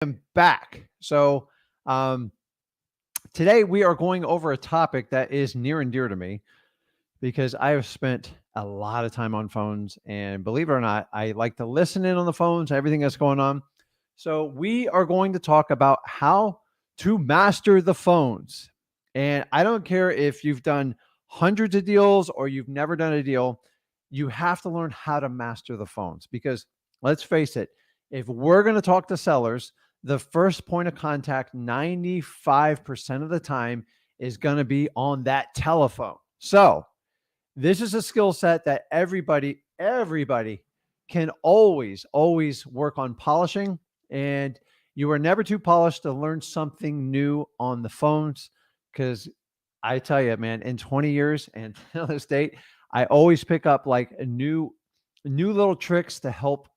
am back. Today we are going over a topic that is near and dear to me because I have spent a lot of time on phones. And believe it or not, I like to listen in on the phones, everything that's going on. So, we are going to talk about how to master the phones. And I don't care if you've done hundreds of deals or you've never done a deal, you have to learn how to master the phones because let's face it, if we're going to talk to sellers, the first point of contact 95% of the time is going to be on that telephone. So, this is a skill set that everybody can always work on polishing. And you are never too polished to learn something new on the phones. Because I tell you, man, in 20 years and to this date, I always pick up like a new little tricks to help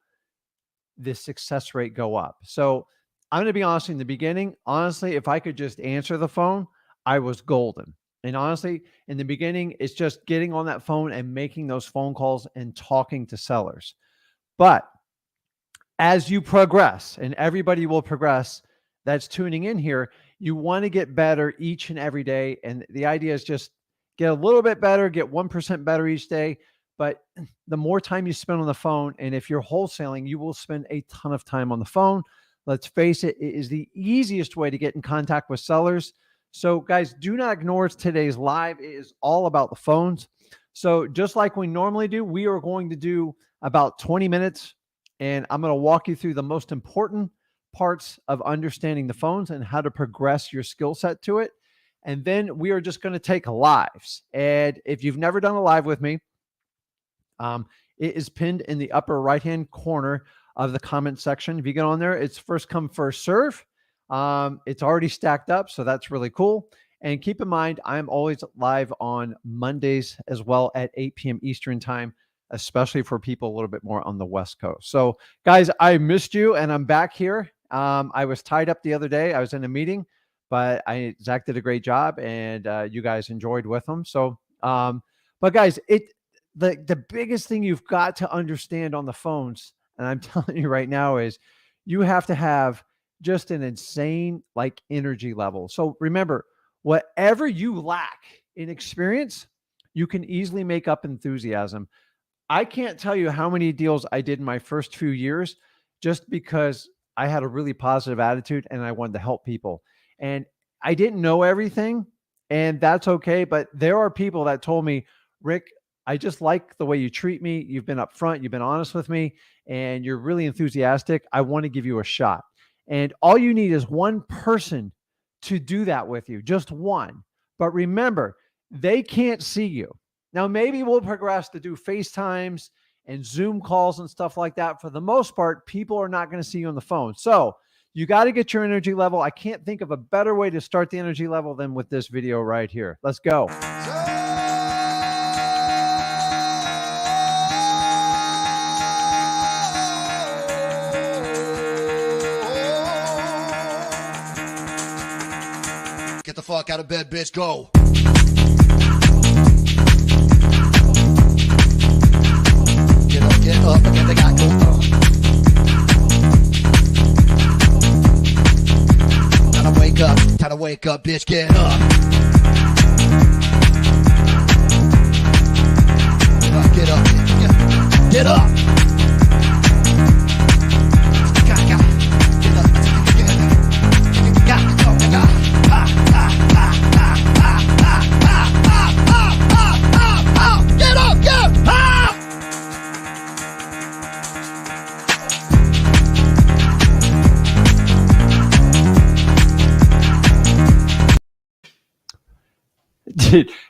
the success rate go up. So I'm going to be honest in the beginning. Honestly, if I could just answer the phone, I was golden. And honestly, in the beginning, it's just getting on that phone and making those phone calls and talking to sellers. But as you progress, and everybody will progress that's tuning in here, you want to get better each and every day. And the idea is just get a little bit better, get 1% better each day. But the more time you spend on the phone, and if you're wholesaling, you will spend a ton of time on the phone. Let's face it, it is the easiest way to get in contact with sellers. So guys, do not ignore today's live. It is all about the phones. So just like we normally do, we are going to do about 20 minutes, and I'm going to walk you through the most important parts of understanding the phones and how to progress your skill set to it. And then we are just going to take lives. And if you've never done a live with me, it is pinned in the upper right-hand corner of the comment section. If you get on there, it's first come, first serve. It's already stacked up, so that's really cool. And keep in mind, I'm always live on Mondays as well at 8 p.m. Eastern time, especially for people a little bit more on the West Coast. So guys, I missed you and I'm back here. I was tied up the other day. I was in a meeting, but Zach did a great job and you guys enjoyed with him. So, but guys, the biggest thing you've got to understand on the phones, and I'm telling you right now, is you have to have just an insane like energy level. So remember, whatever you lack in experience, you can easily make up enthusiasm. I can't tell you how many deals I did in my first few years just because I had a really positive attitude and I wanted to help people. And I didn't know everything, and that's okay. But there are people that told me, Rick, I just like the way you treat me. You've been upfront, you've been honest with me, and you're really enthusiastic. I want to give you a shot. And all you need is one person to do that with you, just one. But remember, they can't see you. Now, maybe we'll progress to do FaceTimes and Zoom calls and stuff like that. For the most part, people are not going to see you on the phone. So you got to get your energy level. I can't think of a better way to start the energy level than with this video right here. Let's go. Get the fuck out of bed, bitch. Go. Get up, and get the guy go. Time to wake up, bitch. Get up. Get up. Get up.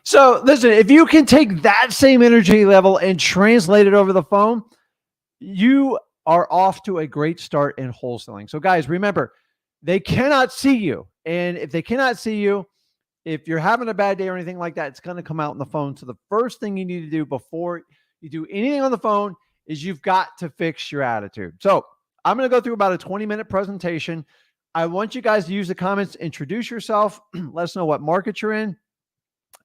So listen, if you can take that same energy level and translate it over the phone, you are off to a great start in wholesaling. So guys, remember, they cannot see you. And if they cannot see you, if you're having a bad day or anything like that, it's going to come out on the phone. So the first thing you need to do before you do anything on the phone is you've got to fix your attitude. So I'm going to go through about a 20-minute presentation. I want you guys to use the comments, introduce yourself, let us know what market you're in.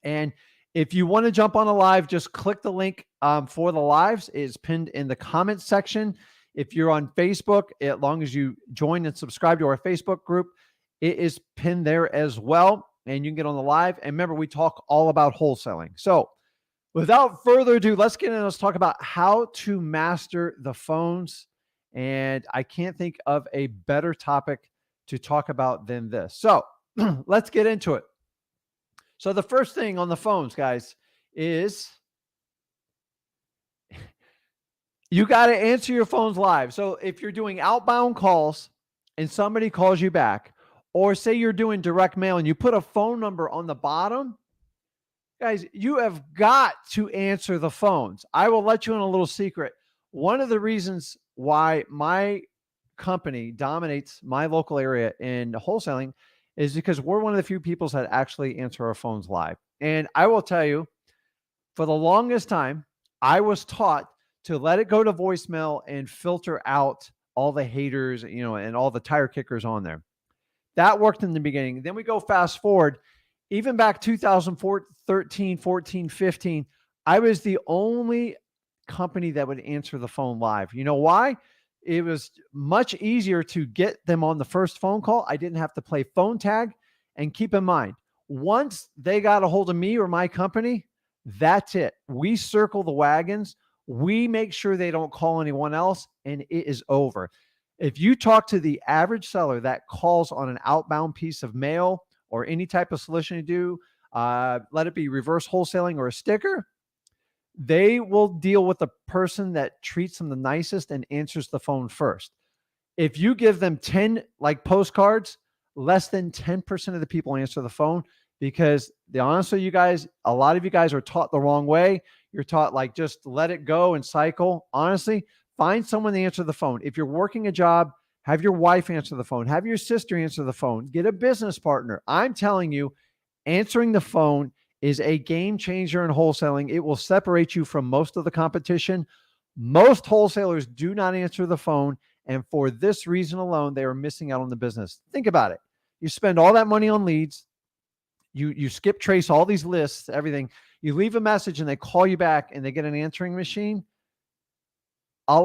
And if you want to jump on a live, just click the link for the lives. It's pinned in the comments section. If you're on Facebook, as long as you join and subscribe to our Facebook group, it is pinned there as well. And you can get on the live. And remember, we talk all about wholesaling. So without further ado, let's get in. Let's talk about how to master the phones. And I can't think of a better topic to talk about than this. So let's get into it. So the first thing on the phones, guys, is you got to answer your phones live. So if you're doing outbound calls and somebody calls you back, or say you're doing direct mail and you put a phone number on the bottom, guys, you have got to answer the phones. I will let you in a little secret. One of the reasons why my company dominates my local area in wholesaling is because we're one of the few people that actually answer our phones live. And I will tell you, for the longest time, I was taught to let it go to voicemail and filter out all the haters, and all the tire kickers on there. That worked in the beginning. Then we go fast forward, even back 2013, 14, 15, I was the only company that would answer the phone live. You know why? It was much easier to get them on the first phone call. I didn't have to play phone tag. And keep in mind, once they got a hold of me or my company, that's it. We circle the wagons. We make sure they don't call anyone else, and it is over. If you talk to the average seller that calls on an outbound piece of mail or any type of solution you do, let it be reverse wholesaling or a sticker, they will deal with the person that treats them the nicest and answers the phone first. If you give them 10 like postcards, less than 10% of the people answer the phone, because the honest with you guys, a lot of you guys are taught the wrong way. You're taught like just let it go and cycle. Honestly, find someone to answer the phone. If you're working a job, have your wife answer the phone. Have your sister answer the phone. Get a business partner. I'm telling you, answering the phone is a game changer in wholesaling. It will separate you from most of the competition. Most wholesalers do not answer the phone. And for this reason alone, they are missing out on the business. Think about it. You spend all that money on leads. You skip trace all these lists, everything. You leave a message and they call you back and they get an answering machine. You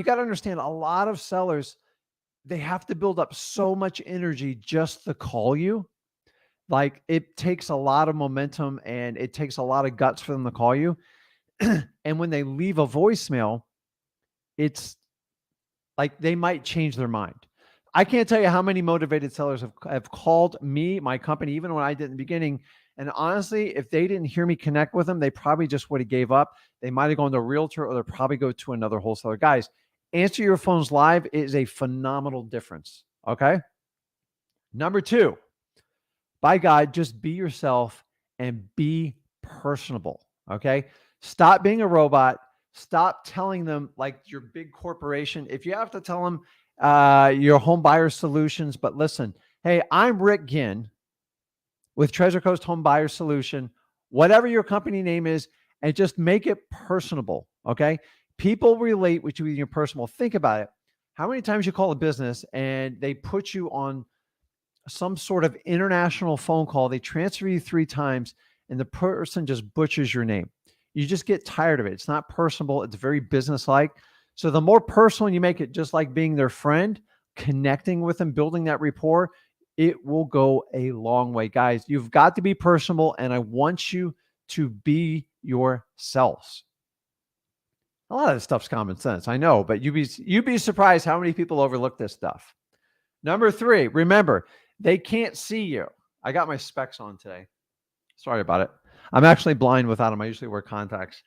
got to understand, a lot of sellers, they have to build up so much energy just to call you. Like it takes a lot of momentum and it takes a lot of guts for them to call you. And when they leave a voicemail, it's like they might change their mind. I can't tell you how many motivated sellers have called me, my company, even when I did in the beginning. And honestly, if they didn't hear me connect with them, they probably just would have gave up. They might have gone to a realtor or they'll probably go to another wholesaler. Guys, answer your phones live is a phenomenal difference. Okay. Number 2, by God, just be yourself and be personable. Okay. Stop being a robot. Stop telling them like your big corporation. If you have to tell them your home buyer solutions, but listen, hey, I'm Rick Ginn with Treasure Coast Home Buyer Solution, whatever your company name is, and just make it personable. Okay. People relate with you when you're personal. Think about it. How many times you call a business and they put you on some sort of international phone call, they transfer you 3 times and the person just butchers your name. You just get tired of it. It's not personable. It's very business-like. So the more personal you make it, just like being their friend, connecting with them, building that rapport, it will go a long way. Guys, you've got to be personable, and I want you to be yourselves. A lot of this stuff's common sense, I know, but you'd be surprised how many people overlook this stuff. Number 3, remember, they can't see you. I got my specs on today. Sorry about it. I'm actually blind without them. I usually wear contacts,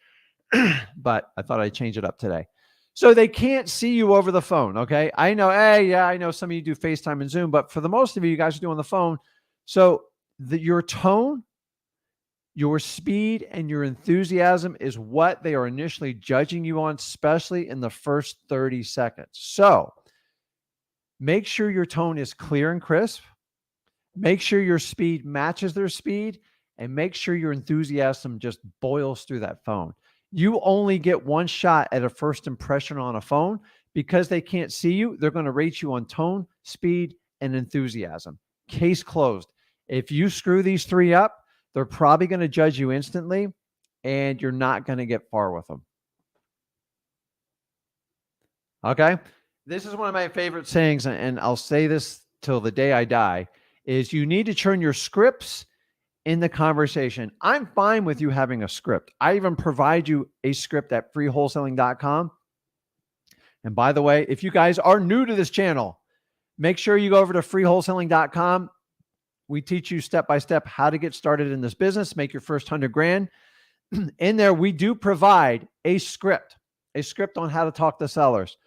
but I thought I'd change it up today. So they can't see you over the phone, okay? I know, I know some of you do FaceTime and Zoom, but for the most of you guys are doing the phone. So your tone, your speed, and your enthusiasm is what they are initially judging you on, especially in the first 30 seconds. So make sure your tone is clear and crisp. Make sure your speed matches their speed, and make sure your enthusiasm just boils through that phone. You only get one shot at a first impression on a phone. Because they can't see you, they're going to rate you on tone, speed, and enthusiasm. Case closed. If you screw these 3 up, they're probably going to judge you instantly, and you're not going to get far with them. Okay. This is one of my favorite sayings, and I'll say this till the day I die, is you need to turn your scripts in the conversation. I'm fine with you having a script. I even provide you a script at freewholesaling.com. And by the way, if you guys are new to this channel, make sure you go over to freewholesaling.com. We teach you step by step how to get started in this business, make your first 100 grand. In there, we do provide a script on how to talk to sellers.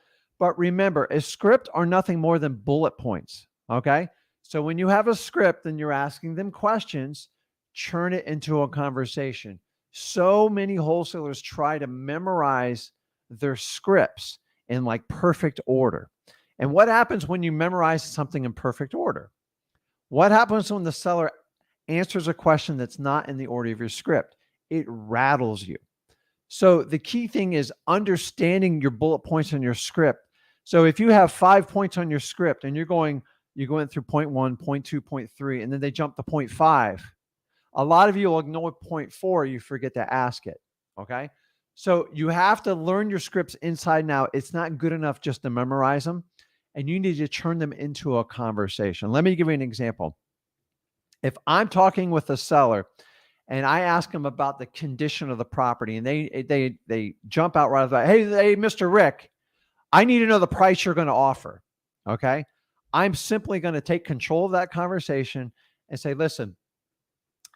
But remember, a script are nothing more than bullet points. Okay. So when you have a script and you're asking them questions, turn it into a conversation. So many wholesalers try to memorize their scripts in like perfect order. And what happens when you memorize something in perfect order? What happens when the seller answers a question that's not in the order of your script? It rattles you. So the key thing is understanding your bullet points in your script. So if you have 5 points on your script and you're going through point 1, point 2, point 3, and then they jump to point 5, a lot of you will ignore point 4. You forget to ask it. Okay. So you have to learn your scripts inside and out. It's not good enough just to memorize them, and you need to turn them into a conversation. Let me give you an example. If I'm talking with a seller and I ask them about the condition of the property, and they jump out right away, hey, Mr. Rick, I need to know the price you're going to offer. Okay. I'm simply going to take control of that conversation and say, listen,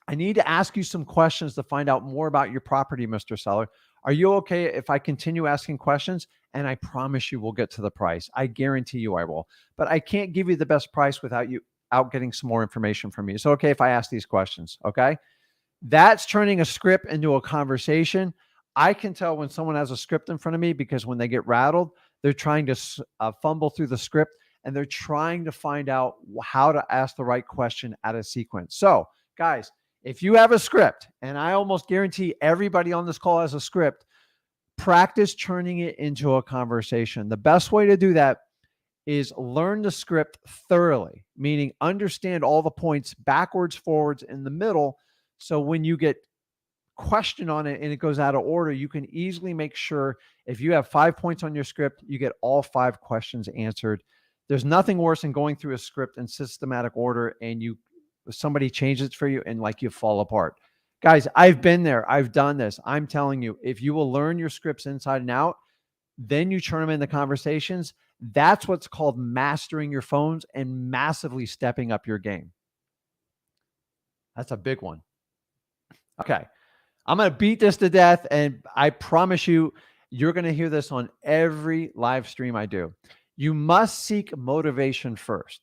I need to ask you some questions to find out more about your property, Mr. Seller. Are you okay if I continue asking questions? And I promise you we'll get to the price. I guarantee you I will. But I can't give you the best price without getting some more information from you. It's okay if I ask these questions. Okay. That's turning a script into a conversation. I can tell when someone has a script in front of me because when they get rattled, they're trying to fumble through the script and they're trying to find out how to ask the right question out of sequence. So, guys, if you have a script, and I almost guarantee everybody on this call has a script, practice turning it into a conversation. The best way to do that is learn the script thoroughly, meaning understand all the points backwards, forwards, in the middle. So when you get questioned on it and it goes out of order, you can easily make sure if you have 5 points on your script, you get all 5 questions answered. There's nothing worse than going through a script in systematic order and somebody changes it for you and like you fall apart. Guys, I've been there. I've done this. I'm telling you, if you will learn your scripts inside and out, then you turn them into conversations. That's what's called mastering your phones and massively stepping up your game. That's a big one. Okay. I'm going to beat this to death. And I promise you, you're going to hear this on every live stream I do. You must seek motivation first.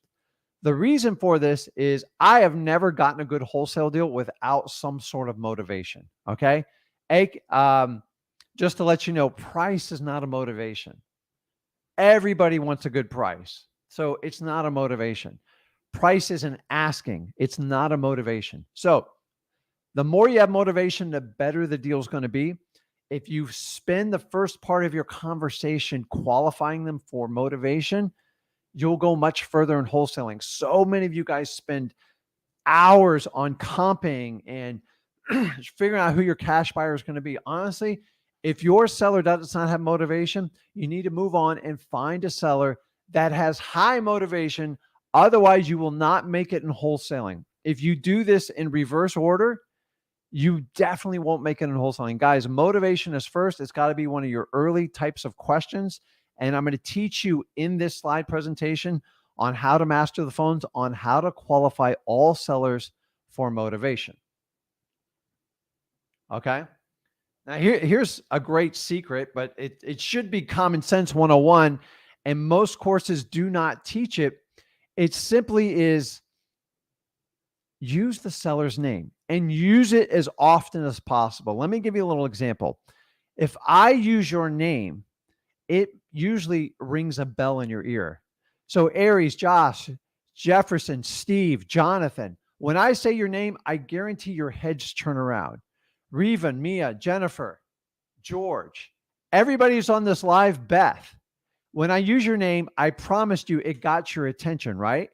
The reason for this is I have never gotten a good wholesale deal without some sort of motivation. Okay. Just to let you know, price is not a motivation. Everybody wants a good price. So it's not a motivation. Price is an asking. It's not a motivation. So the more you have motivation, the better the deal is going to be. If you spend the first part of your conversation qualifying them for motivation, you'll go much further in wholesaling. So many of you guys spend hours on comping and figuring out who your cash buyer is going to be. Honestly, if your seller does not have motivation, you need to move on and find a seller that has high motivation. Otherwise, you will not make it in wholesaling. If you do this in reverse order, you definitely won't make it in wholesaling. Guys, motivation is first. It's got to be one of your early types of questions. And I'm going to teach you in this slide presentation on how to master the phones, on how to qualify all sellers for motivation. Okay. Now here's a great secret, but it should be common sense 101. And most courses do not teach it. It simply is use the seller's name and use it as often as possible. Let me give you a little example. If I use your name, it usually rings a bell in your ear. So Aries, Josh, Jefferson, Steve, Jonathan, when I say your name, I guarantee your heads turn around. Revan, Mia, Jennifer, George, everybody who's on this live, Beth. When I use your name, I promised you it got your attention, right?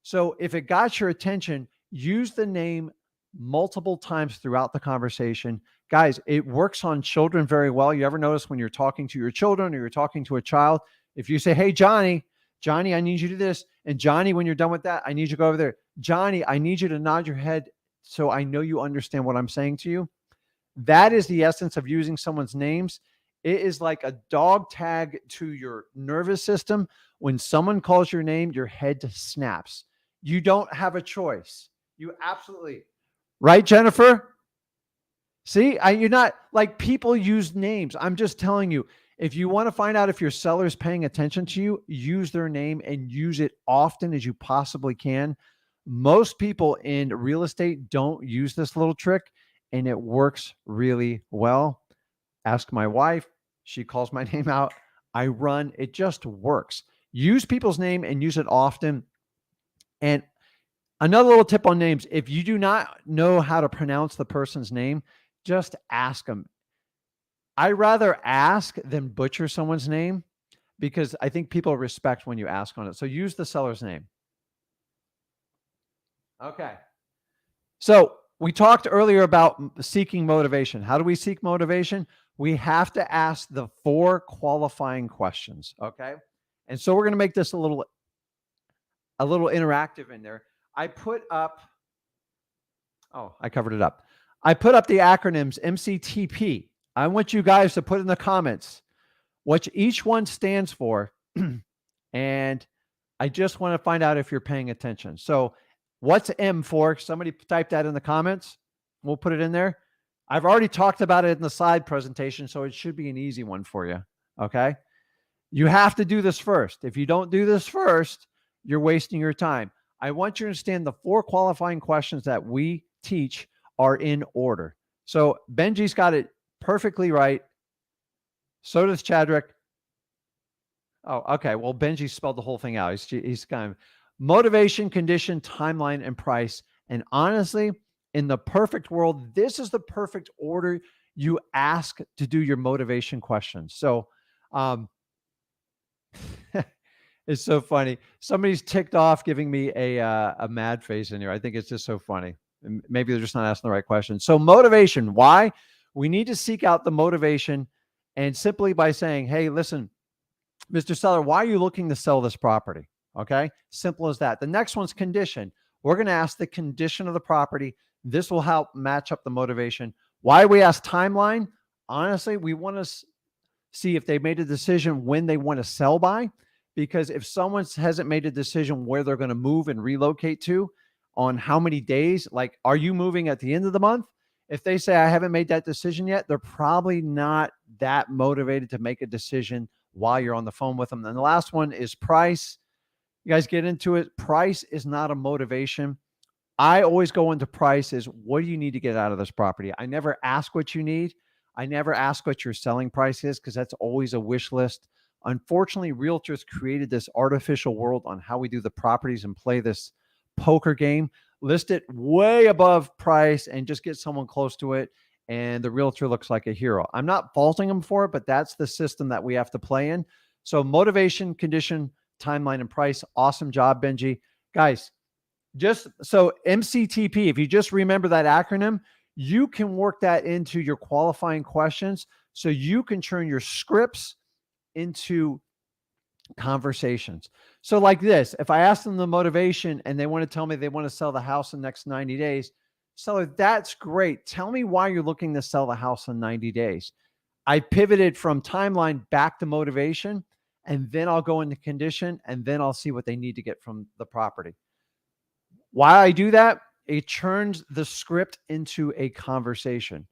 So if it got your attention, use the name multiple times throughout the conversation. Guys, it works on children very well. You ever notice when you're talking to your children or you're talking to a child, If you say, hey, Johnny, I need you to do this. And Johnny, when you're done with that, I need you to go over there. Johnny, I need you to nod your head so I know you understand what I'm saying to you. That is the essence of using someone's names. It is like a dog tag to your nervous system. When someone calls your name, your head snaps. You don't have a choice. You absolutely, right, Jennifer? See, you're not like, people use names. I'm just telling you, if you want to find out if your seller is paying attention to you, use their name and use it often as you possibly can. Most people in real estate don't use this little trick, and it works really well. Ask my wife. She calls my name out. I run. It just works. Use people's name and use it often. And another little tip on names, if you do not know how to pronounce the person's name, just ask them. I rather ask than butcher someone's name, because I think people respect when you ask on it. So use the seller's name. Okay. So we talked earlier about seeking motivation. How do we seek motivation? We have to ask the 4 qualifying questions. Okay. And so we're going to make this a little interactive in there. I put up the acronyms MCTP. I want you guys to put in the comments what each one stands for. And I just want to find out if you're paying attention. So what's M for? Somebody type that in the comments. We'll put it in there. I've already talked about it in the slide presentation, so it should be an easy one for you. Okay. You have to do this first. If you don't do this first, you're wasting your time. I want you to understand the 4 qualifying questions that we teach are in order. So Benji's got it perfectly right. So does Chadrick. Oh, okay. Well, Benji spelled the whole thing out. He's kind of motivation, condition, timeline, and price. And honestly, in the perfect world, this is the perfect order you ask to do your motivation questions. So, it's so funny. Somebody's ticked off giving me a mad face in here. I think it's just so funny. Maybe they're just not asking the right question. So motivation, why? We need to seek out the motivation, and simply by saying, hey, listen, Mr. Seller, why are you looking to sell this property? Okay. Simple as that. The next one's condition. We're going to ask the condition of the property. This will help match up the motivation. Why we ask timeline? Honestly, we want to see if they made a decision when they want to sell by, because if someone hasn't made a decision where they're going to move and relocate to, on how many days, like, are you moving at the end of the month? If they say, I haven't made that decision yet, they're probably not that motivated to make a decision while you're on the phone with them. And the last one is price. You guys get into it. Price is not a motivation. I always go into price is, what do you need to get out of this property? I never ask what you need. I never ask what your selling price is, because that's always a wish list. Unfortunately, realtors created this artificial world on how we do the properties and play this poker game. List it way above price and just get someone close to it, and the realtor looks like a hero. I'm not faulting them for it, but that's the system that we have to play in. So motivation, condition, timeline, and price. Awesome job, Benji. Guys, just so MCTP, if you just remember that acronym, you can work that into your qualifying questions, so you can turn your scripts into conversations. So like this, if I ask them the motivation and they want to tell me they want to sell the house in the next 90 days, seller, that's great. Tell me why you're looking to sell the house in 90 days. I pivoted from timeline back to motivation, and then I'll go into condition, and then I'll see what they need to get from the property. Why I do that? It turns the script into a conversation.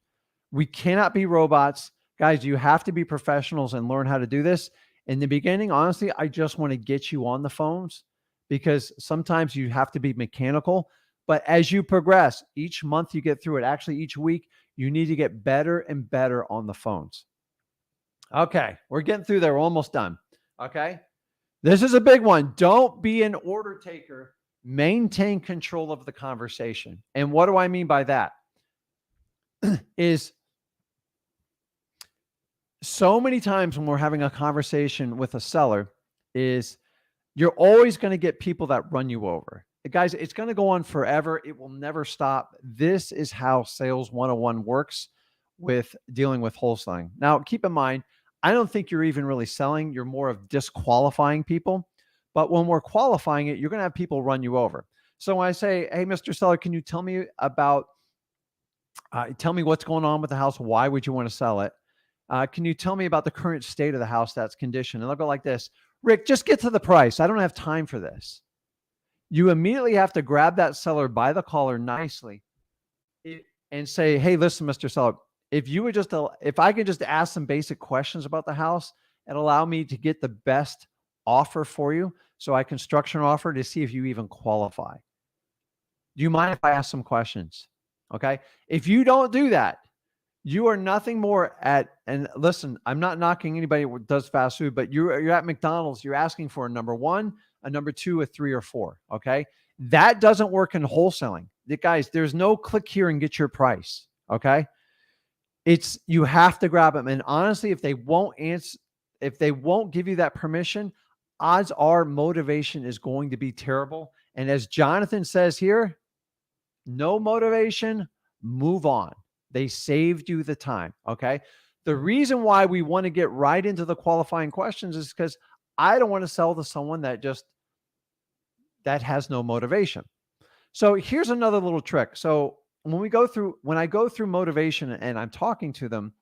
We cannot be robots. Guys, you have to be professionals and learn how to do this. In the beginning, honestly, I just want to get you on the phones, because sometimes you have to be mechanical. But as you progress, each month you get through it, actually each week, you need to get better and better on the phones. Okay, we're getting through there. We're almost done. Okay, this is a big one. Don't be an order taker. Maintain control of the conversation. And what do I mean by that? Is so many times when we're having a conversation with a seller, is you're always going to get people that run you over. Guys, it's going to go on forever. It will never stop. This is how Sales 101 works with dealing with wholesaling. Now, keep in mind, I don't think you're even really selling. You're more of disqualifying people. But when we're qualifying it, you're going to have people run you over. So when I say, hey, Mr. Seller, can you tell me tell me what's going on with the house? Why would you want to sell it? Can you tell me about the current state of the house that's condition? And they'll go like this, Rick, just get to the price. I don't have time for this. You immediately have to grab that seller by the collar nicely and say, hey, listen, Mr. Seller, if I could just ask some basic questions about the house and allow me to get the best offer for you so I can structure an offer to see if you even qualify. Do you mind if I ask some questions? Okay. If you don't do that, you are nothing more and listen, I'm not knocking anybody who does fast food, but you're at McDonald's, you're asking for a number 1, a number 2, a 3, or 4. Okay. That doesn't work in wholesaling. Guys, there's no click here and get your price. Okay. You have to grab them. And honestly, if they won't give you that permission, odds are motivation is going to be terrible. And as Jonathan says here, no motivation, move on. They saved you the time. Okay. The reason why we want to get right into the qualifying questions is because I don't want to sell to someone that has no motivation. So here's another little trick. So when I go through motivation and I'm talking to them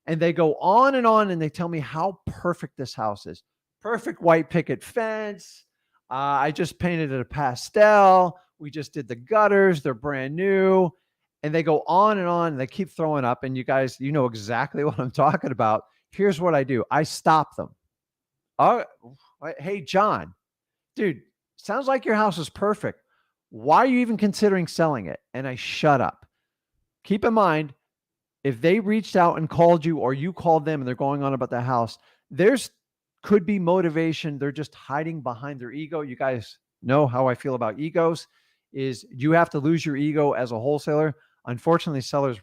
and they go on and they tell me how perfect this house is. Perfect white picket fence. I just painted it a pastel. We just did the gutters. They're brand new. And they go on and they keep throwing up. And you guys, you know exactly what I'm talking about. Here's what I do. I stop them. Oh, hey, John, dude, sounds like your house is perfect. Why are you even considering selling it? And I shut up. Keep in mind, if they reached out and called you or you called them and they're going on about the house, there's could be motivation. They're just hiding behind their ego. You guys know how I feel about egos is you have to lose your ego as a wholesaler. Unfortunately, sellers,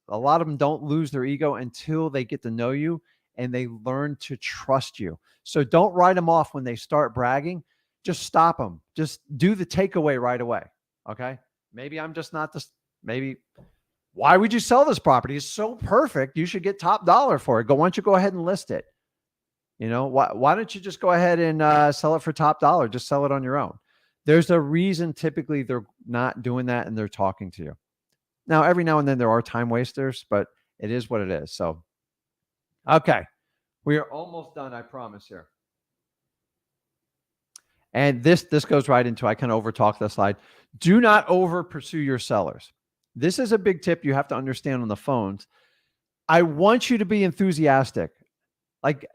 a lot of them don't lose their ego until they get to know you and they learn to trust you. So don't write them off when they start bragging. Just stop them. Just do the takeaway right away. Okay. Maybe I'm just not this. Maybe why would you sell this property? It's so perfect. You should get top dollar for it. Why don't you go ahead and list it? You know, why don't you just go ahead and sell it for top dollar? Just sell it on your own. There's a reason typically they're not doing that and they're talking to you. Now, every now and then there are time wasters, but it is what it is. So, okay. We are almost done, I promise here. And this goes right into, I kind of overtalk the slide. Do not over pursue your sellers. This is a big tip you have to understand on the phones. I want you to be enthusiastic. Like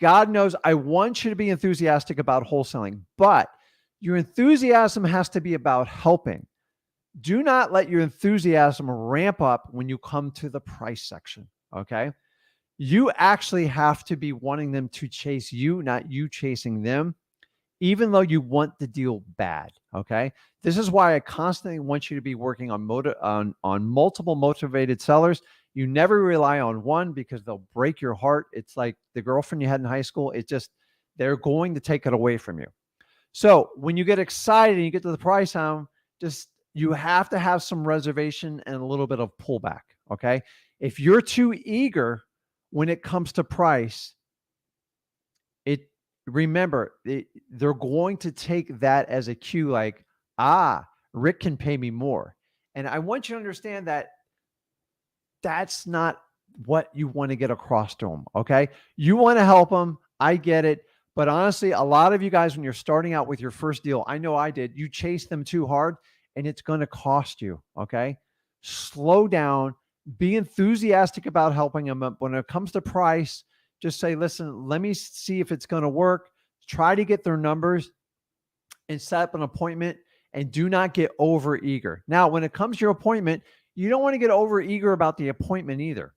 God knows I want you to be enthusiastic about wholesaling, but your enthusiasm has to be about helping. Do not let your enthusiasm ramp up when you come to the price section. Okay. You actually have to be wanting them to chase you, not you chasing them, even though you want the deal bad. Okay. This is why I constantly want you to be working on multiple motivated sellers. You never rely on one because they'll break your heart. It's like the girlfriend you had in high school. They're going to take it away from you. So when you get excited and you get to the price down, you have to have some reservation and a little bit of pullback. Okay. If you're too eager when it comes to price, remember, they're going to take that as a cue like, Rick can pay me more. And I want you to understand that that's not what you want to get across to them. Okay. You want to help them. I get it. But honestly, a lot of you guys, when you're starting out with your first deal, I know I did, you chase them too hard and it's going to cost you. Okay. Slow down, be enthusiastic about helping them. But when it comes to price, just say, listen, let me see if it's going to work. Try to get their numbers and set up an appointment, and do not get over eager. Now, when it comes to your appointment, you don't want to get over eager about the appointment either.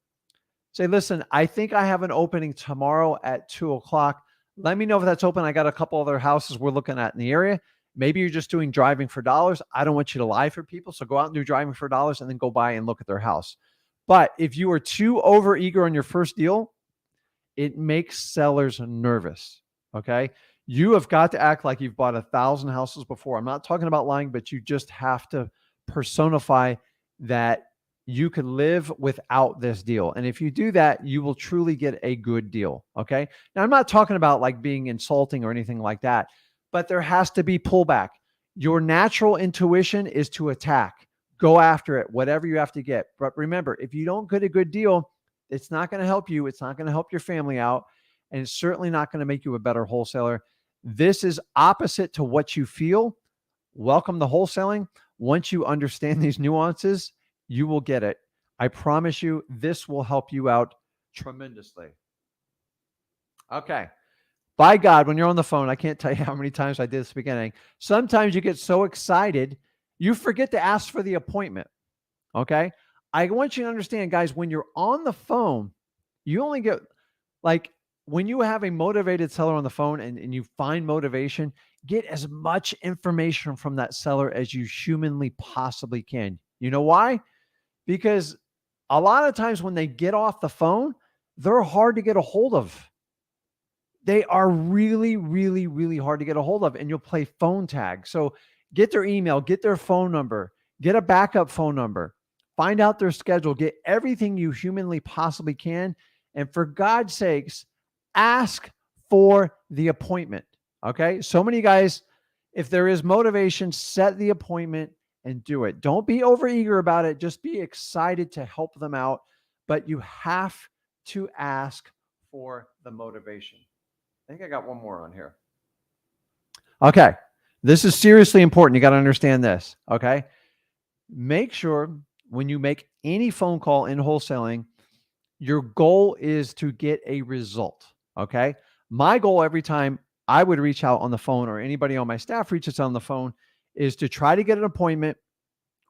Say, listen, I think I have an opening tomorrow at 2:00. Let me know if that's open. I got a couple other houses we're looking at in the area. Maybe you're just doing driving for dollars. I don't want you to lie for people. So go out and do driving for dollars and then go by and look at their house. But if you are too over eager on your first deal, it makes sellers nervous. Okay. You have got to act like you've bought 1,000 houses before. I'm not talking about lying, but you just have to personify that you could live without this deal. And if you do that, you will truly get a good deal. Okay. Now, I'm not talking about like being insulting or anything like that, but there has to be pullback. Your natural intuition is to attack, go after it, whatever you have to get. But remember, if you don't get a good deal, it's not going to help you. It's not going to help your family out. And it's certainly not going to make you a better wholesaler. This is opposite to what you feel. Welcome to wholesaling. Once you understand these nuances, you will get it. I promise you, this will help you out tremendously. Okay. By God, when you're on the phone, I can't tell you how many times I did this at the beginning. Sometimes you get so excited, you forget to ask for the appointment. Okay. I want you to understand, guys, when you're on the phone, you only get like when you have a motivated seller on the phone and you find motivation, get as much information from that seller as you humanly possibly can. You know why? Because a lot of times when they get off the phone, they're hard to get a hold of. They are really, really, really hard to get a hold of, and you'll play phone tag. So get their email, get their phone number, get a backup phone number, find out their schedule, get everything you humanly possibly can. And for God's sakes, ask for the appointment. Okay. So many guys, if there is motivation, set the appointment and do it. Don't be overeager about it. Just be excited to help them out. But you have to ask for the motivation. I think I got one more on here. Okay. This is seriously important. You got to understand this. Okay. Make sure when you make any phone call in wholesaling, your goal is to get a result. Okay. My goal every time I would reach out on the phone or anybody on my staff reaches out on the phone is to try to get an appointment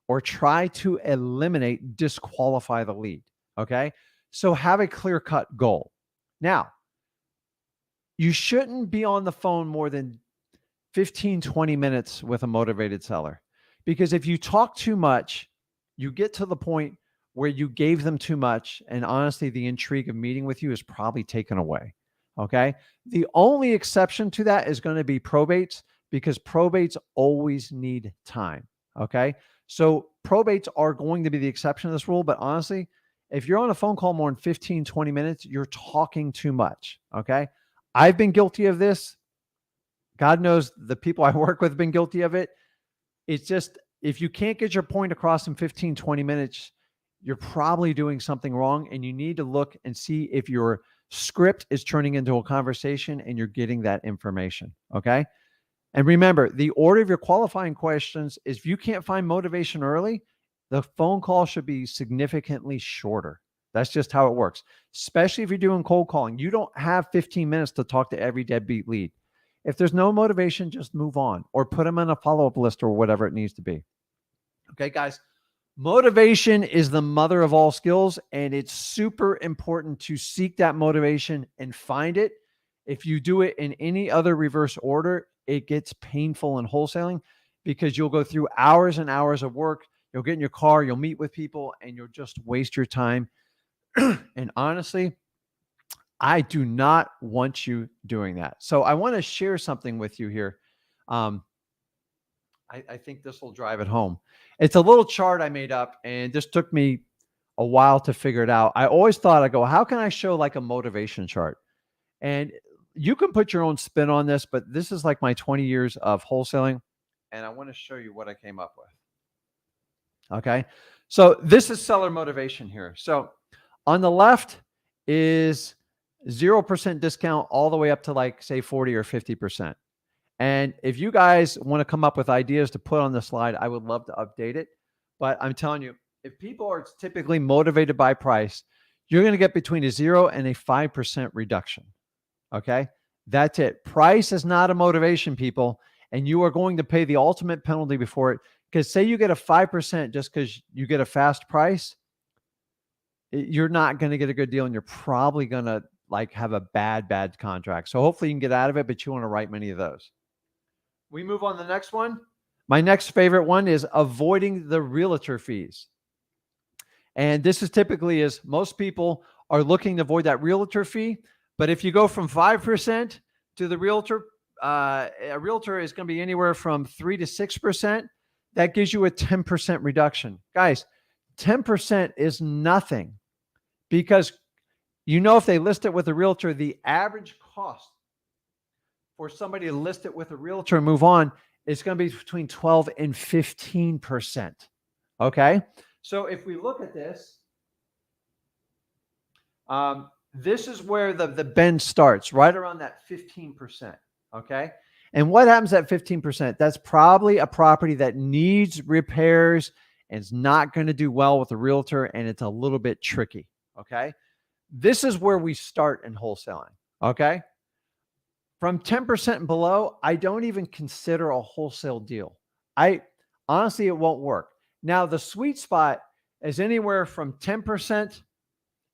or try to eliminate, disqualify the lead. Okay. So have a clear-cut goal. Now, you shouldn't be on the phone more than 15, 20 minutes with a motivated seller. Because if you talk too much, you get to the point where you gave them too much. And honestly, the intrigue of meeting with you is probably taken away. Okay. The only exception to that is going to be probates, because probates always need time. Okay. So probates are going to be the exception to this rule. But honestly, if you're on a phone call more than 15, 20 minutes, you're talking too much. Okay. I've been guilty of this. God knows the people I work with have been guilty of it. It's just, if you can't get your point across in 15, 20 minutes, you're probably doing something wrong, and you need to look and see if your script is turning into a conversation and you're getting that information. Okay. And remember, the order of your qualifying questions is, if you can't find motivation early, the phone call should be significantly shorter. That's just how it works, especially if you're doing cold calling. You don't have 15 minutes to talk to every deadbeat lead. If there's no motivation, just move on or put them on a follow-up list or whatever it needs to be. Okay, guys, motivation is the mother of all skills, and it's super important to seek that motivation and find it. If you do it in any other reverse order, it gets painful in wholesaling, because you'll go through hours and hours of work. You'll get in your car, you'll meet with people, and you'll just waste your time. And honestly, I do not want you doing that. So I want to share something with you here. I think this will drive it home. It's a little chart I made up, and this took me a while to figure it out. I always thought, I go, how can I show like a motivation chart? And you can put your own spin on this, but this is like my 20 years of wholesaling, and I want to show you what I came up with. Okay. So this is seller motivation here. So on the left is 0% discount all the way up to like, say, 40 or 50%. And if you guys want to come up with ideas to put on the slide, I would love to update it. But I'm telling you, if people are typically motivated by price, you're going to get between a 0 and a 5% reduction. Okay. That's it. Price is not a motivation, people. And you are going to pay the ultimate penalty before it. Because say you get a 5% just because you get a fast price, you're not going to get a good deal, and you're probably going to like have a bad contract. So hopefully you can get out of it, but you want to write many of those. We move on to the next one. My next favorite one is avoiding the realtor fees. And this is typically, is most people are looking to avoid that realtor fee. But if you go from 5% to the realtor, a realtor is going to be anywhere from 3 to 6%. That gives you a 10% reduction. Guys, 10% is nothing because if they list it with a realtor, the average cost for somebody to list it with a realtor and move on is going to be between 12 and 15%. Okay. So if we look at this, this is where the bend starts, right around that 15%. Okay. And what happens at 15%? That's probably a property that needs repairs and is not going to do well with a realtor, and it's a little bit tricky. Okay. This is where we start in wholesaling. Okay. From 10% and below, I don't even consider a wholesale deal. Honestly, it won't work. Now, the sweet spot is anywhere from 10%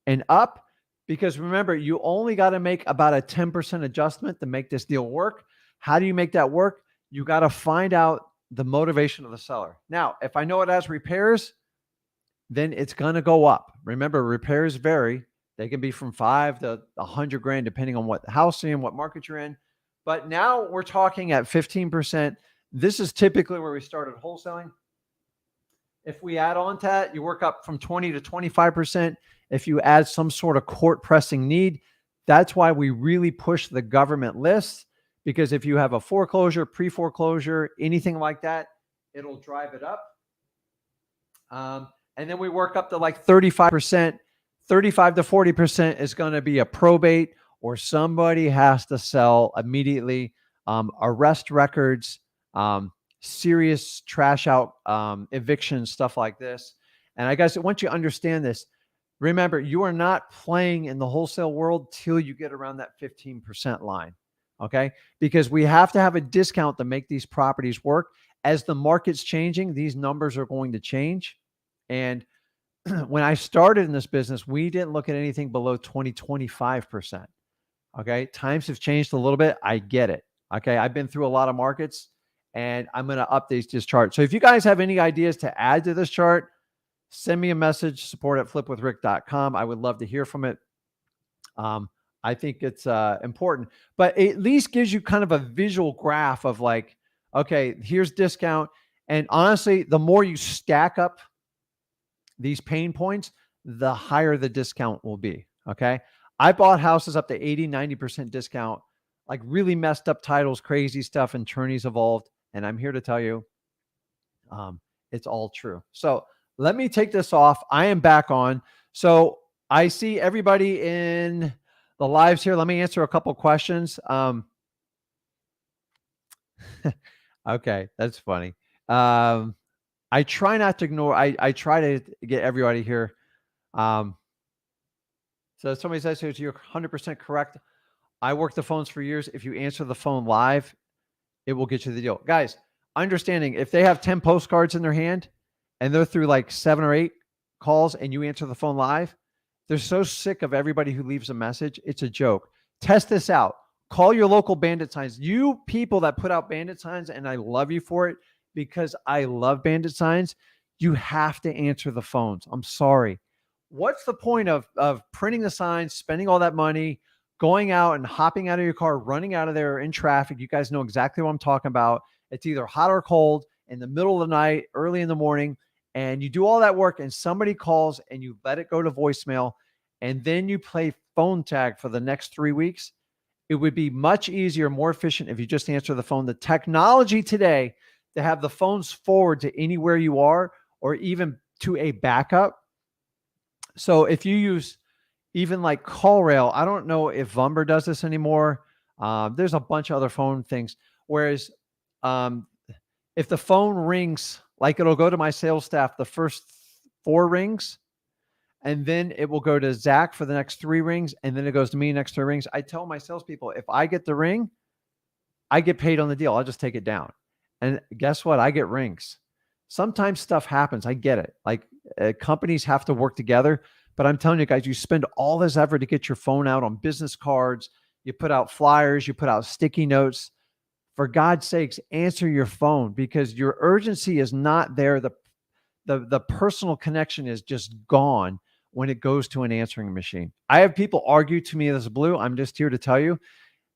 and up, because remember, you only got to make about a 10% adjustment to make this deal work. How do you make that work? You got to find out the motivation of the seller. Now, if I know it has repairs, then it's going to go up. Remember, repairs vary. They can be from 5 to 100 grand, depending on what house you're in, what market you're in. But now we're talking at 15%. This is typically where we started wholesaling. If we add on to that, you work up from 20 to 25%. If you add some sort of court pressing need, that's why we really push the government list, because if you have a foreclosure, pre-foreclosure, anything like that, it'll drive it up. And then we work up to like 35%. 35 to 40% is going to be a probate, or somebody has to sell immediately. Arrest records, serious trash out, evictions, stuff like this. And I guess once you understand this, remember, you are not playing in the wholesale world till you get around that 15% line. Okay. Because we have to have a discount to make these properties work. As the market's changing, these numbers are going to change. And when I started in this business, we didn't look at anything below 20, 25%. Okay. Times have changed a little bit. I get it. Okay. I've been through a lot of markets, and I'm going to update this chart. So if you guys have any ideas to add to this chart, send me a message, support@flipwithrick.com. I would love to hear from it. I think it's important, but it at least gives you kind of a visual graph of like, okay, here's discount. And honestly, the more you stack up these pain points, the higher the discount will be. Okay. I bought houses up to 80, 90% discount, like really messed up titles, crazy stuff, and attorneys involved. And I'm here to tell you, it's all true. So let me take this off. I am back on. So I see everybody in the lives here. Let me answer a couple questions. Okay. That's funny. I try not to ignore. I try to get everybody here. So somebody says, so you're 100% correct. I work the phones for years. If you answer the phone live, it will get you the deal. Guys, understanding, if they have 10 postcards in their hand and they're through like 7 or 8 calls and you answer the phone live, they're so sick of everybody who leaves a message. It's a joke. Test this out. Call your local bandit signs. You people that put out bandit signs, and I love you for it because I love bandit signs, you have to answer the phones. I'm sorry. What's the point of printing the signs, spending all that money, going out and hopping out of your car, running out of there in traffic? You guys know exactly what I'm talking about. It's either hot or cold, in the middle of the night, early in the morning, and you do all that work and somebody calls and you let it go to voicemail, and then you play phone tag for the next 3 weeks. It would be much easier, more efficient if you just answer the phone. The technology today to have the phones forward to anywhere you are, or even to a backup. So if you use even like CallRail, I don't know if Vumber does this anymore. There's a bunch of other phone things. Whereas if the phone rings, like it'll go to my sales staff the first 4 rings, and then it will go to Zach for the next 3 rings, and then it goes to me next 3 rings. I tell my salespeople, if I get the ring, I get paid on the deal. I'll just take it down. And guess what? I get rings. Sometimes stuff happens. I get it. Like companies have to work together. But I'm telling you guys, you spend all this effort to get your phone out on business cards. You put out flyers. You put out sticky notes. For God's sakes, answer your phone, because your urgency is not there. The personal connection is just gone when it goes to an answering machine. I have people argue to me as blue. I'm just here to tell you,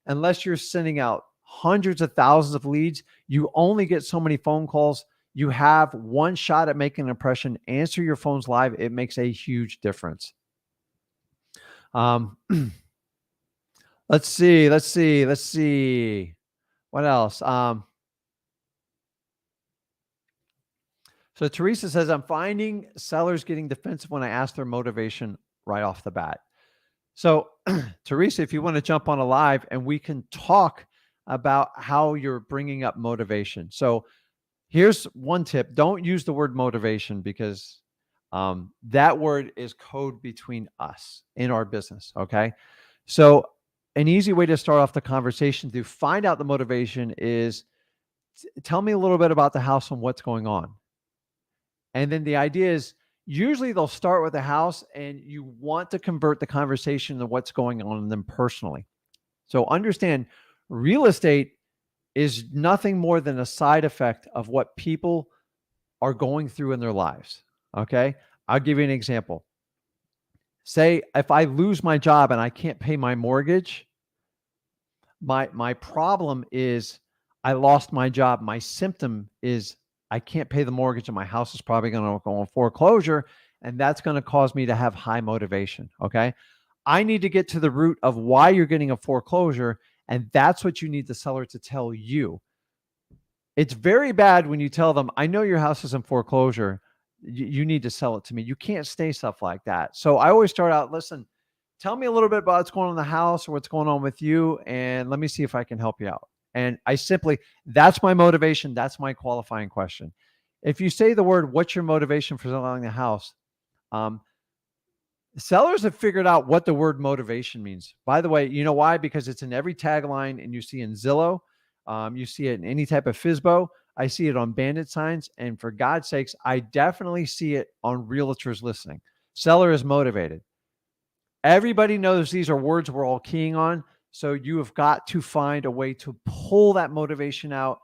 unless you're sending out hundreds of thousands of leads, you only get so many phone calls. You have one shot at making an impression. Answer your phones live. It makes a huge difference. Let's see. What else? So Teresa says, I'm finding sellers getting defensive when I ask their motivation right off the bat. So Teresa, if you want to jump on a live and we can talk about how you're bringing up motivation. So here's one tip. Don't use the word motivation because that word is code between us in our business. Okay. So an easy way to start off the conversation to find out the motivation is tell me a little bit about the house and what's going on. And then the idea is usually they'll start with the house and you want to convert the conversation to what's going on in them personally. So understand real estate is nothing more than a side effect of what people are going through in their lives. Okay. I'll give you an example. Say if I lose my job and I can't pay my mortgage, my problem is I lost my job. My symptom is I can't pay the mortgage and my house is probably going to go on foreclosure. And that's going to cause me to have high motivation. Okay. I need to get to the root of why you're getting a foreclosure. And that's what you need the seller to tell you. It's very bad when you tell them, I know your house is in foreclosure. You need to sell it to me. You can't say stuff like that. So I always start out, listen, tell me a little bit about what's going on in the house or what's going on with you. And let me see if I can help you out. And I simply, that's my motivation. That's my qualifying question. If you say the word, what's your motivation for selling the house? Sellers have figured out what the word motivation means. By the way, you know why? Because it's in every tagline and you see in Zillow, you see it in any type of FSBO. I see it on bandit signs. And for God's sakes, I definitely see it on realtors listening. Seller is motivated. Everybody knows these are words we're all keying on. So you have got to find a way to pull that motivation out.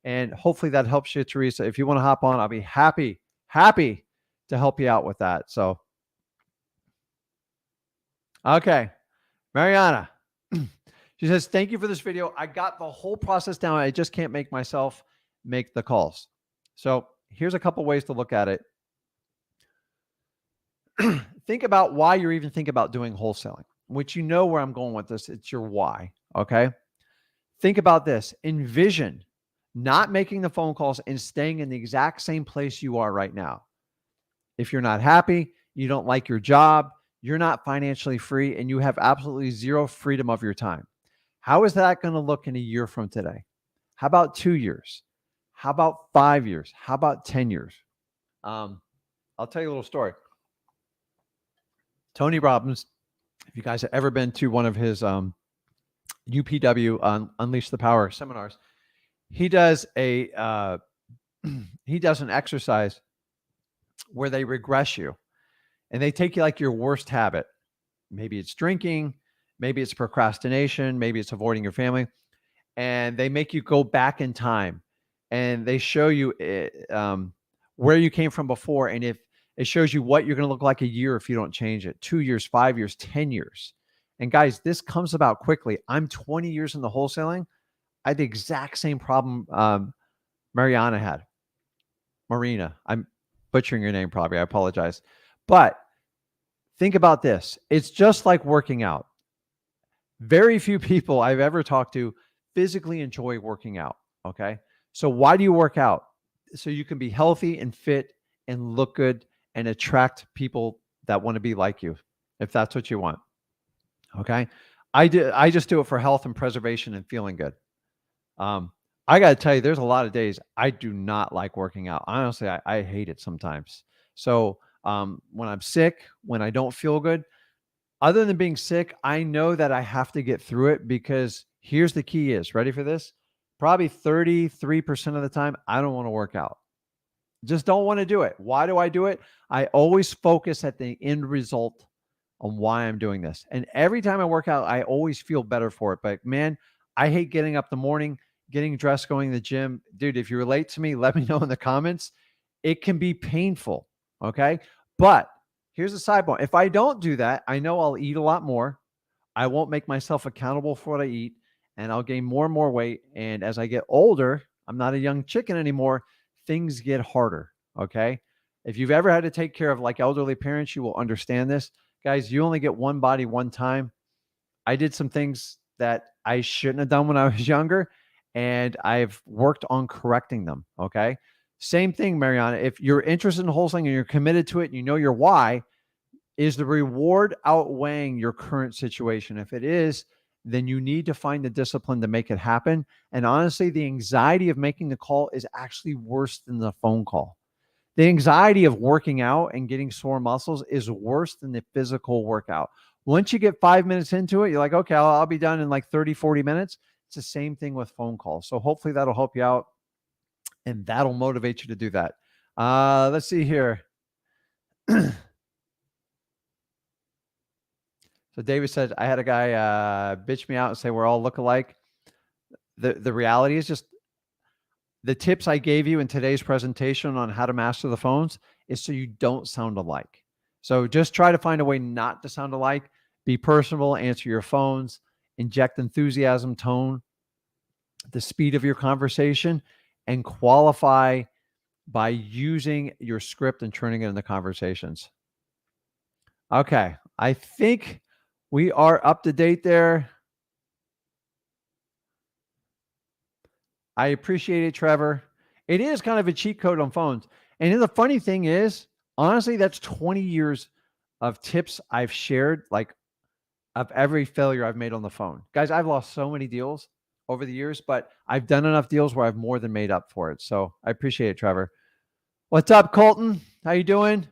And hopefully that helps you, Teresa. If you want to hop on, I'll be happy to help you out with that. So, okay. Mariana, she says, thank you for this video. I got the whole process down. I just can't make myself make the calls. So here's a couple ways to look at it. Think about why you're even thinking about doing wholesaling, which you know where I'm going with this. It's your why. Okay. Think about this. Envision not making the phone calls and staying in the exact same place you are right now. If you're not happy, you don't like your job, you're not financially free, and you have absolutely zero freedom of your time. How is that going to look in a year from today? How about 2 years? How about 5 years? How about 10 years? I'll tell you a little story. Tony Robbins, if you guys have ever been to one of his UPW Unleash the Power seminars, he does an exercise where they regress you and they take you like your worst habit. Maybe it's drinking, maybe it's procrastination, maybe it's avoiding your family, and they make you go back in time and they show you where you came from before. And if it shows you what you're going to look like a year if you don't change it, 2 years, 5 years, 10 years. And guys, this comes about quickly. I'm 20 years in the wholesaling. I had the exact same problem Mariana had. Marina, I'm butchering your name probably. I apologize. But think about this. It's just like working out. Very few people I've ever talked to physically enjoy working out. Okay. So why do you work out? So you can be healthy and fit and look good and attract people that want to be like you, if that's what you want. Okay. I just do it for health and preservation and feeling good. I got to tell you, there's a lot of days I do not like working out. Honestly, I hate it sometimes. So when I'm sick, when I don't feel good, other than being sick, I know that I have to get through it because here's the key is, ready for this? Probably 33% of the time, I don't want to work out. Just don't want to do it. Why do I do it? I always focus at the end result on why I'm doing this. And every time I work out, I always feel better for it. But man, I hate getting up the morning, getting dressed, going to the gym. Dude, if you relate to me, let me know in the comments. It can be painful. Okay. But here's a sidebar. If I don't do that, I know I'll eat a lot more. I won't make myself accountable for what I eat, and I'll gain more and more weight. And as I get older, I'm not a young chicken anymore. things get harder. Okay. If you've ever had to take care of like elderly parents, you will understand this. Guys, you only get one body one time. I did some things that I shouldn't have done when I was younger, and I've worked on correcting them. Okay. Same thing, Mariana. If you're interested in wholesaling and you're committed to it and you know your why, is the reward outweighing your current situation? If it is, then you need to find the discipline to make it happen. And honestly, the anxiety of making the call is actually worse than the phone call. The anxiety of working out and getting sore muscles is worse than the physical workout. Once you get 5 minutes into it, you're like, okay, I'll be done in like 30, 40 minutes. It's the same thing with phone calls. So hopefully that'll help you out and that'll motivate you to do that. Let's see here. So David said, I had a guy bitch me out and say we're all look alike. The reality is just the tips I gave you in today's presentation on how to master the phones is so you don't sound alike. So just try to find a way not to sound alike. Be personable, answer your phones, inject enthusiasm, tone, the speed of your conversation, and qualify by using your script and turning it into conversations. Okay, I think we are up to date there. I appreciate it, Trevor. It is kind of a cheat code on phones. And the funny thing is, honestly, that's 20 years of tips I've shared, like of every failure I've made on the phone. Guys, I've lost so many deals over the years, but I've done enough deals where I've more than made up for it. So I appreciate it, Trevor. What's up, Colton? How you doing?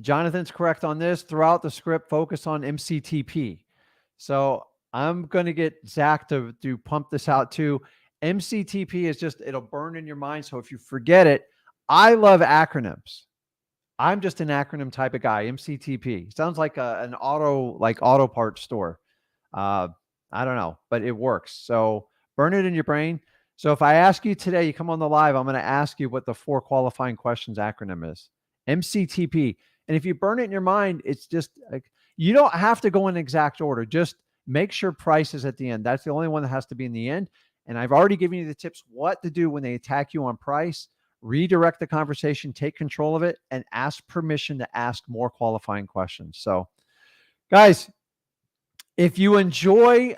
Jonathan's correct on this. Throughout the script, focus on MCTP. So I'm going to get Zach to pump this out too. MCTP is just, it'll burn in your mind. So if you forget it, I love acronyms. I'm just an acronym type of guy. MCTP sounds like an auto parts store. I don't know, but it works. So burn it in your brain. So if I ask you today, you come on the live, I'm going to ask you what the 4 qualifying questions acronym is. MCTP. And if you burn it in your mind, it's just like, you don't have to go in exact order. Just make sure price is at the end. That's the only one that has to be in the end. And I've already given you the tips what to do when they attack you on price. Redirect the conversation, take control of it, and ask permission to ask more qualifying questions. So, guys, if you enjoy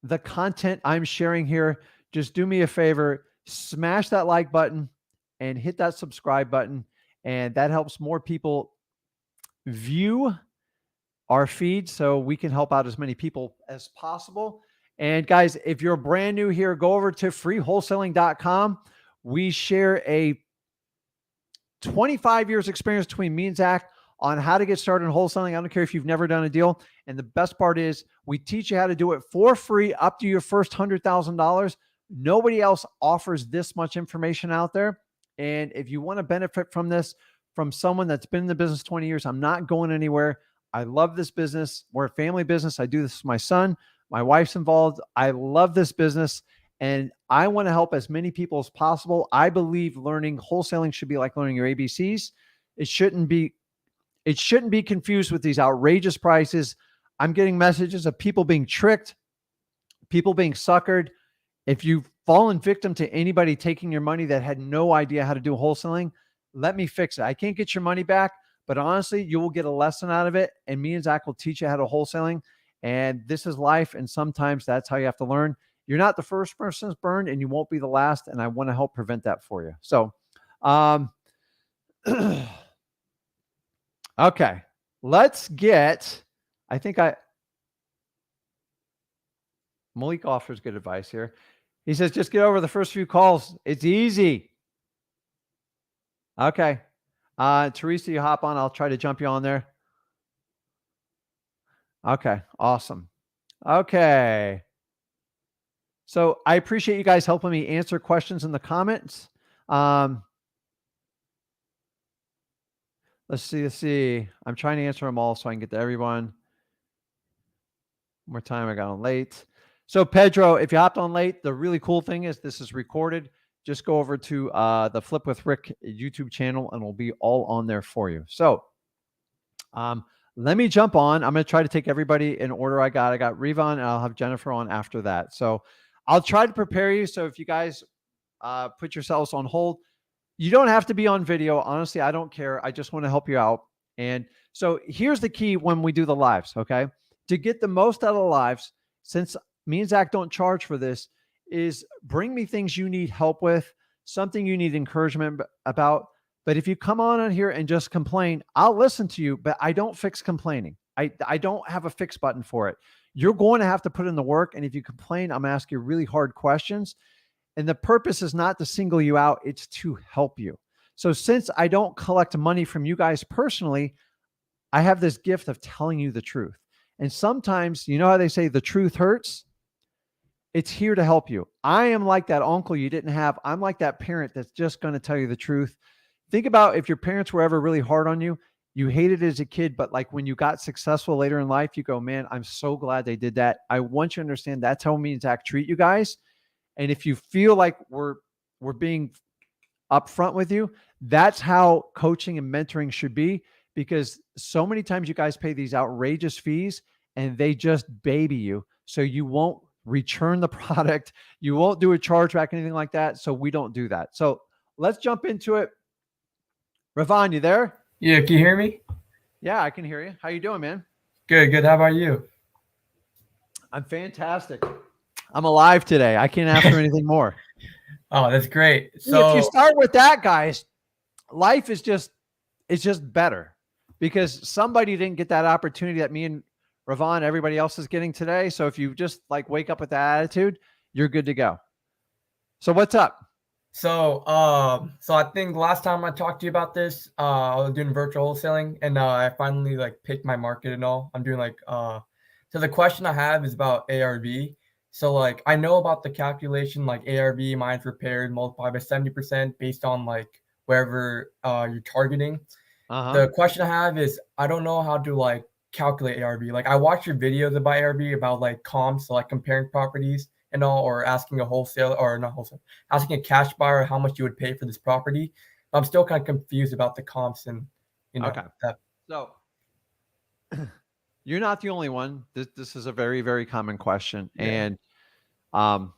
the content I'm sharing here, just do me a favor, smash that like button and hit that subscribe button. And that helps more people view our feed so we can help out as many people as possible. And guys, if you're brand new here, go over to freewholesaling.com. We share a 25 years experience between me and Zach on how to get started in wholesaling. I don't care if you've never done a deal. And the best part is we teach you how to do it for free up to your first $100,000. Nobody else offers this much information out there. And if you want to benefit from this, from someone that's been in the business 20 years, I'm not going anywhere. I love this business. We're a family business. I do this with my son. My wife's involved. I love this business. And I want to help as many people as possible. I believe learning wholesaling should be like learning your ABCs. It shouldn't be confused with these outrageous prices. I'm getting messages of people being tricked, people being suckered. If you've fallen victim to anybody taking your money that had no idea how to do wholesaling, let me fix it. I can't get your money back, but honestly, you will get a lesson out of it. And me and Zach will teach you how to wholesaling. And this is life. And sometimes that's how you have to learn. You're not the first person that's burned and you won't be the last. And I want to help prevent that for you. So, okay, let's get, Malik offers good advice here. He says, just get over the first few calls. It's easy. Okay. Teresa, you hop on. I'll try to jump you on there. Okay. Awesome. Okay. So I appreciate you guys helping me answer questions in the comments. Let's see. I'm trying to answer them all so I can get to everyone. One more time. I got on late. So Pedro, if you hopped on late, the really cool thing is this is recorded. Just go over to the Flip with Rick YouTube channel and it'll be all on there for you. So let me jump on. I'm going to try to take everybody in order I got Revon and I'll have Jennifer on after that. So I'll try to prepare you. So if you guys put yourselves on hold. You don't have to be on video. Honestly, I don't care. I just want to help you out. And so here's the key when we do the lives, okay? To get the most out of the lives, since me and Zach don't charge for this, is bring me things you need help with, something you need encouragement about. But if you come on here and just complain, I'll listen to you, but I don't fix complaining. I don't have a fix button for it. You're going to have to put in the work. And if you complain, I'm asking you really hard questions. And the purpose is not to single you out, it's to help you. So since I don't collect money from you guys personally, I have this gift of telling you the truth. And sometimes, you know how they say the truth hurts? It's here to help you. I am like that uncle you didn't have. I'm like that parent that's just going to tell you the truth. Think about if your parents were ever really hard on you, you hated it as a kid, but like when you got successful later in life, you go, man, I'm so glad they did that. I want you to understand that's how me and Zach treat you guys. And if you feel like we're being upfront with you, that's how coaching and mentoring should be, because so many times you guys pay these outrageous fees and they just baby you. So you won't return the product. You won't do a chargeback, anything like that. So we don't do that. So let's jump into it. Ravon, you there? Yeah, can you hear me? Yeah, I can hear you. How you doing, man? Good, good. How about you? I'm fantastic. I'm alive today. I can't ask for anything more. Oh, that's great. So if you start with that, guys, life is just, it's just better because somebody didn't get that opportunity that me and Ravon, everybody else is getting today. So if you just like wake up with that attitude, you're good to go. So what's up? So I think last time I talked to you about this, I was doing virtual wholesaling, and I finally like picked my market and all. I'm doing like so the question I have is about ARV. So like I know about the calculation like ARV minus repaired multiplied by 70% based on like wherever you're targeting. The question I have is I don't know how to like calculate ARV. Like I watch your videos about ARV about like comps, so, like comparing properties and all, or asking a wholesaler or not wholesale, asking a cash buyer how much you would pay for this property. I'm still kind of confused about the comps and that. So you're not the only one. This is a very, very common question. Yeah. And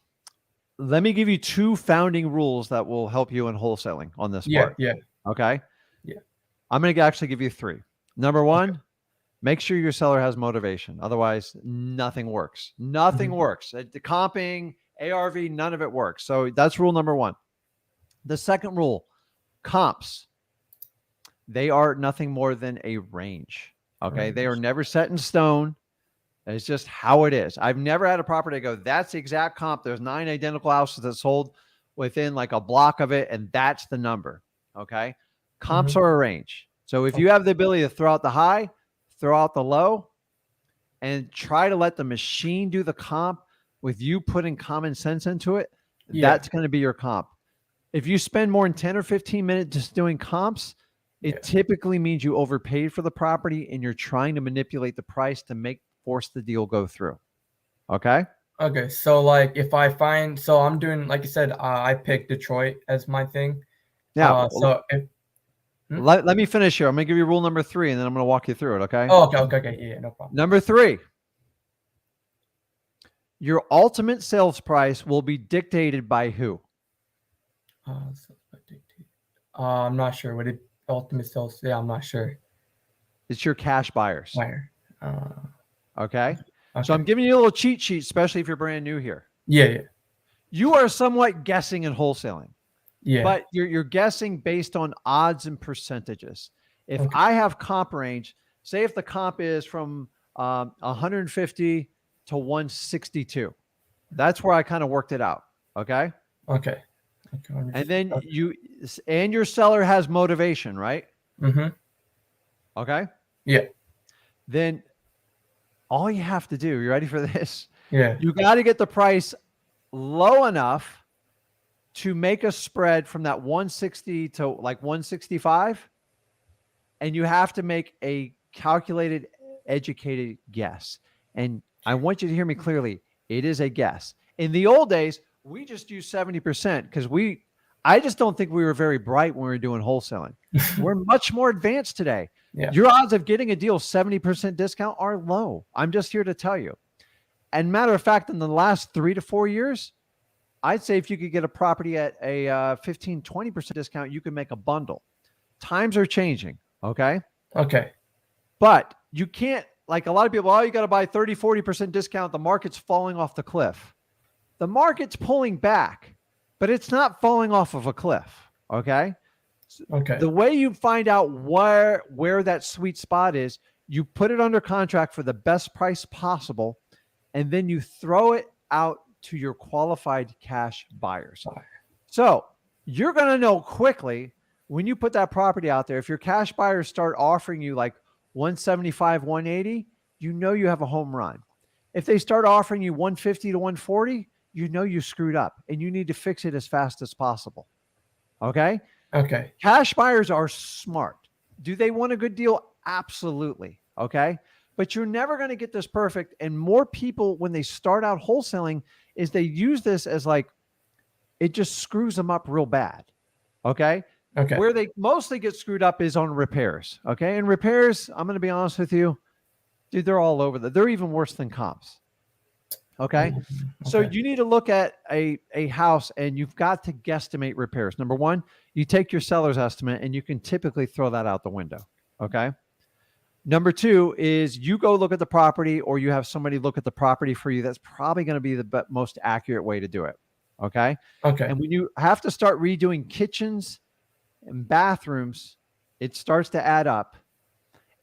let me give you two founding rules that will help you in wholesaling on this part. Yeah. Okay. Yeah. I'm going to actually give you three. Number one, make sure your seller has motivation. Otherwise, nothing works. Nothing works. The comping, ARV, none of it works. So that's rule number one. The second rule, comps. They are nothing more than a range. Okay. They are never set in stone. It's just how it is. I've never had a property go, that's the exact comp. There's 9 identical houses that sold within like a block of it, and that's the number. Okay. Comps are a range. So if you have the ability to throw out the high, throw out the low, and try to let the machine do the comp with you putting common sense into it, that's going to be your comp. If you spend more than 10 or 15 minutes just doing comps, it typically means you overpaid for the property and you're trying to manipulate the price to force the deal go through. Okay. Okay. So like if I find, so I'm doing, like I said, I picked Detroit as my thing. Yeah. So if, let me finish here. I'm going to give you rule number 3 and then I'm going to walk you through it. Okay. Oh, okay. Yeah, no problem. Number 3, your ultimate sales price will be dictated by who? I'm not sure what it ultimate sales. Yeah, I'm not sure. It's your cash buyers. Buyer. Okay. So I'm giving you a little cheat sheet, especially if you're brand new here. Yeah. You are somewhat guessing in wholesaling. Yeah. But you're guessing based on odds and percentages. If I have comp range, say if the comp is from 150 to 162, that's where I kind of worked it out. Okay. Okay. And then your seller has motivation, right? Okay. Yeah. Then all you have to do, you ready for this? Yeah. You got to get the price low enough to make a spread from that 160 to like 165. And you have to make a calculated, educated guess. And I want you to hear me clearly. It is a guess. In the old days, we just used 70% because I just don't think we were very bright when we were doing wholesaling. We're much more advanced today. Yeah. Your odds of getting a deal 70% discount are low. I'm just here to tell you. And matter of fact, in the last 3 to 4 years, I'd say if you could get a property at a 15, 20% discount, you can make a bundle. Times are changing. Okay. Okay. But you can't, like a lot of people, oh, you got to buy 30, 40% discount. The market's falling off the cliff. The market's pulling back, but it's not falling off of a cliff. Okay. Okay. The way you find out where that sweet spot is, you put it under contract for the best price possible, and then you throw it out to your qualified cash buyers. So you're going to know quickly when you put that property out there, if your cash buyers start offering you like 175, 180, you know you have a home run. If they start offering you 150 to 140, you know you screwed up and you need to fix it as fast as possible. Okay? Okay. Cash buyers are smart. Do they want a good deal? Absolutely. Okay. But you're never going to get this perfect. And more people, when they start out wholesaling, is they use this as like, it just screws them up real bad. Okay. Okay. Where they mostly get screwed up is on repairs. Okay. And repairs, I'm going to be honest with you, dude, they're all over they're even worse than comps. Okay. So you need to look at a house and you've got to guesstimate repairs. Number one, you take your seller's estimate and you can typically throw that out the window. Okay. Number two is you go look at the property or you have somebody look at the property for you. That's probably going to be the most accurate way to do it. Okay. Okay. And when you have to start redoing kitchens and bathrooms, it starts to add up.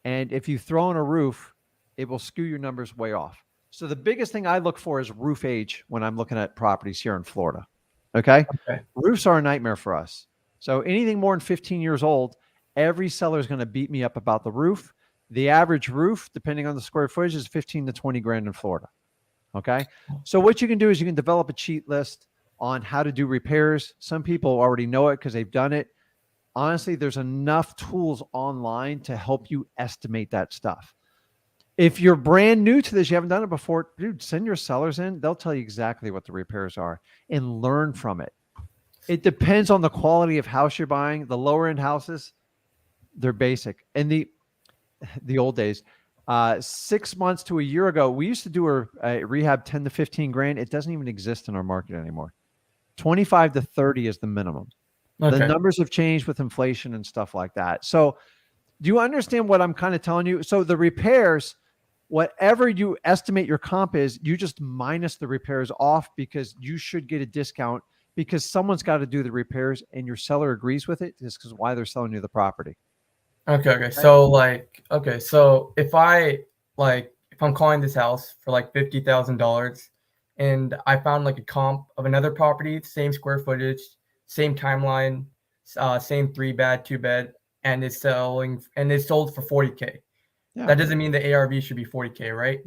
And if you throw in a roof, it will skew your numbers way off. So the biggest thing I look for is roof age when I'm looking at properties here in Florida. Okay. Roofs are a nightmare for us. So anything more than 15 years old, every seller is going to beat me up about the roof. The average roof, depending on the square footage, is 15 to 20 grand in Florida. Okay. So what you can do is you can develop a cheat list on how to do repairs. Some people already know it because they've done it. Honestly, there's enough tools online to help you estimate that stuff. If you're brand new to this, you haven't done it before, dude, send your sellers in. They'll tell you exactly what the repairs are and learn from it. It depends on the quality of house you're buying. The lower end houses, they're basic. And the old days, 6 months to a year ago, we used to do a rehab 10 to 15 grand. It doesn't even exist in our market anymore. 25 to 30 is the minimum. Okay. The numbers have changed with inflation and stuff like that. So do you understand what I'm kind of telling you? So the repairs, whatever you estimate your comp is, you just minus the repairs off because you should get a discount because someone's got to do the repairs and your seller agrees with it. Just because why they're selling you the property. Okay. So if I'm calling this house for like $50,000 and I found like a comp of another property, same square footage, same timeline, same 3-bed, 2-bed, and it's sold for $40K. Yeah. That doesn't mean the ARV should be $40K, right?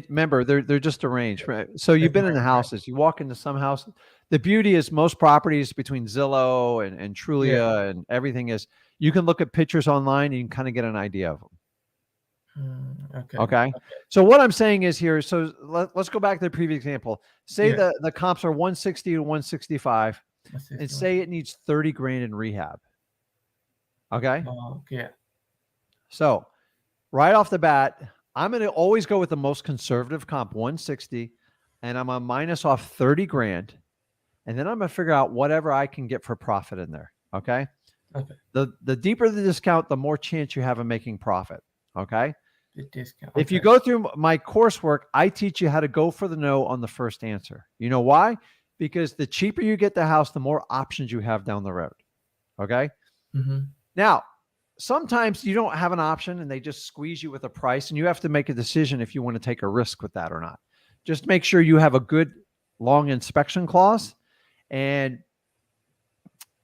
Remember, they're just a range, right? So you've been in the houses. You walk into some house. The beauty is most properties between Zillow and Trulia and everything is you can look at pictures online and you can kind of get an idea of them. Okay. So what I'm saying is here. So let's go back to the previous example. Say the comps are 160 to 165, and say it needs 30 grand in rehab. Okay. Yeah. So right off the bat, I'm going to always go with the most conservative comp, 160, and I'm going to minus off 30 grand. And then I'm going to figure out whatever I can get for profit in there. Okay. The deeper the discount, the more chance you have of making profit. Okay. The discount. If you go through my coursework, I teach you how to go for the no on the first answer. You know why? Because the cheaper you get the house, the more options you have down the road. Okay. Mm-hmm. Now, sometimes you don't have an option and they just squeeze you with a price and you have to make a decision if you want to take a risk with that or not. Just make sure you have a good long inspection clause and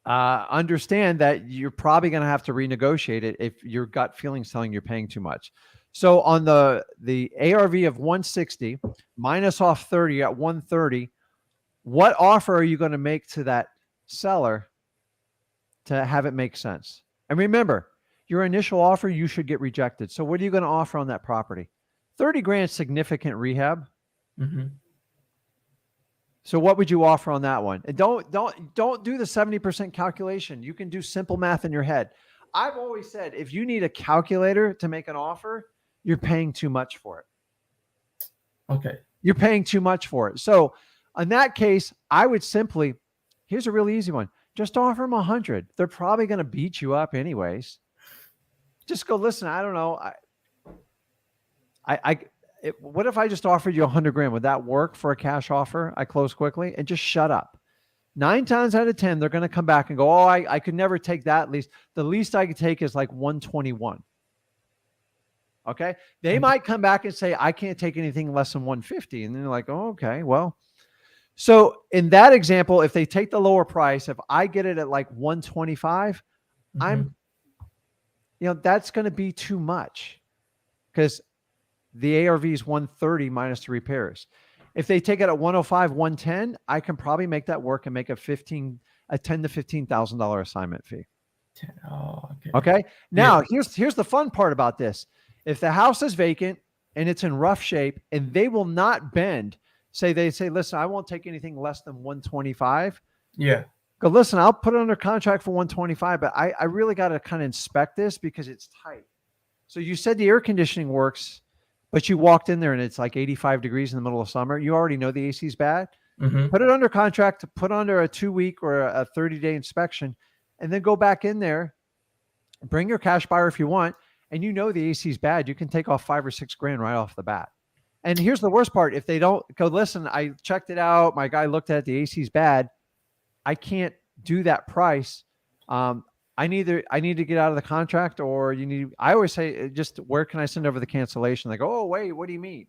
understand that you're probably going to have to renegotiate it if your gut feeling's telling you're paying too much. So on the ARV of 160 minus off 30 at 130, what offer are you going to make to that seller to have it make sense? And remember, your initial offer, you should get rejected. So what are you going to offer on that property? 30 grand, significant rehab. Mm-hmm. So what would you offer on that one? And don't do the 70% calculation. You can do simple math in your head. I've always said, if you need a calculator to make an offer, you're paying too much for it. Okay. You're paying too much for it. So In that case, I would simply, here's a really easy one. Just offer them 100. They're probably going to beat you up anyways. Just go, listen, I don't know. What if I just offered you 100 grand? Would that work for a cash offer? I close quickly and just shut up. 9 times out of 10, they're going to come back and go, oh, I could never take that least. The least I could take is like 121. Okay. They might come back and say, I can't take anything less than 150. And then they're like, oh, okay, well, so in that example, if they take the lower price, if I get it at like 125, that's going to be too much because the ARV is 130 minus the repairs. If they take it at 105, 110, I can probably make that work and make a $10 to $15,000 assignment fee. Oh, okay. Now here's the fun part about this. If the house is vacant and it's in rough shape and they will not bend, they say, listen, I won't take anything less than 125. Yeah. Go, listen, I'll put it under contract for 125, but I really got to kind of inspect this because it's tight. So you said the air conditioning works, but you walked in there and it's like 85 degrees in the middle of summer. You already know the AC is bad. Put it under contract, put under a 2-week or a 30-day inspection, and then go back in there, bring your cash buyer if you want, and you know the AC is bad. You can take off $5 or $6 grand right off the bat. And here's the worst part. If they don't go, listen, I checked it out. My guy looked at it, the AC is bad. I can't do that price. I need to get out of the contract, or I always say, just where can I send over the cancellation? They go, oh, wait, what do you mean?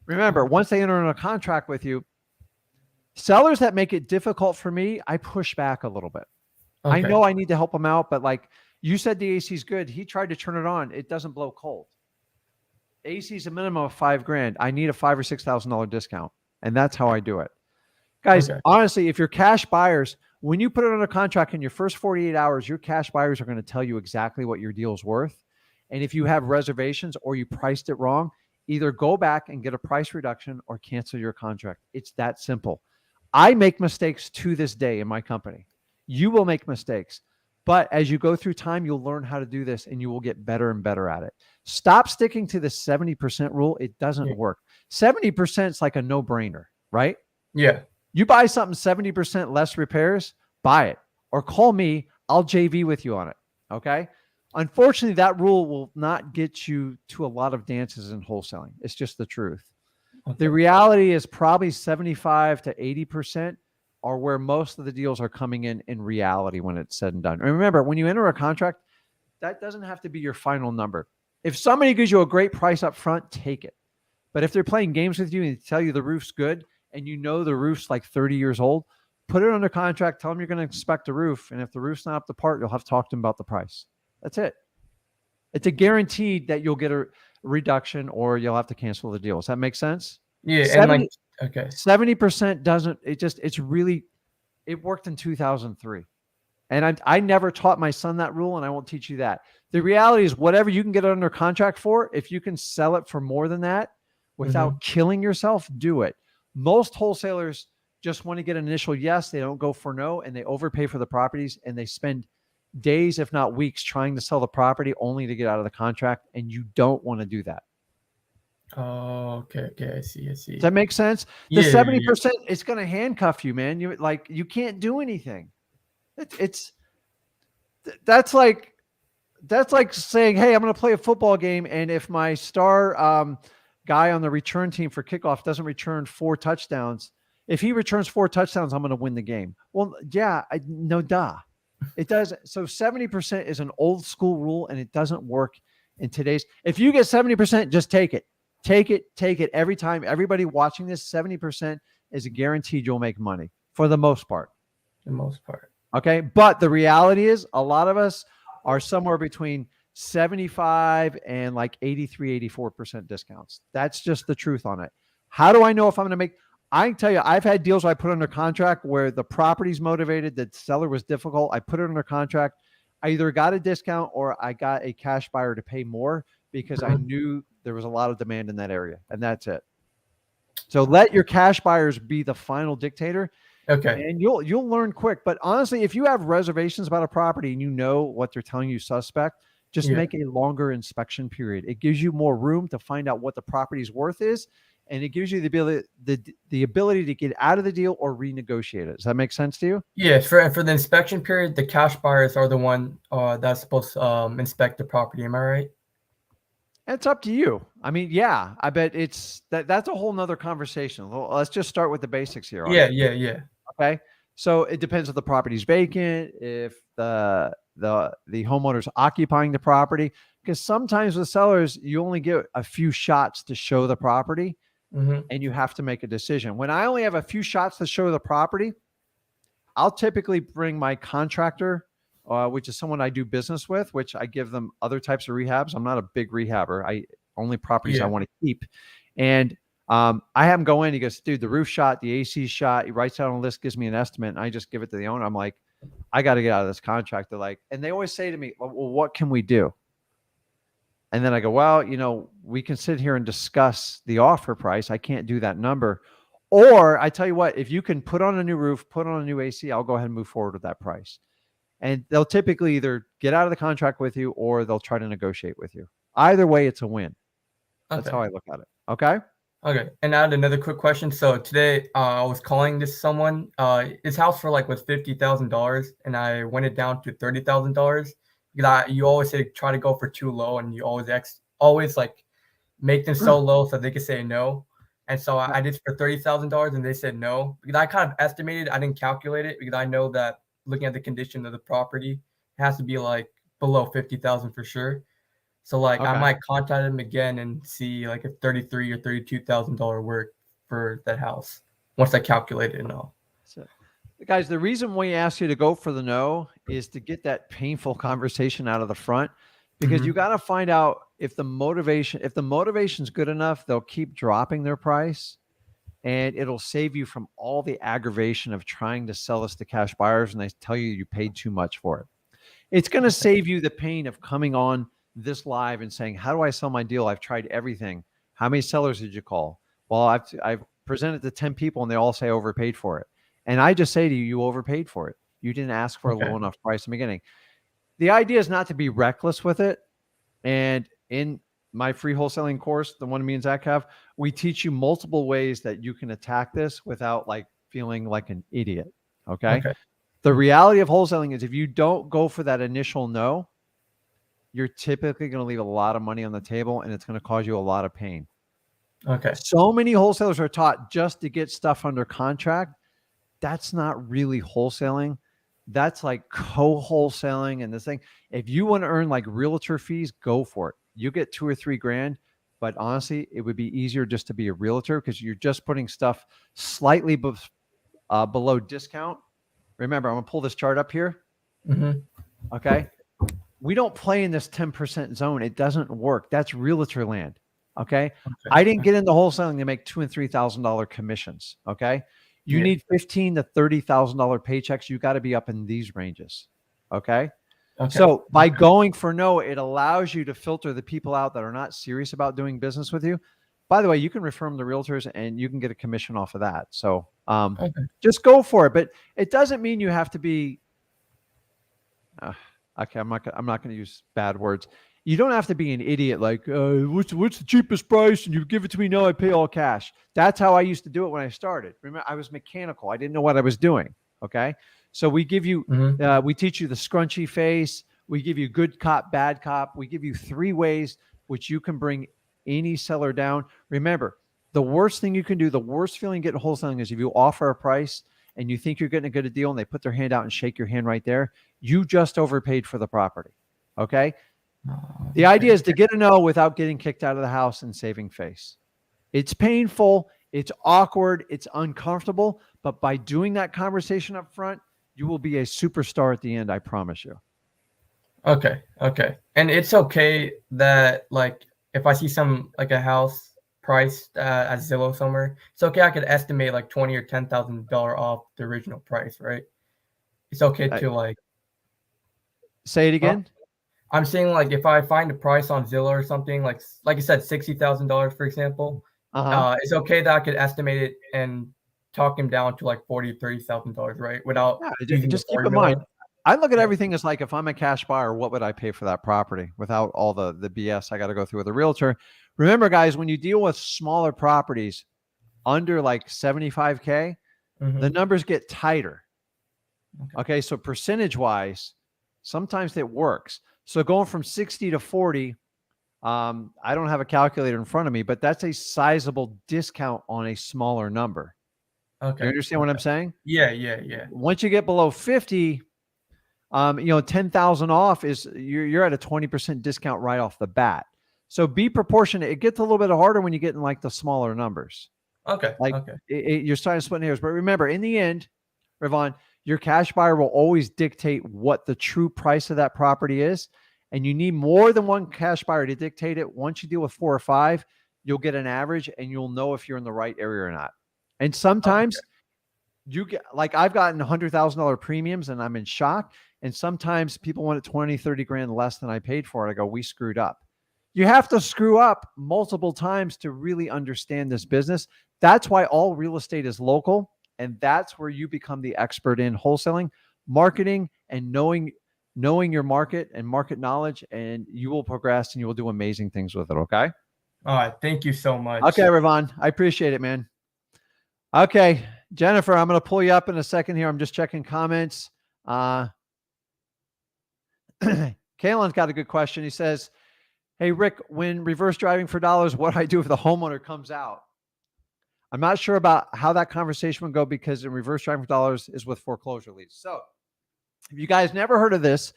Remember, once they enter in a contract with you, sellers that make it difficult for me, I push back a little bit. I know I need to help them out, but like you said, the AC is good. He tried to turn it on. It doesn't blow cold. AC is a minimum of $5 grand. I need a $5,000 or $6,000 discount. And that's how I do it. Guys, honestly, if you're cash buyers, when you put it under contract in your first 48 hours, your cash buyers are going to tell you exactly what your deal is worth. And if you have reservations or you priced it wrong, either go back and get a price reduction or cancel your contract. It's that simple. I make mistakes to this day in my company. You will make mistakes. But as you go through time, you'll learn how to do this and you will get better and better at it. Stop sticking to the 70% rule. It doesn't work. 70% is like a no-brainer, right? Yeah. You buy something 70% less repairs, buy it. Or call me. I'll JV with you on it. Okay? Unfortunately, that rule will not get you to a lot of dances in wholesaling. It's just the truth. The reality is probably 75 to 80% are where most of the deals are coming in reality when it's said and done. And remember, when you enter a contract, that doesn't have to be your final number. If somebody gives you a great price up front, take it. But if they're playing games with you and tell you the roof's good and you know the roof's like 30 years old, put it under contract, tell them you're going to inspect the roof. And if the roof's not up to par, you'll have to talk to them about the price. That's it. It's a guaranteed that you'll get a reduction or you'll have to cancel the deal. Does that make sense? Yeah. 70% doesn't, it worked in 2003. And I never taught my son that rule and I won't teach you that. The reality is whatever you can get under contract for, if you can sell it for more than that without killing yourself, do it. Most wholesalers just want to get an initial yes. They don't go for no, and they overpay for the properties and they spend days, if not weeks, trying to sell the property only to get out of the contract. And you don't want to do that. Oh, okay. I see. Does that make sense? The 70%, it's going to handcuff you, man. You can't do anything. That's like saying, hey, I'm going to play a football game. And if my star guy on the return team for kickoff doesn't return 4 touchdowns, if he returns 4 touchdowns, I'm going to win the game. Well, yeah, no duh. It does. So 70% is an old school rule and it doesn't work in today's. If you get 70%, just take it. Take it every time. Everybody watching this, 70% is a guaranteed you'll make money for the most part. Okay. But the reality is a lot of us are somewhere between 75 and like 83, 84% discounts. That's just the truth on it. How do I know if I'm going to make, I can tell you, I've had deals where I put under contract where the property's motivated, the seller was difficult. I put it under contract. I either got a discount or I got a cash buyer to pay more because I knew there was a lot of demand in that area, and that's it. So let your cash buyers be the final dictator. Okay. And you'll learn quick. But honestly, if you have reservations about a property and you know what they're telling you suspect, just make a longer inspection period. It gives you more room to find out what the property's worth is. and it gives you the ability to get out of the deal or renegotiate it. Does that make sense to you? Yeah, for the inspection period, the cash buyers are the one that's supposed to inspect the property. Am I right? It's up to you. I mean, yeah, I bet that's a whole nother conversation. Well, let's just start with the basics here on Yeah, it. yeah. Okay. So it depends if the property's vacant, if the homeowner's occupying the property. Because sometimes with sellers, you only get a few shots to show the property Mm-hmm. and you have to make a decision. When I only have a few shots to show the property, I'll typically bring my contractor, which is someone I do business with, which I give them other types of rehabs. I'm not a big rehabber. I only properties I Yeah. want to keep. And I have him go in. He goes, dude, the roof shot, the AC shot. He writes out on a list, gives me an estimate, and I just give it to the owner. I'm like, I got to get out of this contract. They're like, and they always say to me, well, what can we do? And then I go, well, we can sit here and discuss the offer price. I can't do that number. Or I tell you what, if you can put on a new roof, put on a new AC, I'll go ahead and move forward with that price. And they'll typically either get out of the contract with you or they'll try to negotiate with you. Either way, it's a win. That's how I look at it. Okay. Okay. And I had another quick question. So today I was calling this someone. His house was $50,000, and I went it down to $30,000 because you always say try to go for too low, and you always like make them so low so they can say no. And so I did for $30,000, and they said no because I kind of estimated. I didn't calculate it because I know that looking at the condition of the property, it has to be like below 50,000 for sure. So I Okay. might contact him again and see if $33,000 or $32,000 work for that house once I calculate it and all. So, guys, the reason we ask you to go for the no is to get that painful conversation out of the front, because you got to find out if the motivation's good enough, they'll keep dropping their price, and it'll save you from all the aggravation of trying to sell this to cash buyers and they tell you paid too much for it. It's going to save you the pain of coming on this live and saying, how do I sell my deal? I've tried everything. How many sellers did you call? Well, I've presented to 10 people and they all say overpaid for it. And I just say to you, you overpaid for it. You didn't ask for a low enough price in the beginning. The idea is not to be reckless with it. And in my free wholesaling course, the one me and Zach have, we teach you multiple ways that you can attack this without feeling like an idiot. Okay. The reality of wholesaling is if you don't go for that initial no, you're typically going to leave a lot of money on the table and it's going to cause you a lot of pain. Okay. So many wholesalers are taught just to get stuff under contract. That's not really wholesaling. That's like co-wholesaling and this thing. If you want to earn realtor fees, go for it. You get $2 or $3 grand, but honestly, it would be easier just to be a realtor because you're just putting stuff slightly below discount. Remember, I'm going to pull this chart up here. Okay. We don't play in this 10% zone. It doesn't work. That's realtor land. Okay. I didn't get into wholesaling to make $2,000 and $3,000 commissions. Okay. You need $15,000 to $30,000 paychecks. You got to be up in these ranges. Okay. So by going for no, it allows you to filter the people out that are not serious about doing business with you. By the way, you can refer them to realtors and you can get a commission off of that. So just go for it. But it doesn't mean you have to be, okay, I'm not going to use bad words. You don't have to be an idiot what's the cheapest price? And you give it to me. No, I pay all cash. That's how I used to do it when I started. Remember, I was mechanical. I didn't know what I was doing. Okay. So we give you, we teach you the scrunchy face. We give you good cop, bad cop. We give you 3 ways which you can bring any seller down. Remember, the worst thing you can do, the worst feeling getting wholesaling is if you offer a price and you think you're getting a good deal and they put their hand out and shake your hand right there, you just overpaid for the property. Okay. The idea is to get a no without getting kicked out of the house and saving face. It's painful. It's awkward. It's uncomfortable. But by doing that conversation up front, you will be a superstar at the end. I promise you. Okay. And it's okay that if I see a house priced at Zillow somewhere, it's okay. I could estimate $20,000 or $10,000 off the original price, right? It's okay to say it again. I'm saying if I find a price on Zillow or something like I said, $60,000 for example, it's okay that I could estimate it and talk him down to $40,000 or $30,000, right? Without just keep in mind, I look at everything as like, if I'm a cash buyer, what would I pay for that property without all the BS I got to go through with a realtor? Remember, guys, when you deal with smaller properties under like 75K, the numbers get tighter. Okay. So percentage wise, sometimes it works. So going from 60 to 40, I don't have a calculator in front of me, but that's a sizable discount on a smaller number. Okay. You understand what I'm saying? Yeah. Once you get below 50, 10,000 off is you're at a 20% discount right off the bat. So be proportionate. It gets a little bit harder when you get in like the smaller numbers. Okay. Like you're starting to split hairs, but remember, in the end, Ravon, your cash buyer will always dictate what the true price of that property is. And you need more than one cash buyer to dictate it. Once you deal with 4 or 5, you'll get an average and you'll know if you're in the right area or not. And sometimes you get, like, I've gotten $100,000 premiums and I'm in shock. And sometimes people want it 20, 30 grand less than I paid for it. I go, we screwed up. You have to screw up multiple times to really understand this business. That's why all real estate is local. And that's where you become the expert in wholesaling, marketing, and knowing your market and market knowledge, and you will progress and you will do amazing things with it. Okay. All right. Thank you so much. Okay, Ravon. I appreciate it, man. Okay. Jennifer, I'm going to pull you up in a second here. I'm just checking comments. Kalen's got a good question. He says, hey, Rick, when reverse driving for dollars, what do I do if the homeowner comes out? I'm not sure about how that conversation would go, because in reverse driving for dollars is with foreclosure leads. So if you guys never heard of this,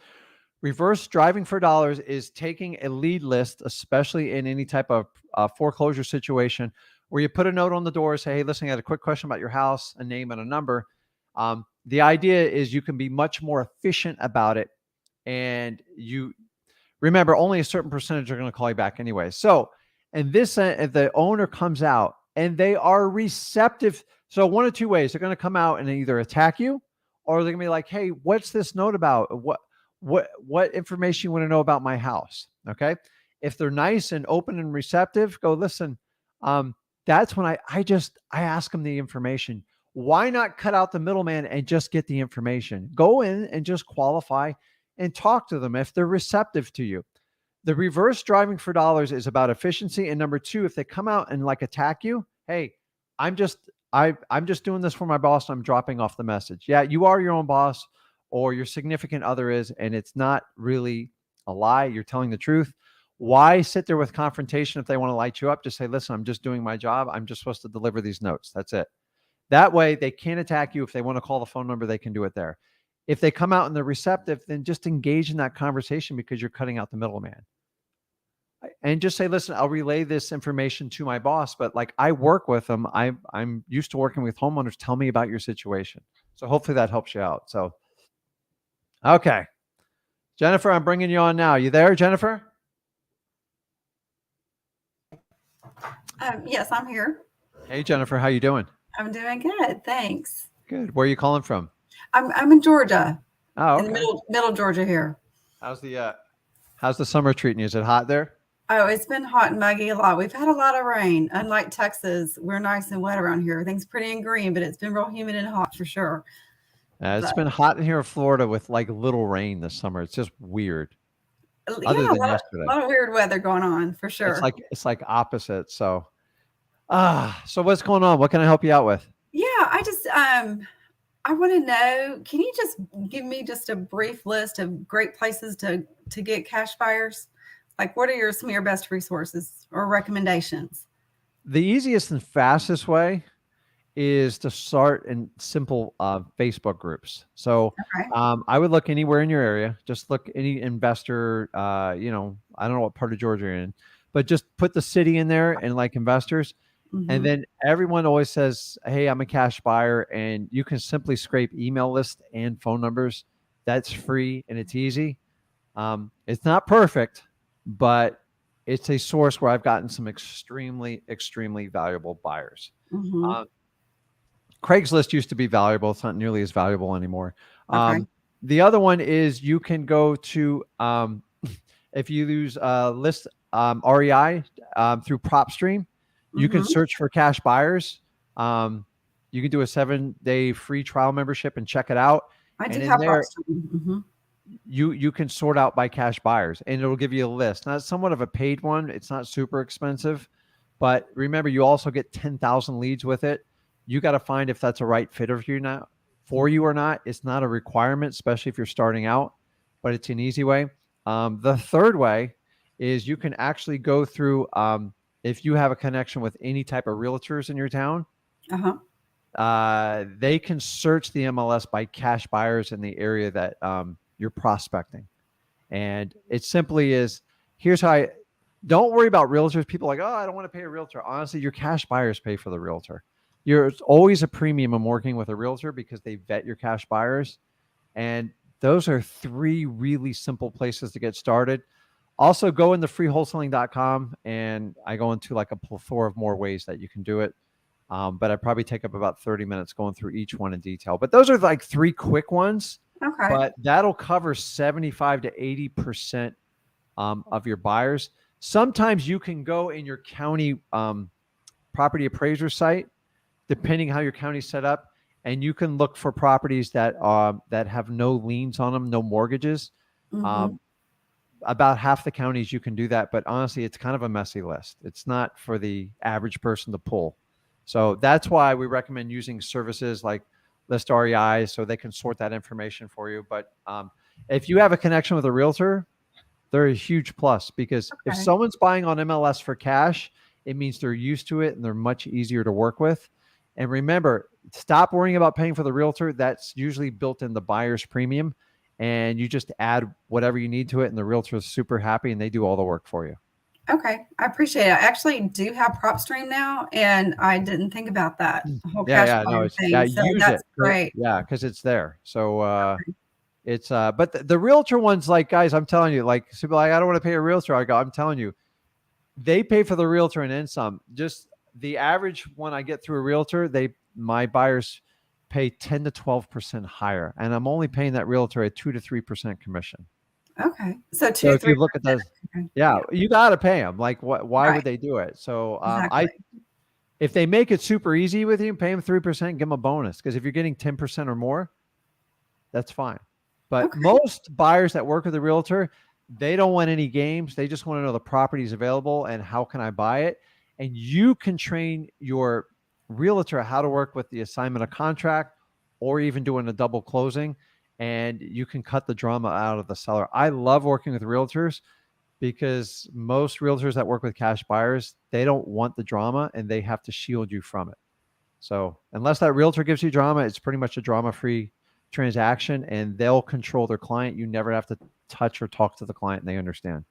reverse driving for dollars is taking a lead list, especially in any type of foreclosure situation, where you put a note on the door, say, hey, listen, I got a quick question about your house, a name and a number. The idea is you can be much more efficient about it. And you remember, only a certain percentage are going to call you back anyway. So, and this, if the owner comes out and they are receptive, so one of two ways, they're going to come out and either attack you, or they're going to be like, hey, what's this note about? What information you want to know about my house? Okay. If they're nice and open and receptive, go, listen, that's when I ask them the information. Why not cut out the middleman and just get the information? Go in and just qualify and talk to them if they're receptive to you. The reverse driving for dollars is about efficiency. And number two, if they come out and like attack you, hey, I'm just doing this for my boss. I'm dropping off the message. Yeah, you are your own boss, or your significant other is, and it's not really a lie. You're telling the truth. Why sit there with confrontation if they want to light you up? Just say, listen, I'm just doing my job. I'm just supposed to deliver these notes. That's it. That way they can't attack you. If they want to call the phone number, they can do it there. If they come out and they're receptive, then just engage in that conversation, because you're cutting out the middleman. And just say, listen, I'll relay this information to my boss, but like, I work with them. I'm used to working with homeowners. Tell me about your situation. So hopefully that helps you out. So, okay. Jennifer, I'm bringing you on now. You there, Jennifer? Yes, I'm here. Hey, Jennifer, how you doing? I'm doing good, thanks. Good. Where are you calling from? I'm in Georgia. Oh, okay. In the middle Georgia here. How's the summer treating you? Is it hot there? Oh, it's been hot and muggy a lot. We've had a lot of rain. Unlike Texas, we're nice and wet around here. Everything's pretty and green, but it's been real humid and hot for sure. It's been hot in here in Florida with like little rain this summer. It's just weird. Yeah, a lot of weird weather going on for sure. It's like opposite. So, so what's going on? What can I help you out with? Yeah, I want to know, can you just give me just a brief list of great places to get cash buyers? Like, what are some of your best resources or recommendations? The easiest and fastest way is to start in simple Facebook groups. So Okay. I would look anywhere in your area. Just look any investor, I don't know what part of Georgia you're in, but just put the city in there and like investors. Mm-hmm. And then everyone always says, hey, I'm a cash buyer. And you can simply scrape email list and phone numbers. That's free and it's easy. It's not perfect, but it's a source where I've gotten some extremely, extremely valuable buyers. Mm-hmm. Craigslist used to be valuable. It's not nearly as valuable anymore. Okay. The other one is you can go to, if you use list REI through PropStream, you can search for cash buyers. You can do a 7-day free trial membership and check it out. I do And in have there, PropStream. you can sort out by cash buyers, and it'll give you a list. Now, it's somewhat of a paid one. It's not super expensive, but remember, you also get 10,000 leads with it. You got to find if that's a right fit for you or not. It's not a requirement, especially if you're starting out, but it's an easy way. The third way is you can actually go through, if you have a connection with any type of realtors in your town, they can search the MLS by cash buyers in the area that you're prospecting. And it simply is, here's how don't worry about realtors. People are like, oh, I don't want to pay a realtor. Honestly, your cash buyers pay for the realtor. It's always a premium in working with a realtor because they vet your cash buyers. And those are 3 really simple places to get started. Also, go into freewholesaling.com, and I go into like a plethora of more ways that you can do it. But I probably take up about 30 minutes going through each one in detail. But those are like 3 quick ones. Okay. But that'll cover 75 to 80% of your buyers. Sometimes you can go in your county property appraiser site, depending how your county's set up, and you can look for properties that have no liens on them, no mortgages. About half the counties you can do that, but honestly, it's kind of a messy list. It's not for the average person to pull. So that's why we recommend using services like List REI so they can sort that information for you. But if you have a connection with a realtor, they're a huge plus, because if someone's buying on MLS for cash, it means they're used to it and they're much easier to work with. And remember, stop worrying about paying for the realtor. That's usually built in the buyer's premium, and you just add whatever you need to it, and the realtor is super happy and they do all the work for you. Okay, I appreciate it. I actually do have PropStream now, and I didn't think about that whole Yeah, cash buyer thing. So use that's it. great. Yeah, because it's there. So it's but the realtor ones, like, guys, I'm telling you, like, people are like, I don't want to pay a realtor. I'm telling you, they pay for the realtor and then some. Just the average when I get through a realtor, my buyers pay 10 to 12% higher, and I'm only paying that realtor a 2 to 3% commission. Okay, so if you look at those, you got to pay them. Like, why would they do it? So if they make it super easy with you, pay them 3%, give them a bonus. Because if you're getting 10% or more, that's fine. But most buyers that work with a realtor, they don't want any games. They just want to know the property is available and how can I buy it. And you can train your realtor how to work with the assignment of contract, or even doing a double closing, and you can cut the drama out of the seller. I love working with realtors because most realtors that work with cash buyers, they don't want the drama and they have to shield you from it. So unless that realtor gives you drama, it's pretty much a drama-free transaction, and they'll control their client. You never have to touch or talk to the client, and they understand.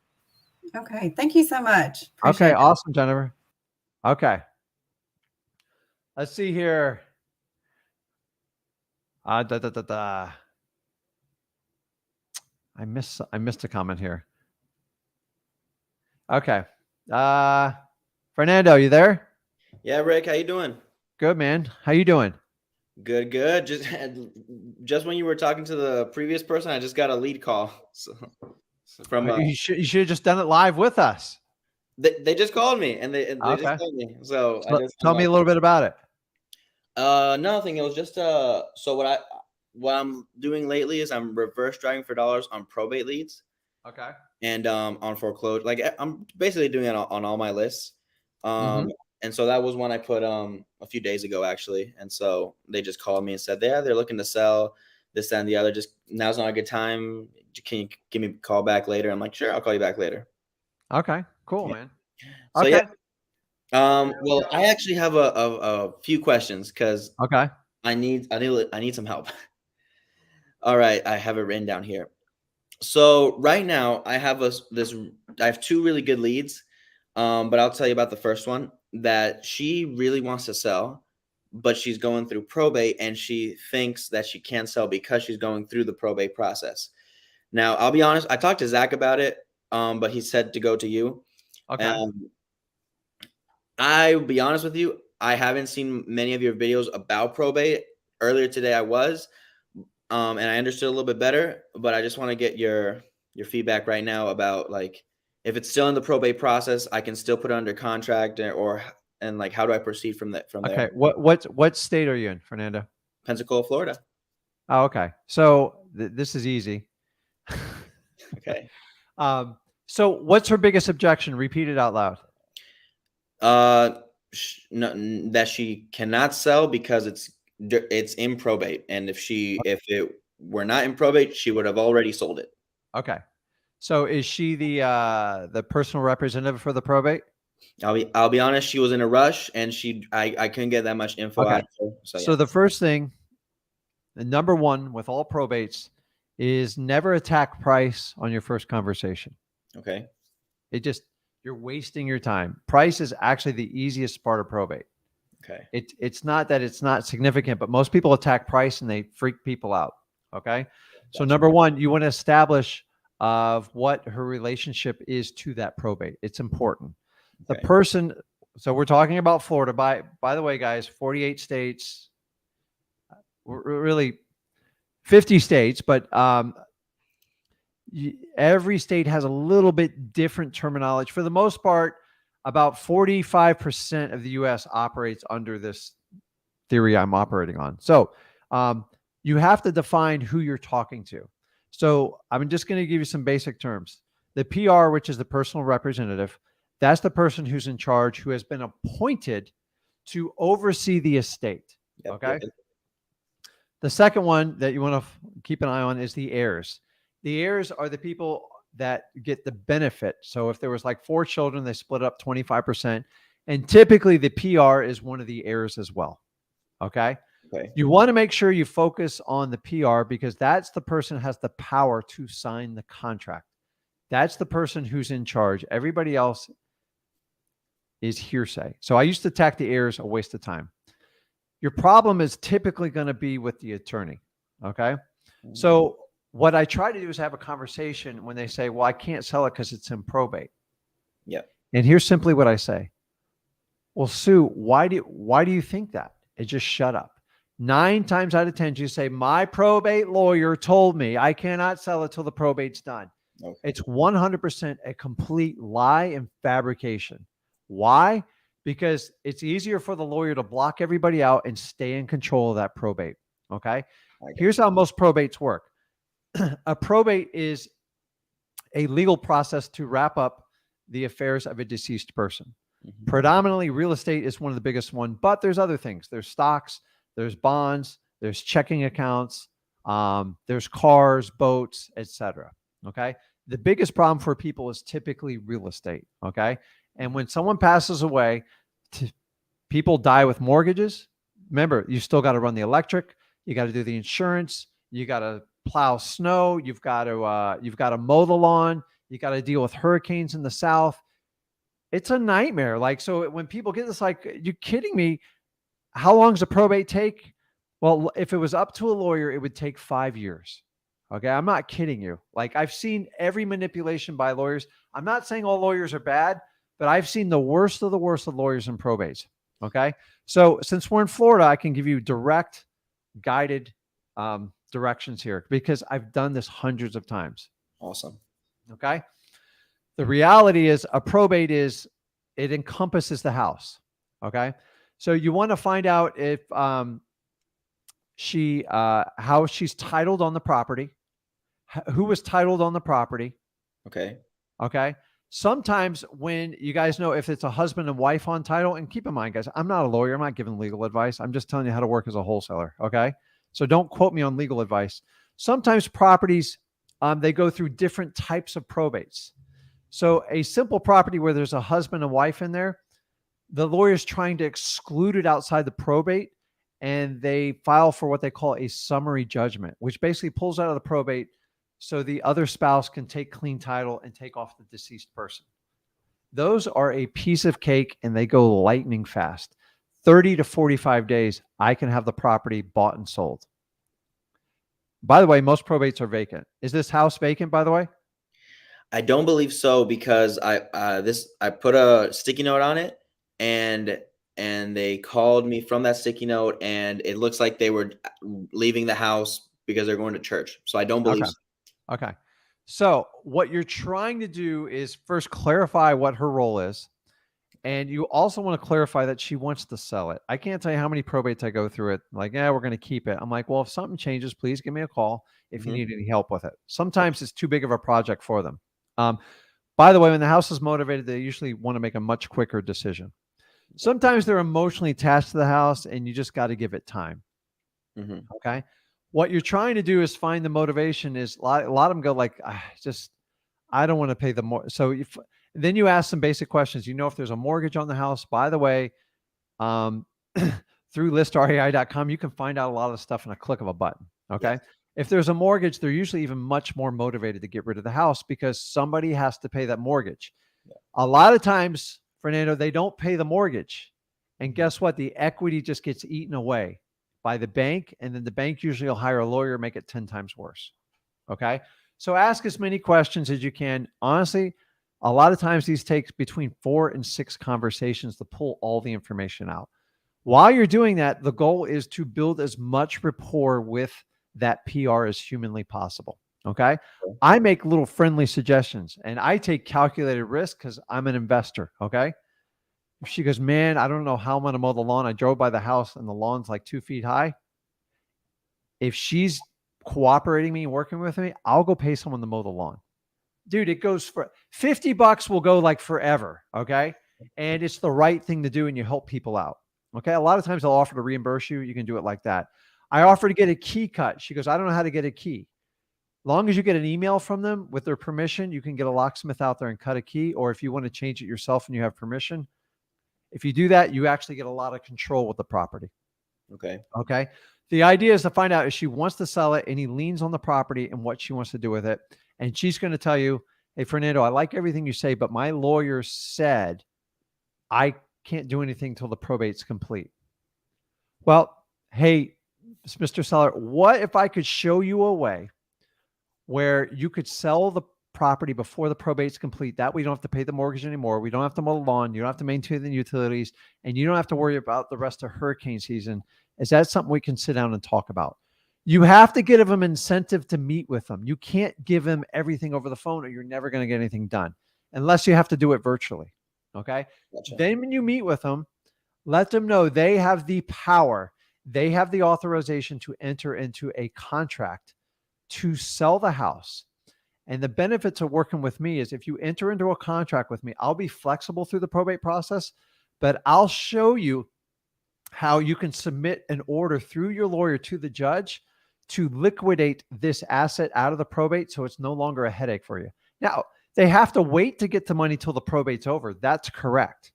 Okay, thank you so much. Okay, awesome, Jennifer. Okay, let's see here. I missed a comment here. Okay. Fernando, you there? Yeah, Rick, how you doing? Good, man. How you doing? Good. Just when you were talking to the previous person, I just got a lead call. From you should have just done it live with us. They just called me and they just called me. So tell me a little bit about it. Nothing. It was just so what I'm doing lately is I'm reverse driving for dollars on probate leads. Okay. And on foreclosure. Like, I'm basically doing it on all my lists. And so that was one I put a few days ago, actually. And so they just called me and said, yeah, they're looking to sell this, that, and the other. Just now's not a good time. Can you give me a call back later? I'm like, sure, I'll call you back later. Okay, cool, man. So well, I actually have a few questions because I need some help. All right, I have it written down here. So right now I have I have 2 really good leads, but I'll tell you about the first one, that she really wants to sell, but she's going through probate and she thinks that she can't sell because she's going through the probate process. Now, I'll be honest, I talked to Zach about it, but he said to go to you. Okay. I'll be honest with you, I haven't seen many of your videos about probate. Earlier today I was. And I understood a little bit better, but I just want to get your feedback right now about, like, if it's still in the probate process, I can still put it under contract, and like, how do I proceed from there? Okay. What state are you in, Fernando? Pensacola, Florida. Oh, okay. So this is easy. Okay. So what's her biggest objection? Repeat it out loud. That she cannot sell because it's in probate, and if it were not in probate, she would have already sold it. Okay. So is she the personal representative for the probate? I'll be honest, she was in a rush, and I couldn't get that much info out of her. So the first thing, the number one with all probates, is never attack price on your first conversation. Okay. You're wasting your time. Price is actually the easiest part of probate. Okay. It's not that it's not significant, but most people attack price and they freak people out. Okay. Gotcha. So number one, you want to establish of what her relationship is to that probate. It's important. Okay. The person, so we're talking about Florida. By the way, guys, 48 states, really 50 states, but every state has a little bit different terminology. For the most part, about 45% of the U.S. operates under this theory I'm operating on. So you have to define who you're talking to. So I'm just going to give you some basic terms. The PR, which is the personal representative, that's the person who's in charge, who has been appointed to oversee the estate. Yep, okay. Yep. The second one that you want to keep an eye on is the heirs. The heirs are the people that get the benefit. So if there was like 4 children, they split up 25%. And typically the PR is one of the heirs as well. Okay. Okay. You want to make sure you focus on the PR because that's the person who has the power to sign the contract. That's the person who's in charge. Everybody else is hearsay. So I used to attack the heirs, a waste of time. Your problem is typically going to be with the attorney. Okay. Mm-hmm. So what I try to do is have a conversation when they say, well, I can't sell it because it's in probate. Yeah. And here's simply what I say. Well, Sue, why do you think that? It just shut up. 9 times out of 10, you say, my probate lawyer told me I cannot sell it till the probate's done. Okay. It's 100% a complete lie and fabrication. Why? Because it's easier for the lawyer to block everybody out and stay in control of that probate. Okay. Here's how most probates work. A probate is a legal process to wrap up the affairs of a deceased person. Mm-hmm. Predominantly, real estate is one of the biggest ones, but there's other things. There's stocks, there's bonds, there's checking accounts, there's cars, boats, etc. Okay. The biggest problem for people is typically real estate. Okay. And when someone passes away, people die with mortgages. Remember, you still got to run the electric. You got to do the insurance. You got to plow snow. You've got to mow the lawn. You got to deal with hurricanes in the south. It's a nightmare. Like, so when people get this, like, you kidding me? How long does a probate take? Well, if it was up to a lawyer, it would take 5 years. Okay. I'm not kidding you. Like, I've seen every manipulation by lawyers. I'm not saying all lawyers are bad, but I've seen the worst of lawyers in probates. Okay. So since we're in Florida, I can give you direct guided directions here because I've done this hundreds of times. Awesome. Okay. The reality is a probate it encompasses the house. Okay. So you want to find out if how she's titled on the property, who was titled on the property. Okay. Okay. Sometimes when you guys know if it's a husband and wife on title, and keep in mind, guys, I'm not a lawyer. I'm not giving legal advice. I'm just telling you how to work as a wholesaler. Okay. So don't quote me on legal advice. Sometimes properties, they go through different types of probates. So a simple property where there's a husband and wife in there, the lawyer's trying to exclude it outside the probate, and they file for what they call a summary judgment, which basically pulls out of the probate so the other spouse can take clean title and take off the deceased person. Those are a piece of cake and they go lightning fast. 30 to 45 days, I can have the property bought and sold. By the way, most probates are vacant. Is this house vacant, by the way? I don't believe so because I put a sticky note on it and they called me from that sticky note and it looks like they were leaving the house because they're going to church. So I don't believe so. Okay. So what you're trying to do is first clarify what her role is. And you also want to clarify that she wants to sell it. I can't tell you how many probates I go through it. Like, yeah, we're going to keep it. I'm like, well, if something changes, please give me a call if you need any help with it. Sometimes it's too big of a project for them. By the way, when the house is motivated, they usually want to make a much quicker decision. Sometimes they're emotionally attached to the house and you just got to give it time. Okay. What you're trying to do is find the motivation is a lot of them go like, I don't want to pay the more. So then you ask some basic questions. You know, if there's a mortgage on the house, by the way, through listrei.com, you can find out a lot of stuff in a click of a button. Okay. Yes. If there's a mortgage, they're usually even much more motivated to get rid of the house because somebody has to pay that mortgage. Yeah. A lot of times, Fernando, they don't pay the mortgage. And guess what? The equity just gets eaten away by the bank. And then the bank usually will hire a lawyer, make it 10 times worse. Okay. So ask as many questions as you can. Honestly, a lot of times these take between 4 and 6 conversations to pull all the information out. While you're doing that, the goal is to build as much rapport with that PR as humanly possible. Okay. I make little friendly suggestions and I take calculated risk because I'm an investor. Okay. If she goes, man, I don't know how I'm going to mow the lawn. I drove by the house and the lawn's like 2 feet high. If she's cooperating me, working with me, I'll go pay someone to mow the lawn. Dude, it goes for $50 will go like forever. Okay. And it's the right thing to do. And you help people out. Okay. A lot of times they'll offer to reimburse you. You can do it like that. I offer to get a key cut. She goes, I don't know how to get a key. Long as you get an email from them with their permission, you can get a locksmith out there and cut a key. Or if you want to change it yourself and you have permission, if you do that, you actually get a lot of control with the property. Okay. Okay. The idea is to find out if she wants to sell it, any liens on the property and what she wants to do with it. And she's going to tell you, hey, Fernando, I like everything you say, but my lawyer said I can't do anything until the probate's complete. Well, hey, Mr. Seller, what if I could show you a way where you could sell the property before the probate's complete? That way you don't have to pay the mortgage anymore. We don't have to mow the lawn. You don't have to maintain the utilities, and you don't have to worry about the rest of hurricane season. Is that something we can sit down and talk about? You have to give them incentive to meet with them. You can't give them everything over the phone or you're never going to get anything done unless you have to do it virtually. Okay. Gotcha. Then when you meet with them, let them know they have the power. They have the authorization to enter into a contract to sell the house. And the benefits of working with me is if you enter into a contract with me, I'll be flexible through the probate process, but I'll show you how you can submit an order through your lawyer to the judge to liquidate this asset out of the probate so it's no longer a headache for you. Now, they have to wait to get the money till the probate's over. That's correct.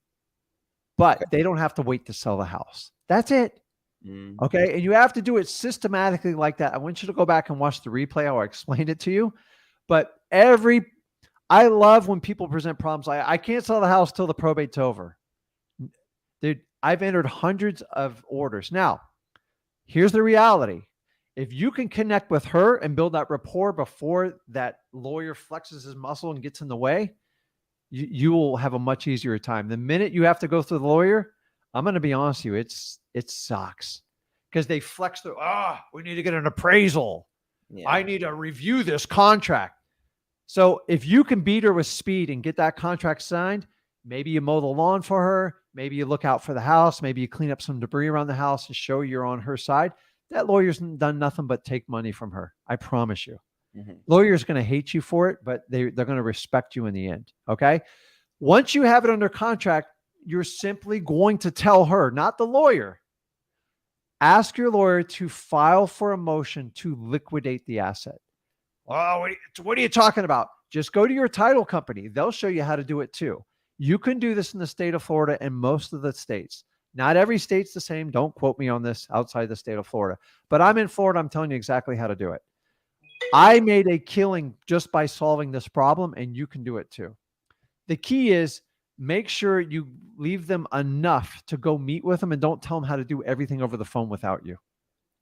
But they don't have to wait to sell the house. That's it. Okay. And you have to do it systematically like that. I want you to go back and watch the replay how I explained it to you. But I love when people present problems. I can't sell the house till the probate's over. Dude, I've entered hundreds of orders. Now, here's the reality. If you can connect with her and build that rapport before that lawyer flexes his muscle and gets in the way, you will have a much easier time. The minute you have to go through the lawyer, I'm going to be honest with you, it sucks because they flex through, we need to get an appraisal. Yeah. I need to review this contract. So if you can beat her with speed and get that contract signed, maybe you mow the lawn for her. Maybe you look out for the house. Maybe you clean up some debris around the house and show you're on her side. That lawyer's done nothing but take money from her. I promise you. Lawyer's going to hate you for it, but they're going to respect you in the end. Okay. Once you have it under contract, you're simply going to tell her, not the lawyer. Ask your lawyer to file for a motion to liquidate the asset. Oh, what are you talking about? Just go to your title company. They'll show you how to do it too. You can do this in the state of Florida and most of the states. Not every state's the same. Don't quote me on this outside the state of Florida. But I'm in Florida. I'm telling you exactly how to do it. I made a killing just by solving this problem, and you can do it too. The key is make sure you leave them enough to go meet with them and don't tell them how to do everything over the phone without you.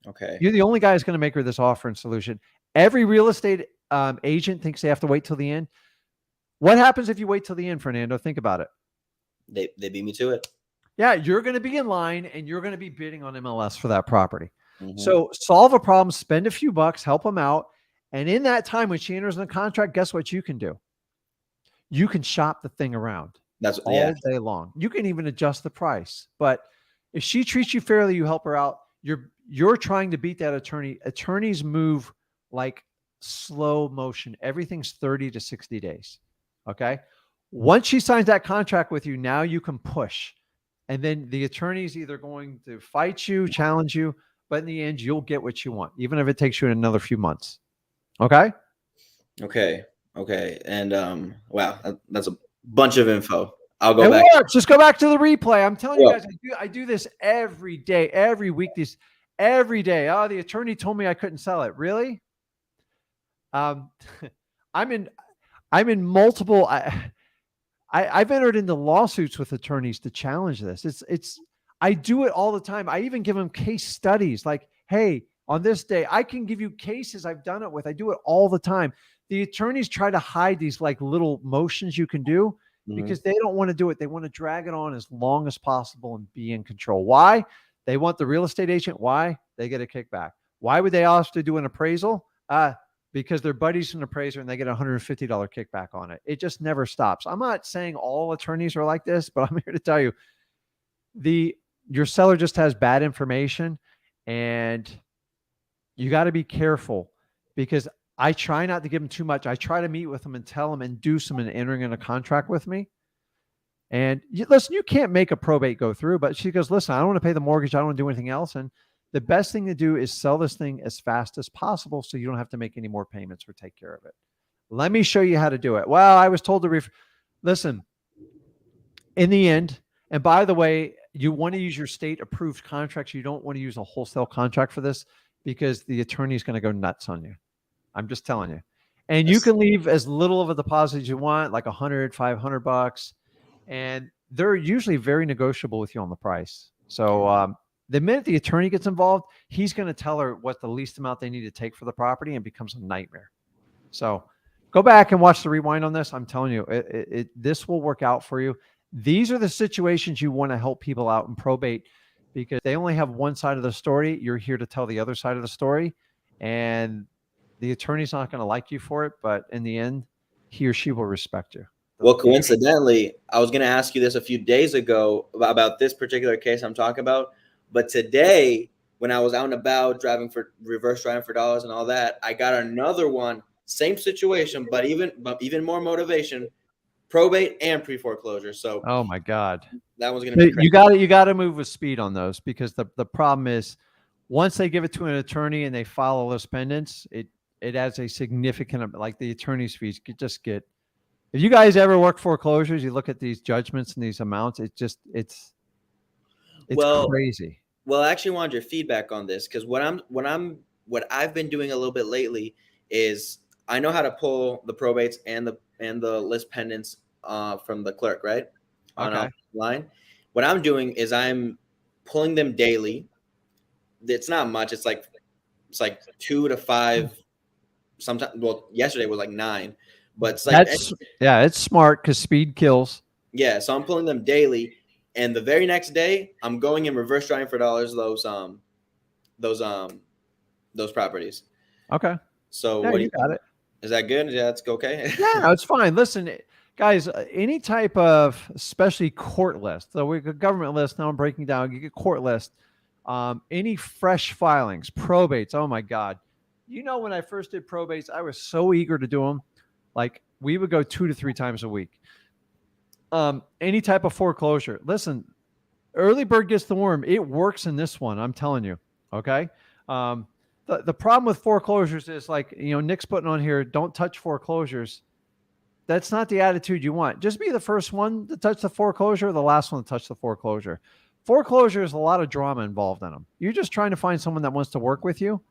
Okay. You're the only guy who's going to make her this offer and solution. Every real estate agent thinks they have to wait till the end. What happens if you wait till the end, Fernando? Think about it. They beat me to it. Yeah, you're going to be in line and you're going to be bidding on MLS for that property. So solve a problem, spend a few bucks, help them out. And in that time when she enters in the contract, guess what you can do? You can shop the thing around. That's all day long. You can even adjust the price, but if she treats you fairly, you help her out. You're trying to beat that attorney. Attorneys move like slow motion. Everything's 30 to 60 days. Okay. Once she signs that contract with you, now you can push. And then the attorney's either going to fight you, challenge you, but in the end, you'll get what you want, even if it takes you another few months. Okay. Okay. And wow, that's a bunch of info. I'll go it back. Works. Just go back to the replay. I'm telling you guys, I do this every day, every week, every day. Oh, the attorney told me I couldn't sell it. Really? I'm in multiple. I've entered into lawsuits with attorneys to challenge this. I do it all the time. I even give them case studies like, hey, on this day, I can give you cases I've done it with. I do it all the time. The attorneys try to hide these like little motions you can do because they don't want to do it. They want to drag it on as long as possible and be in control. Why? They want the real estate agent. Why? They get a kickback. Why would they ask to do an appraisal? Because their buddy's an appraiser and they get a $150 kickback on it. It just never stops. I'm not saying all attorneys are like this, but I'm here to tell you your seller just has bad information and you got to be careful because I try not to give them too much. I try to meet with them and tell them induce them in entering in a contract with me. And listen, you can't make a probate go through, but she goes, listen, I don't want to pay the mortgage. I don't want to do anything else. And the best thing to do is sell this thing as fast as possible so you don't have to make any more payments or take care of it. Let me show you how to do it. Well, I was told to listen, in the end, and by the way, you want to use your state approved contracts. You don't want to use a wholesale contract for this because the attorney is going to go nuts on you. I'm just telling you. And you can leave as little of a deposit as you want, like $100, $500, and they're usually very negotiable with you on the price. So the minute the attorney gets involved, he's going to tell her what the least amount they need to take for the property and becomes a nightmare. So go back and watch the rewind on this. I'm telling you, this will work out for you. These are the situations you want to help people out in probate because they only have one side of the story. You're here to tell the other side of the story. And the attorney's not going to like you for it, but in the end, he or she will respect you. Well, coincidentally, I was going to ask you this a few days ago about this particular case I'm talking about. But today, when I was out and about reverse driving for dollars and all that, I got another one, same situation, but even more motivation, probate and pre-foreclosure. So, oh my God, that one's going to be crazy. You got to move with speed on those because the problem is once they give it to an attorney and they file those pendants, it adds a significant, like the attorney's fees just get. If you guys ever work foreclosures, you look at these judgments and these amounts, it's crazy. Well, I actually wanted your feedback on this because what I've been doing a little bit lately is I know how to pull the probates and the list pendants from the clerk, right? Okay. Online. What I'm doing is I'm pulling them daily. It's not much. It's like 2 to 5. Sometimes, well, yesterday was like 9, but it's like it's smart because speed kills. Yeah, so I'm pulling them daily. And the very next day, I'm going in reverse driving for dollars those properties. Okay. So what do you got it? Is that good? Yeah, that's okay. Yeah, no, it's fine. Listen, guys, any type of, especially court list. So we got government list. Now I'm breaking down. You get court list. Any fresh filings, probates. Oh my God. You know, when I first did probates, I was so eager to do them. Like we would go 2 to 3 times a week. Any type of foreclosure. Listen, early bird gets the worm. It works in this one. I'm telling you. Okay. The problem with foreclosures is like, Nick's putting on here, don't touch foreclosures. That's not the attitude you want. Just be the first one to touch the foreclosure, the last one to touch the foreclosure. Foreclosure is a lot of drama involved in them. You're just trying to find someone that wants to work with you.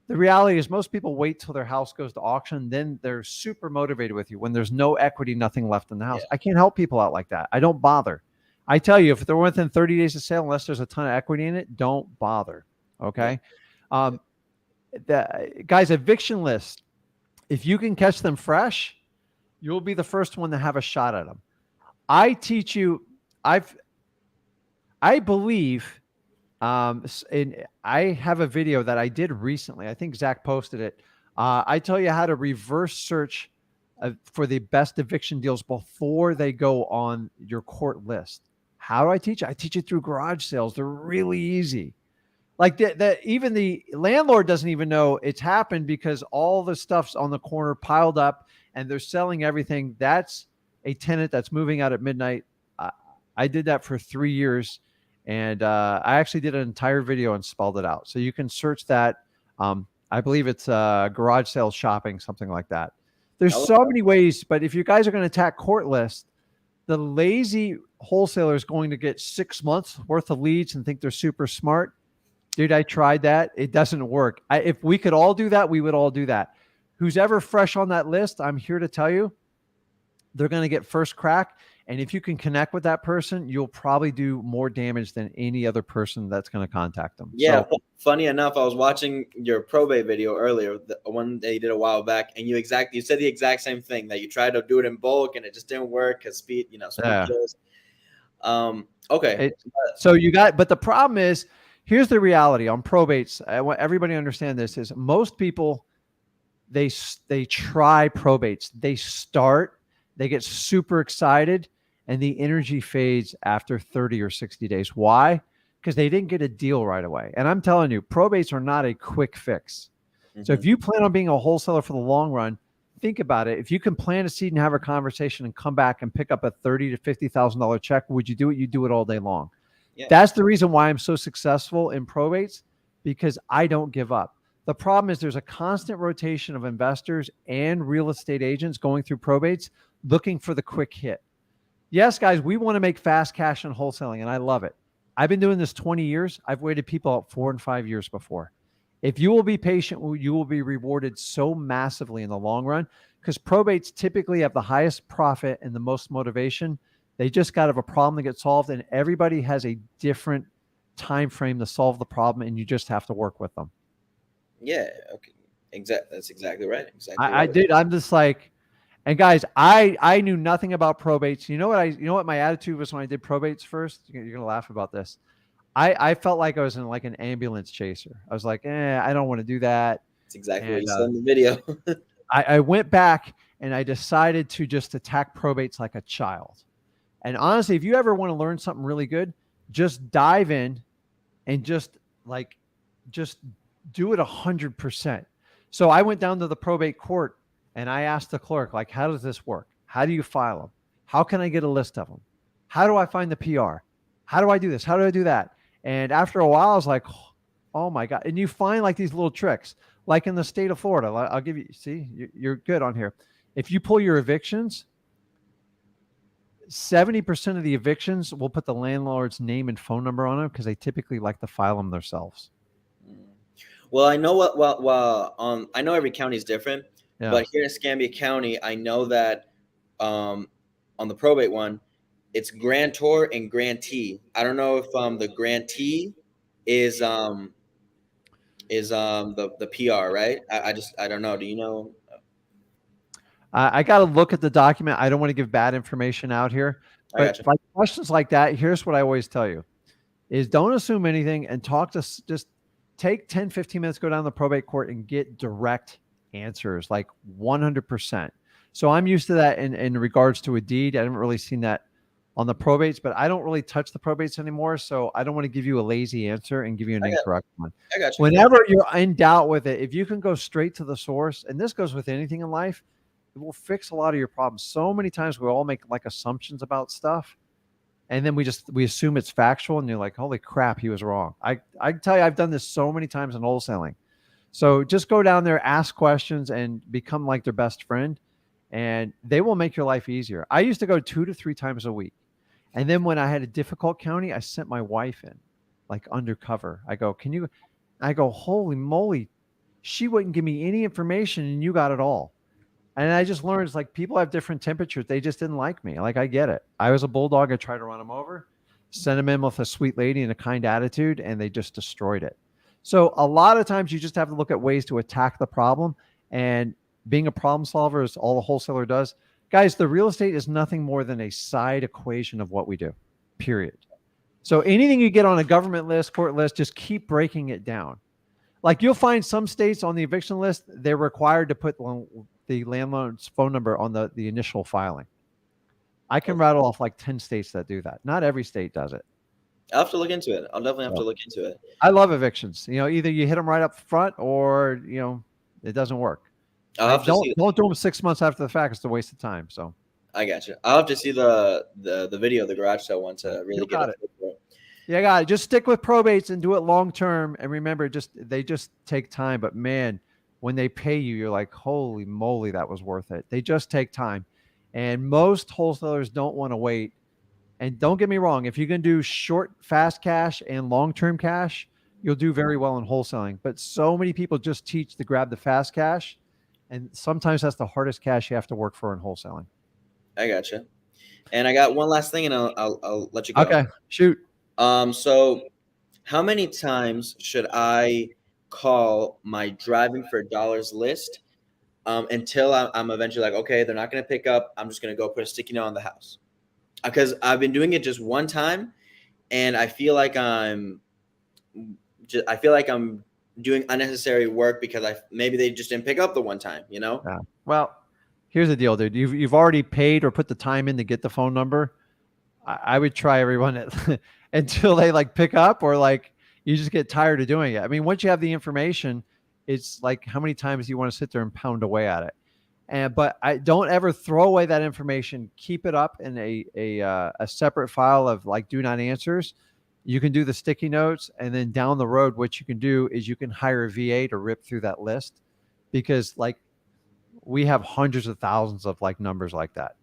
The reality is most people wait till their house goes to auction. Then they're super motivated with you when there's no equity, nothing left in the house. Yeah. I can't help people out like that. I don't bother. I tell you, if they're within 30 days of sale, unless there's a ton of equity in it, don't bother. Okay. Guys, eviction list. If you can catch them fresh, you'll be the first one to have a shot at them. I teach you, I believe, and I have a video that I did recently. I think Zach posted it. I tell you how to reverse search for the best eviction deals before they go on your court list. How do I teach? I teach it through garage sales. They're really easy. Like even the landlord doesn't even know it's happened because all the stuff's on the corner piled up and they're selling everything. That's a tenant that's moving out at midnight. I did that for 3 years, and I actually did an entire video and spelled it out. So you can search that. I believe it's garage sales shopping, something like that. There's so many ways, but if you guys are going to attack court list, the lazy wholesaler is going to get 6 months worth of leads and think they're super smart. Dude, I tried that. It doesn't work. If we could all do that, we would all do that. Who's ever fresh on that list, I'm here to tell you, they're going to get first crack. And if you can connect with that person, you'll probably do more damage than any other person that's going to contact them. Yeah. So, funny enough, I was watching your probate video earlier, the one that you did a while back, and you said the exact same thing, that you tried to do it in bulk and it just didn't work because speed kills. Okay. But the problem is, here's the reality on probates. I want everybody to understand this is most people, they try probates. They start, they get super excited, and the energy fades after 30 or 60 days. Why? Because they didn't get a deal right away. And I'm telling you, probates are not a quick fix. Mm-hmm. So if you plan on being a wholesaler for the long run, think about it. If you can plant a seed and have a conversation and come back and pick up a $30,000 to $50,000 check, would you do it? You do it all day long. Yeah. That's the reason why I'm so successful in probates, because I don't give up. The problem is there's a constant rotation of investors and real estate agents going through probates looking for the quick hit. Yes, guys, we want to make fast cash in wholesaling, and I love it. I've been doing this 20 years. I've waited people out 4 and 5 years before. If you will be patient, you will be rewarded so massively in the long run, because probates typically have the highest profit and the most motivation. They just got to have a problem to get solved, and everybody has a different time frame to solve the problem, and you just have to work with them. Yeah, okay. That's exactly right. I did. I'm just like, and guys, I knew nothing about probates. You know what my attitude was when I did probates first? You're gonna laugh about this. I felt like I was in like an ambulance chaser. I was like, I don't want to do that. That's exactly what you said in the video. I went back and I decided to just attack probates like a child. And honestly, if you ever want to learn something really good, just dive in and just do it 100%. So I went down to the probate court and I asked the clerk, like, how does this work? How do you file them? How can I get a list of them? How do I find the PR? How do I do this? How do I do that? And after a while, I was like, oh my God. And you find like these little tricks, like in the state of Florida. I'll give you, see, you're good on here. If you pull your evictions, 70% of the evictions will put the landlord's name and phone number on them because they typically like to file them themselves. Well, I know I know every county is different, but here in Escambia County, I know that on the probate one, it's grantor and grantee. I don't know if the grantee is the PR, right? I don't know. Do you know? I got to look at the document. I don't want to give bad information out here. But like questions like that, here's what I always tell you is don't assume anything and just take 10, 15 minutes, go down to the probate court and get direct answers, like 100%. So I'm used to that in regards to a deed. I haven't really seen that on the probates, but I don't really touch the probates anymore. So I don't want to give you a lazy answer and give you an incorrect one. I got you. Whenever you're in doubt with it, if you can go straight to the source, and this goes with anything in life, it will fix a lot of your problems. So many times we all make like assumptions about stuff, and then we assume it's factual, and you're like, holy crap, he was wrong. I can tell you, I've done this so many times in wholesaling. So just go down there, ask questions, and become like their best friend, and they will make your life easier. I used to go 2 to 3 times a week. And then when I had a difficult county, I sent my wife in, like undercover. I go, holy moly, she wouldn't give me any information and you got it all. And I just learned it's like people have different temperatures. They just didn't like me. Like, I get it. I was a bulldog. I tried to run them over, send them in with a sweet lady and a kind attitude, and they just destroyed it. So a lot of times you just have to look at ways to attack the problem, and being a problem solver is all a wholesaler does. Guys, the real estate is nothing more than a side equation of what we do, period. So anything you get on a government list, court list, just keep breaking it down. Like you'll find some states on the eviction list, they're required to put the landlord's phone number on the initial filing. I can rattle off like 10 states that do that. Not every state does it. I'll have to look into it. I'll definitely have to look into it. I love evictions. Either you hit them right up front or, it doesn't work. Don't do them 6 months after the fact. It's a waste of time. So I got you. I'll have to see the video, the garage sale one, to really get it. Yeah, got it. Just stick with probates and do it long term. And remember, they just take time. But man, when they pay you, you're like, holy moly, that was worth it. They just take time. And most wholesalers don't want to wait. And don't get me wrong, if you can do short, fast cash and long-term cash, you'll do very well in wholesaling. But so many people just teach to grab the fast cash. And sometimes that's the hardest cash you have to work for in wholesaling. I gotcha. And I got one last thing, and I'll let you go. Okay, shoot. So how many times should I call my driving for dollars list until I'm eventually like, okay, they're not going to pick up. I'm just going to go put a sticky note on the house. Because I've been doing it just one time, and I feel like I'm doing unnecessary work because maybe they just didn't pick up the one time, Yeah. Well, here's the deal, dude. You've already paid or put the time in to get the phone number. I would try everyone until they like pick up, or like you just get tired of doing it. I mean, once you have the information, it's like how many times do you want to sit there and pound away at it? But I don't ever throw away that information. Keep it up in a separate file of like do not answers. You can do the sticky notes, and then down the road, what you can do is you can hire a VA to rip through that list, because like we have hundreds of thousands of like numbers like that.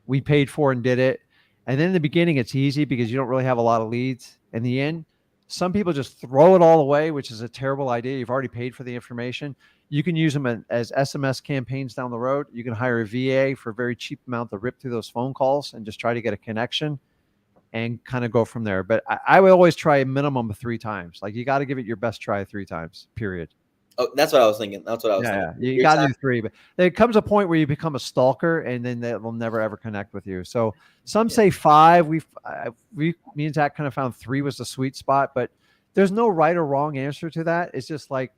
We paid for and did it. And then in the beginning, it's easy because you don't really have a lot of leads. In the end, some people just throw it all away, which is a terrible idea. You've already paid for the information. You can use them as SMS campaigns down the road. You can hire a VA for a very cheap amount to rip through those phone calls and just try to get a connection and kind of go from there. But I would always try a minimum of 3 times. Like you got to give it your best try 3 times, period. Oh, that's what I was thinking. Thinking. Yeah, you got to do 3. But there comes a point where you become a stalker, and then they will never ever connect with you. So some say 5. Me and Zach kind of found 3 was the sweet spot, but there's no right or wrong answer to that. It's just like,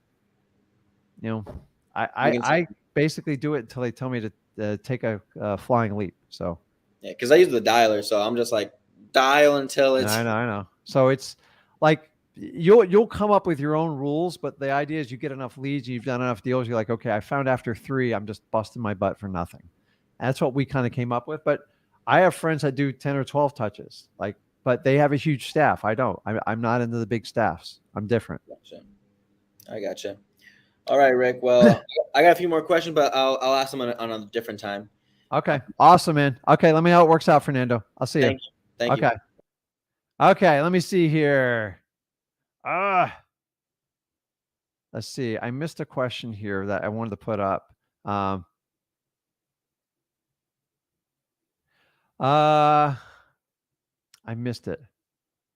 I basically do it until they tell me to take a flying leap. So yeah, because I use the dialer, so I'm just like dial until it's. I know. So it's like you'll come up with your own rules, but the idea is you get enough leads, you've done enough deals, you're like, okay, I found after 3, I'm just busting my butt for nothing. And that's what we kind of came up with. But I have friends that do 10 or 12 touches, but they have a huge staff. I don't. I'm not into the big staffs. I'm different. Gotcha. I gotcha. All right, Rick. Well, I got a few more questions, but I'll ask them on a different time. Okay. Awesome, man. Okay. Let me know how it works out, Fernando. I'll see you. Thank you. Okay. Let me see here. Let's see. I missed a question here that I wanted to put up. I missed it.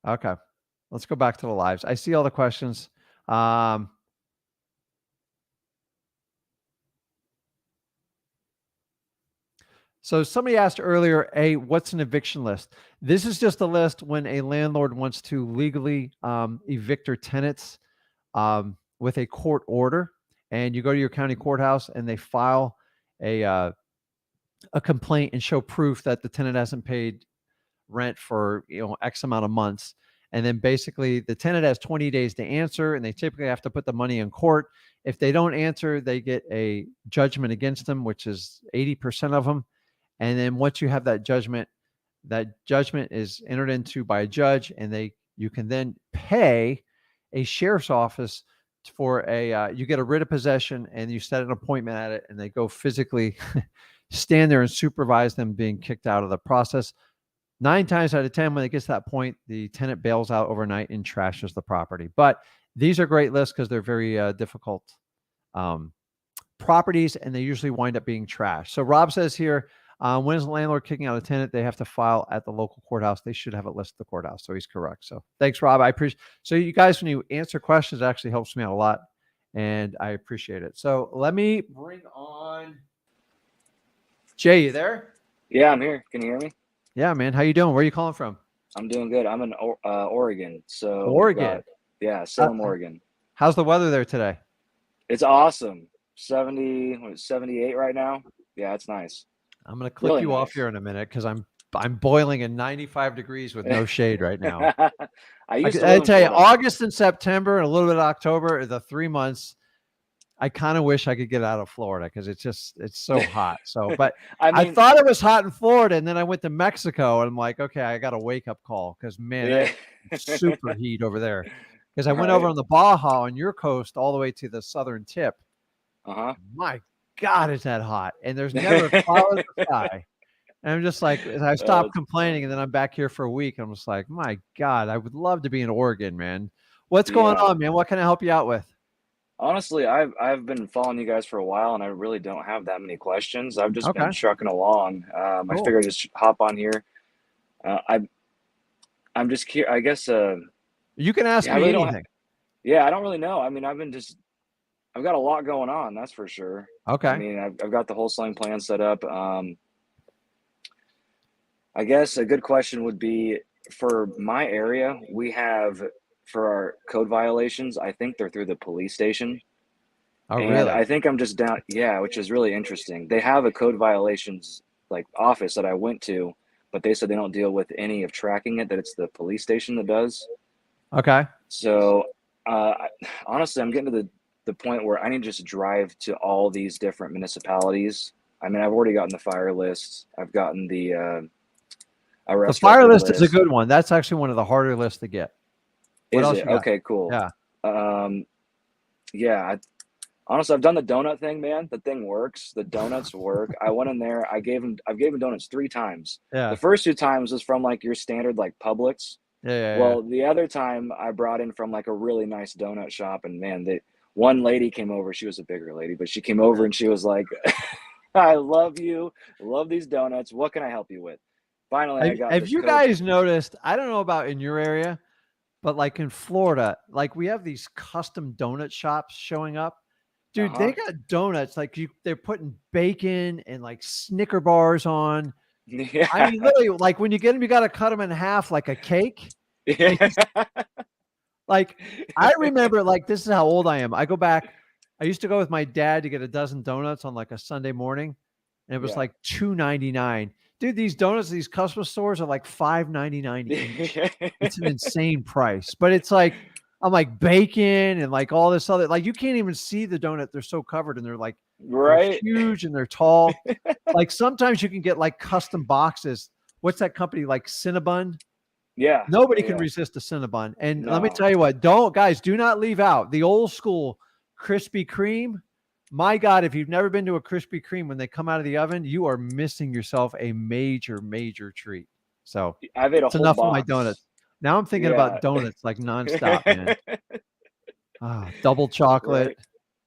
Okay. Let's go back to the lives. I see all the questions. So somebody asked earlier, what's an eviction list? This is just a list when a landlord wants to legally evict their tenants with a court order, and you go to your county courthouse and they file a complaint and show proof that the tenant hasn't paid rent for X amount of months. And then basically the tenant has 20 days to answer, and they typically have to put the money in court. If they don't answer, they get a judgment against them, which is 80% of them. And then once you have that judgment is entered into by a judge, and you can then pay a sheriff's office for you get a writ of possession, and you set an appointment at it, and they go physically stand there and supervise them being kicked out of the process. 9 times out of 10, when it gets to that point, the tenant bails out overnight and trashes the property. But these are great lists because they're very difficult properties, and they usually wind up being trashed. So Rob says here, when is the landlord kicking out a tenant? They have to file at the local courthouse. They should have it listed at the courthouse. So he's correct. So thanks, Rob. I appreciate. So you guys, when you answer questions, it actually helps me out a lot, and I appreciate it. So let me bring on Jay. You there? Yeah, I'm here. Can you hear me? Yeah, man. How you doing? Where are you calling from? I'm doing good. I'm in Oregon. So Oregon. Salem, Oregon. How's the weather there today? It's awesome. 78 right now. Yeah, it's nice. I'm gonna click Really you off nice. here in a minute because I'm boiling in 95 degrees with no shade right now. I used to I live in tell you, Florida. August and September and a little bit of October are the 3 months. I kind of wish I could get out of Florida because it's so hot. So, but I I mean, thought it was hot in Florida, and then I went to Mexico, and I'm like, okay, I got a wake up call because man, yeah. that super heat over there. Because I went Right. over on the Baja on your coast all the way to the southern tip. Uh-huh. My God, is that hot? And there's never a cloud in the sky. And I'm just like, I stopped complaining, and then I'm back here for a week. I'm just like, my God, I would love to be in Oregon, man. What's going on, man? What can I help you out with? Honestly, I've been following you guys for a while, and I really don't have that many questions. I've just been Okay. trucking along. I Cool. figured I'd just hop on here. I'm just curious. I guess You can ask I me really don't. anything. Yeah, I don't really know. I mean, I've got a lot going on. That's for sure. I Okay. mean, I've got the wholesaling plan set up. I guess a good question would be for my area. We have for our code violations. I think they're through the police station. Oh, And really? I think I'm just down, yeah, which is really interesting. They have a code violations like office that I went to, but they said they don't deal with any of tracking it, that it's the police station that does. Okay. So honestly, I'm getting to the point where I need to just drive to all these different municipalities. I mean, I've already gotten the fire list. I've gotten the arrest fire record list is a good one. That's actually one of the harder lists to get. What Is else it? you got? Okay, cool. Yeah. Yeah, honestly, I've done the donut thing, man. The thing works. The donuts work. I went in there. I've given donuts 3 times. Yeah. The first 2 times was from like your standard like Publix. Yeah. Well, the other time I brought in from like a really nice donut shop, and man, one lady came over. She was a bigger lady, but she came over and she was like, "I love you. Love these donuts. What can I help you with?" Finally, I got. Have you guys noticed? I don't know about in your area, but like in Florida, like we have these custom donut shops showing up. Dude, they got donuts like they're putting bacon and like Snicker bars on. Yeah. I mean, literally, like when you get them, you got to cut them in half like a cake. Yeah. Like I remember, like this is how old I am. I go back. I used to go with my dad to get a dozen donuts on like a Sunday morning, and it was like $2.99. Dude, these donuts, these custom stores are like $5.99 each. It's an insane price, but it's like I'm like bacon and like all this other, like you can't even see the donut. They're so covered and they're like they're huge and they're tall. Like sometimes you can get like custom boxes. What's that company like Cinnabon? Yeah. Nobody can resist a Cinnabon. And let me No. tell you what, do not leave out the old school Krispy Kreme. My God, if you've never been to a Krispy Kreme when they come out of the oven, you are missing yourself a major, major treat. So I've ate a whole enough box. of my donuts. Now I'm thinking about donuts like nonstop, man. Double chocolate. Right.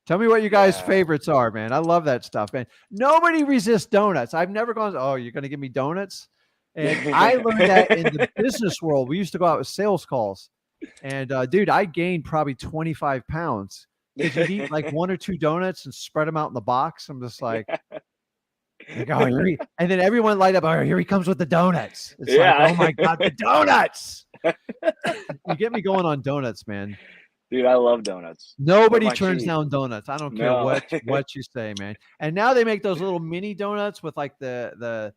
Tell me what you guys' favorites are, man. I love that stuff, man. Nobody resists donuts. I've never gone, oh, you're going to give me donuts? And I learned that in the business world. We used to go out with sales calls. And dude, I gained probably 25 pounds. Because you'd eat like 1 or 2 donuts and spread them out in the box. I'm just like oh, and then everyone light up. Oh, here he comes with the donuts. It's like, oh my God, the donuts. You get me going on donuts, man. Dude, I love donuts. Nobody turns down donuts. I don't care what you say, man. And now they make those little mini donuts with like the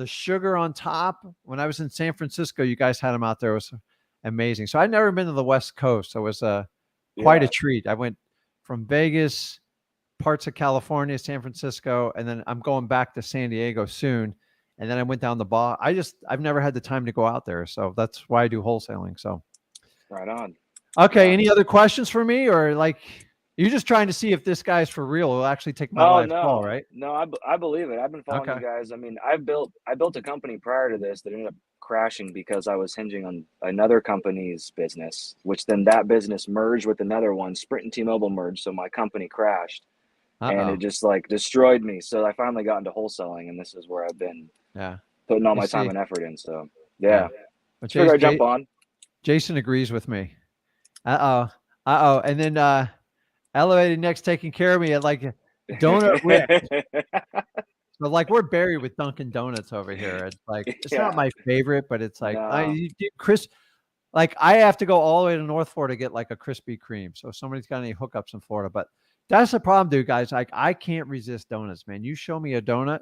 sugar on top. When I was in San Francisco, you guys had them out there. It was amazing. So I'd never been to the West Coast. So it was quite a treat. I went from Vegas, parts of California, San Francisco, and then I'm going back to San Diego soon. And then I went down the bar. I've never had the time to go out there. So that's why I do wholesaling. So right on. Okay. Any other questions for me, or like you're just trying to see if this guy's for real? Will actually take my live call, right? No, I believe it. I've been following you guys. I mean, I built a company prior to this that ended up crashing because I was hinging on another company's business, which then that business merged with another one. Sprint and T-Mobile merged, so my company crashed, and it just like destroyed me. So I finally got into wholesaling, and this is where I've been putting all my time and effort in. So yeah. Figure I jump on. Jason agrees with me. And then Elevated Next taking care of me at like Donut Rick. So like we're buried with Dunkin' Donuts over here. It's like it's not my favorite, but it's like Chris. Like I have to go all the way to North Florida to get like a Krispy Kreme. So if somebody's got any hookups in Florida, but That's the problem, dude, guys. Like, I can't resist donuts, man. You show me a donut,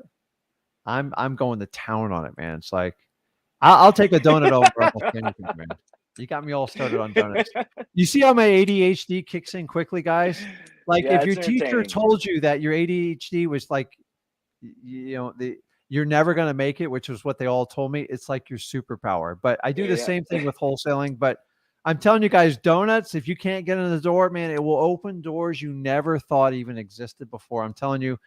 I'm going to town on it, man. It's like I'll take a donut over almost anything, man. You got me all started on donuts. You see how my ADHD kicks in quickly, guys? Like, Yeah, if your it's teacher entertaining. told you that your ADHD was like, you know, you're never going to make it, which is what they all told me. It's like your superpower. But I do the Yeah. same thing with wholesaling. But I'm telling you guys, donuts, if you can't get in the door, man, it will open doors you never thought even existed before. I'm telling you,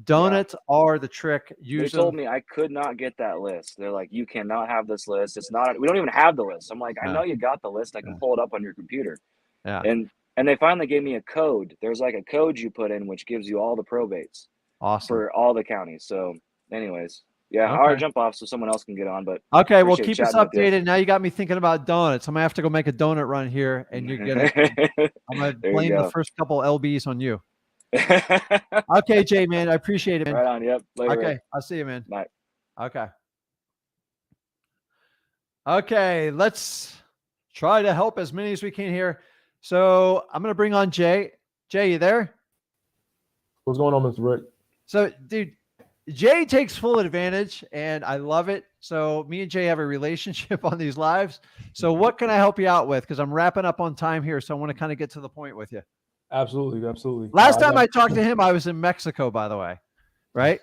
donuts are the trick. They told me I could not get that list. They're like, you cannot have this list. It's not, we don't even have the list. I'm like, I know you got the list. I can pull it up on your computer. Yeah. And they finally gave me a code. There's like a code you put in, which gives you all the probates for all the counties. So anyways, yeah, I'll jump off so someone else can get on, but okay. Well, keep us updated. Now you got me thinking about donuts. I'm gonna have to go make a donut run here, and you're gonna, I'm gonna blame the first couple LBs on you. Okay, Jay, man, I appreciate it, man. Right on. Yep. Later, okay, Rick. I'll see you, man. Bye. Okay, let's try to help as many as we can here. So I'm gonna bring on Jay. Jay, you there? What's going on, Mr. Rick? So, dude, Jay takes full advantage, and I love it. So me and Jay have a relationship on these lives. So what can I help you out with? Because I'm wrapping up on time here, so I want to kind of get to the point with you. Absolutely. Last time I talked to him, I was in Mexico, by the way, right?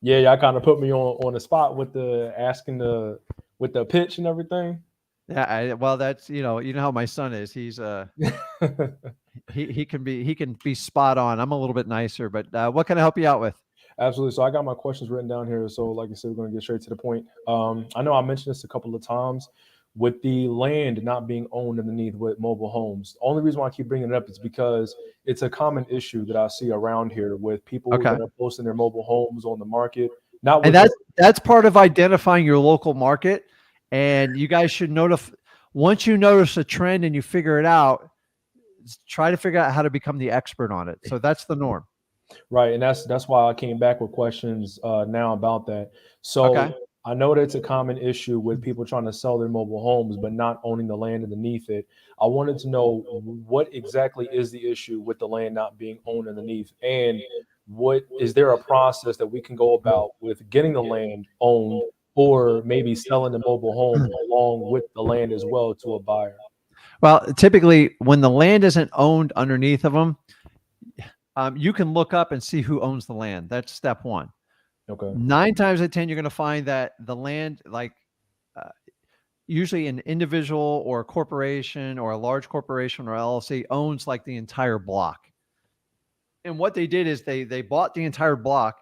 Yeah, y'all kind of put me on the spot with the asking with the pitch and everything. Yeah, well, that's you know how my son is. He's he can be spot on. I'm a little bit nicer, but what can I help you out with? Absolutely. So I got my questions written down here. So like I said, we're going to get straight to the point. I know I mentioned this a couple of times with the land not being owned underneath with mobile homes. The only reason why I keep bringing it up is because it's a common issue that I see around here with people that are posting their mobile homes on the market. And that's part of identifying your local market. And you guys should notify, once you notice a trend and you figure it out, try to figure out how to become the expert on it. So that's the norm. Right. And that's why I came back with questions now about that. So I know that it's a common issue with people trying to sell their mobile homes, but not owning the land underneath it. I wanted to know what exactly is the issue with the land not being owned underneath, and what is there a process that we can go about with getting the land owned, or maybe selling the mobile home along with the land as well to a buyer? Well, typically when the land isn't owned underneath of them, you can look up and see who owns the land. That's step one. Okay. 9 times out of 10, you're going to find that the land, like usually an individual or a corporation or a large corporation or LLC owns like the entire block. And what they did is they bought the entire block,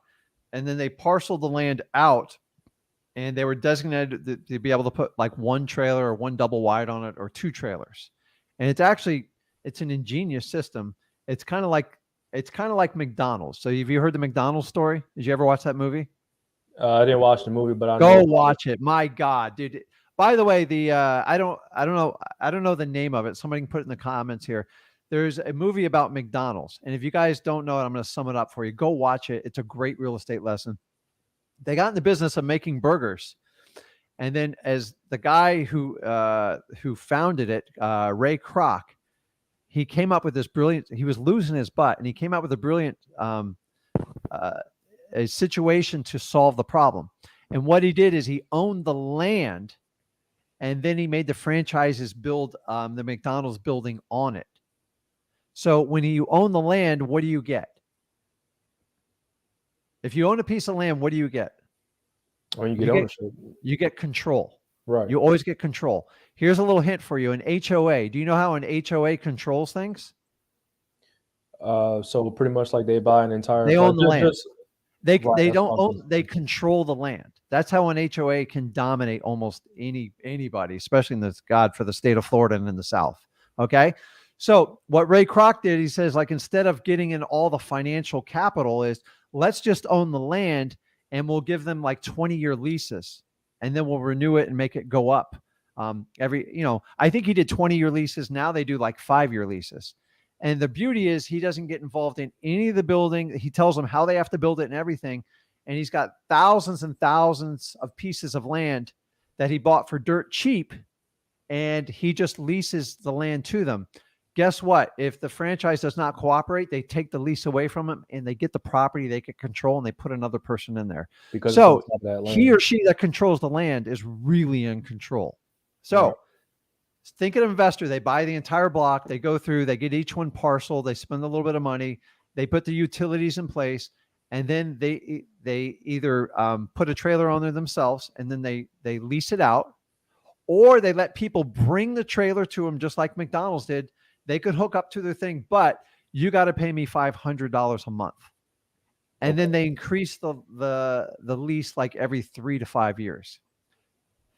and then they parceled the land out, and they were designated to be able to put like 1 trailer or 1 double wide on it, or 2 trailers. And it's an ingenious system. It's kind of like McDonald's. So have you heard the McDonald's story? Did you ever watch that movie? I didn't watch the movie, but I go watch it. My God, dude. By the way, I don't know the name of it. Somebody can put it in the comments here. There's a movie about McDonald's. And if you guys don't know it, I'm going to sum it up for you. Go watch it. It's a great real estate lesson. They got in the business of making burgers. And then as the guy who founded it, Ray Kroc, he came up with this brilliant, he was losing his butt, and he came up with a brilliant a situation to solve the problem. And what he did is he owned the land, and then he made the franchises build the McDonald's building on it. So when you own the land, what do you get? If you own a piece of land, what do you get? Or you get ownership. You get control. Right. You always get control. Here's a little hint for you. An HOA. Do you know how an HOA controls things? So pretty much like they buy an entire. They own the land. They don't own. They control the land. That's how an HOA can dominate almost anybody, especially in the state of Florida and in the South. Okay. So what Ray Kroc did, he says, like, instead of getting in all the financial capital, is let's just own the land, and we'll give them like 20-year leases, and then we'll renew it and make it go up. I think he did 20-year leases. Now they do like 5-year leases. And the beauty is he doesn't get involved in any of the building. He tells them how they have to build it and everything. And he's got thousands and thousands of pieces of land that he bought for dirt cheap, and he just leases the land to them. guess what? If the franchise does not cooperate, they take the lease away from them and they get the property they can control and they put another person in there. Because so he or she that controls the land is really in control. So think of an investor. They buy the entire block. They go through, they get each one parcel. They spend a little bit of money. They put the utilities in place. And then they either put a trailer on there themselves and then they lease it out, or they let people bring the trailer to them just like McDonald's did. They could hook up to their thing, but you got to pay me $500 a month. And then they increase the lease like every 3 to 5 years.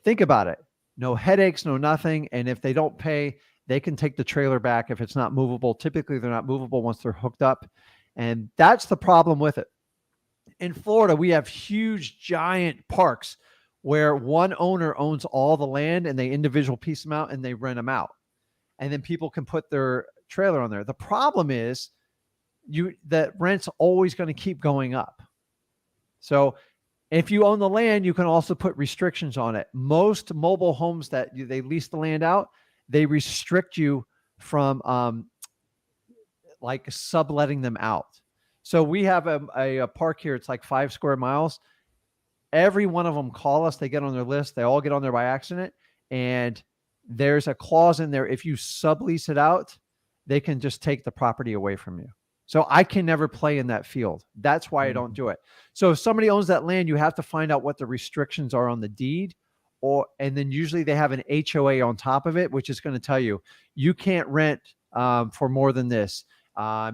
Think about it. No headaches, no nothing. And if they don't pay, they can take the trailer back if it's not movable. Typically, they're not movable once they're hooked up. And that's the problem with it. In Florida, we have huge, giant parks where one owner owns all the land and they individual piece them out and they rent them out. And then people can put their trailer on there. The problem is that rent's always going to keep going up. So if you own the land, you can also put restrictions on it. Most mobile homes that they lease the land out, they restrict you from like subletting them out. So we have a park here. It's like 5 square miles. Every one of them call us. They get on their list. They all get on there by accident. And there's a clause in there. If you sublease it out, they can just take the property away from you. So I can never play in that field. That's why I don't do it. So if somebody owns that land, you have to find out what the restrictions are on the deed, and then usually they have an HOA on top of it, which is going to tell you, you can't rent for more than this.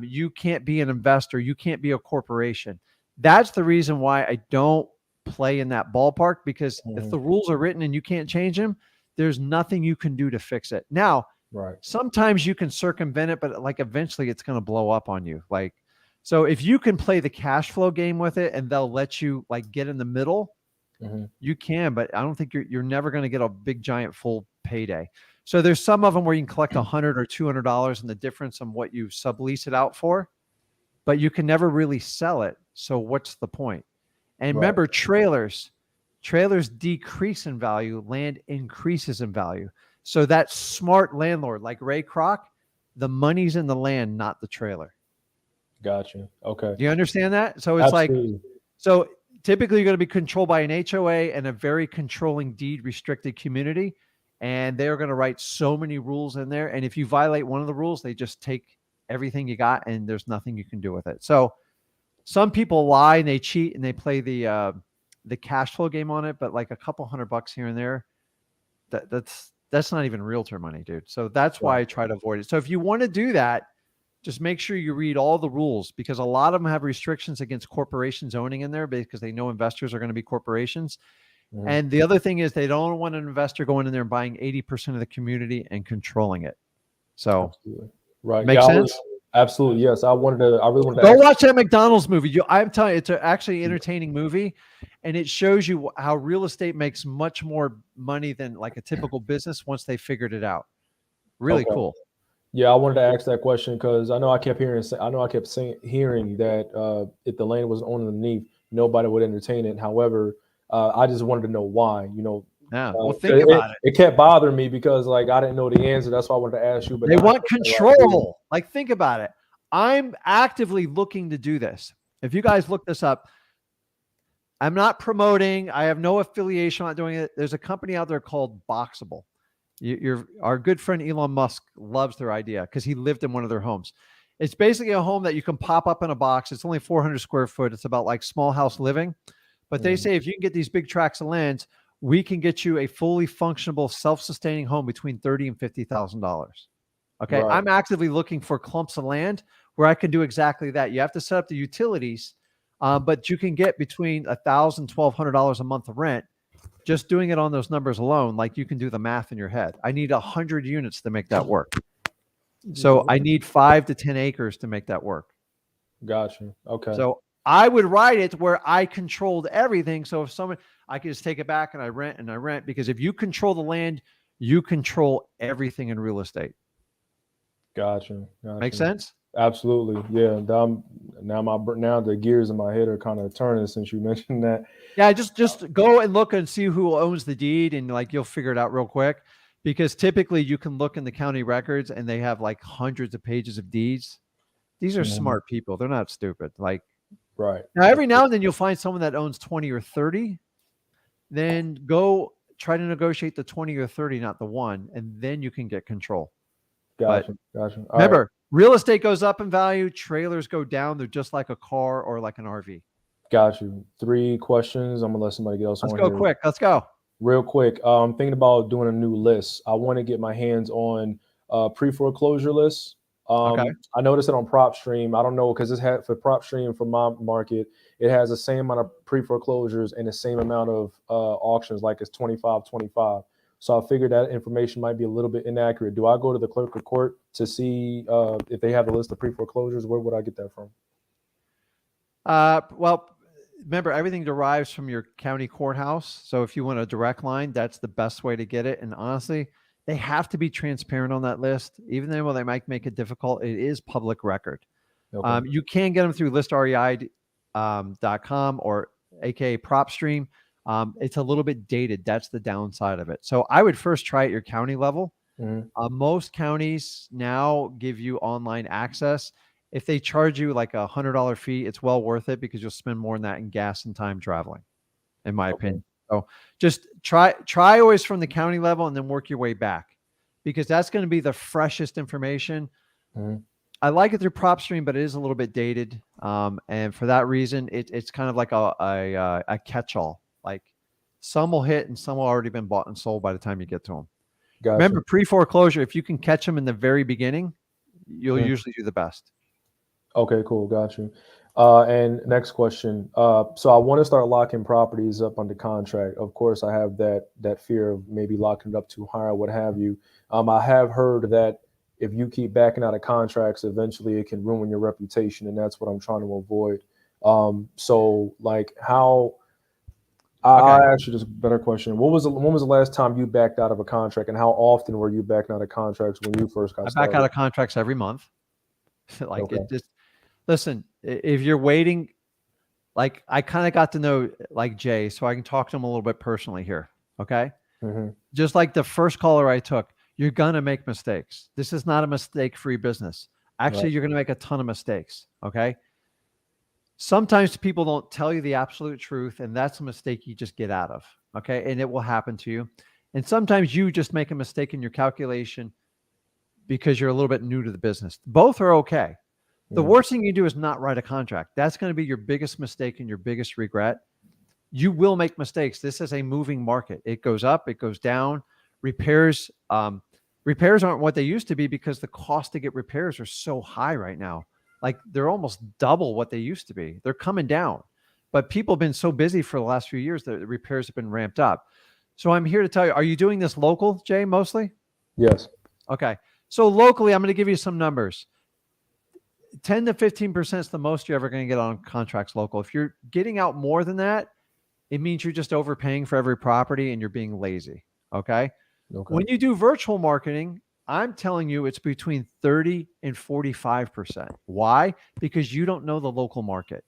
You can't be an investor. You can't be a corporation. That's the reason why I don't play in that ballpark, because if the rules are written and you can't change them, there's nothing you can do to fix it. Now, sometimes you can circumvent it, but like eventually it's going to blow up on you. Like, so if you can play the cash flow game with it and they'll let you like get in the middle, you can, but I don't think you're never going to get a big giant full payday. So there's some of them where you can collect $100 or $200 in the difference on what you sublease it out for, but you can never really sell it. So what's the point? And remember, trailers decrease in value, land increases in value. So that smart landlord like Ray Kroc, the money's in the land, not the trailer. Gotcha. Okay. Do you understand that? So it's like, so typically you're going to be controlled by an HOA and a very controlling deed restricted community. And they're going to write so many rules in there. And if you violate one of the rules, they just take everything you got and there's nothing you can do with it. So some people lie and they cheat and they play the cash flow game on it, but like a couple $100 here and there, that's not even realtor money, dude. So that's why I try to avoid it. So if you want to do that, just make sure you read all the rules, because a lot of them have restrictions against corporations owning in there because they know investors are going to be corporations. And the other thing is they don't want an investor going in there and buying 80% of the community and controlling it. So makes sense? Absolutely. Yes. I really wanted to go watch that McDonald's movie. I'm telling you, it's actually an entertaining movie, and it shows you how real estate makes much more money than like a typical business once they figured it out. Really cool. Yeah, I wanted to ask that question because I kept hearing that if the land was owned underneath, nobody would entertain it. However, I just wanted to know why. Well, think about it. It kept bothering me because like I didn't know the answer. That's why I wanted to ask you. But they want control. Like, think about it. I'm actively looking to do this. If you guys look this up, I'm not promoting. I have no affiliation. I'm not doing it. There's a company out there called Boxable. Our good friend Elon Musk loves their idea because he lived in one of their homes. It's basically a home that you can pop up in a box. It's only 400 square foot. It's about like small house living. But they say if you can get these big tracts of land, we can get you a fully functional, self-sustaining home between $30,000 and $50,000. Okay. I'm actively looking for clumps of land where I can do exactly that. You have to set up the utilities, but you can get between $1,000 and $1,200 a month of rent just doing it on those numbers alone. Like, you can do the math in your head. I need 100 units to make that work. So I need 5 to 10 acres to make that work. Gotcha. Okay. So I would write it where I controlled everything. So if I could just take it back and I rent, because if you control the land, you control everything in real estate. Gotcha. Make sense? Absolutely. Yeah. Now the gears in my head are kind of turning since you mentioned that. Yeah. Just go and look and see who owns the deed, and like, you'll figure it out real quick. because typically you can look in the county records and they have like hundreds of pages of deeds. These are smart people. They're not stupid. Like, right. Now, every now and then you'll find someone that owns 20 or 30. Then go try to negotiate the 20 or 30, not the one, and then you can get control. Gotcha. Remember, real estate goes up in value. Trailers go down. They're just like a car or like an RV. Got you. 3 questions. I'm gonna let somebody else. Let's go quick. Let's go. Real quick. I'm thinking about doing a new list. I want to get my hands on pre-foreclosure lists. Okay. I noticed it on PropStream. I don't know because it's had for PropStream for my market, it has the same amount of pre-foreclosures and the same amount of auctions, like it's 25. So I figured that information might be a little bit inaccurate. Do I go to the clerk of court to see if they have a list of pre-foreclosures? Where would I get that from? Well, remember, everything derives from your county courthouse. So if you want a direct line, that's the best way to get it. And honestly, they have to be transparent on that list. Even though they might make it difficult, it is public record. Okay. You can get them through listrei.com or aka PropStream. It's a little bit dated. That's the downside of it. So I would first try at your county level. Most counties now give you online access. If they charge you like $100 fee, it's well worth it because you'll spend more than that in gas and time traveling, in my opinion. So just try always from the county level and then work your way back, because that's going to be the freshest information. I like it through PropStream, but it is a little bit dated. And for that reason, it's kind of like a catch-all. Like some will hit and some will already been bought and sold by the time you get to them. Gotcha. Remember, pre-foreclosure, if you can catch them in the very beginning, you'll usually do the best. Okay, cool. Got you. And next question. So I want to start locking properties up under contract. Of course, I have that fear of maybe locking it up too high or what have you. I have heard that if you keep backing out of contracts, eventually it can ruin your reputation, and that's what I'm trying to avoid. So like how? I asked you this better question. When was the last time you backed out of a contract, and how often were you backing out of contracts when you first got started? I back out of contracts every month. Listen, if you're waiting, like I kind of got to know like Jay, so I can talk to him a little bit personally here. Okay. Just like the first caller I took, you're going to make mistakes. This is not a mistake-free business. Actually, you're going to make a ton of mistakes. Okay. Sometimes people don't tell you the absolute truth, and that's a mistake you just get out of. Okay. And it will happen to you. And sometimes you just make a mistake in your calculation because you're a little bit new to the business. Both are okay. The worst thing you do is not write a contract. That's going to be your biggest mistake and your biggest regret. You will make mistakes. This is a moving market. It goes up, it goes down. Repairs aren't what they used to be because the cost to get repairs are so high right now. Like they're almost double what they used to be. They're coming down. But people have been so busy for the last few years that the repairs have been ramped up. So I'm here to tell you, are you doing this local, Jay, mostly? Yes. Okay. So locally, I'm going to give you some numbers. 10 to 15% is the most you're ever going to get on contracts local. If you're getting out more than that, it means you're just overpaying for every property and you're being lazy. Okay. When you do virtual marketing, I'm telling you it's between 30 and 45%. Why? Because you don't know the local market.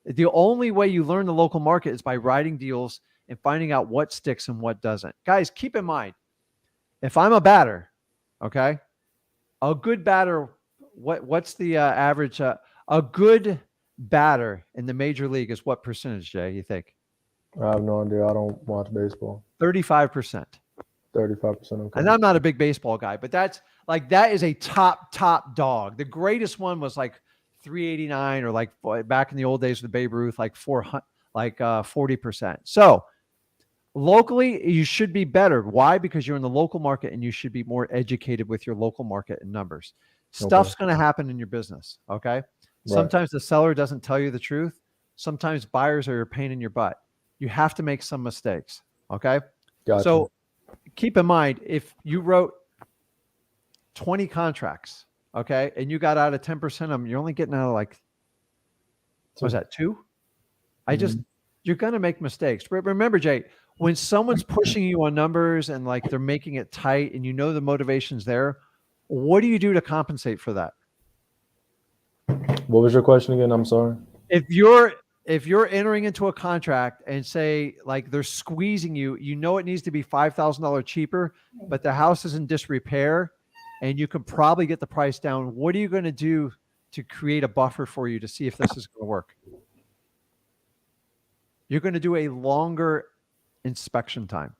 The only way you learn the local market is by writing deals and finding out what sticks and what doesn't. Guys, keep in mind, if I'm a batter, okay, a good batter, what's the average? A good batter in the major league is what percentage, Jay, you think? I have no idea. I don't watch baseball. 35%. 35%. Okay. And I'm not a big baseball guy, but that is a top dog. The greatest one was like 389 or like back in the old days with Babe Ruth, like 40%. So locally, you should be better. Why? Because you're in the local market and you should be more educated with your local market and numbers. Stuff's going to happen in your business. Okay. Sometimes the seller doesn't tell you the truth. Sometimes buyers are a pain in your butt. You have to make some mistakes. Okay. Gotcha. So keep in mind, if you wrote 20 contracts, okay, and you got out of 10% of them, you're only getting out of like, what was that, 2? You're going to make mistakes. But remember, Jay, when someone's pushing you on numbers and like they're making it tight and you know the motivation's there, what do you do to compensate for that? What was your question again? I'm sorry. If you're if you're entering into a contract and say like they're squeezing you, you know it needs to be $5,000 cheaper, but the house is in disrepair and you can probably get the price down. What are you going to do to create a buffer for you to see if this is going to work? You're going to do a longer inspection time.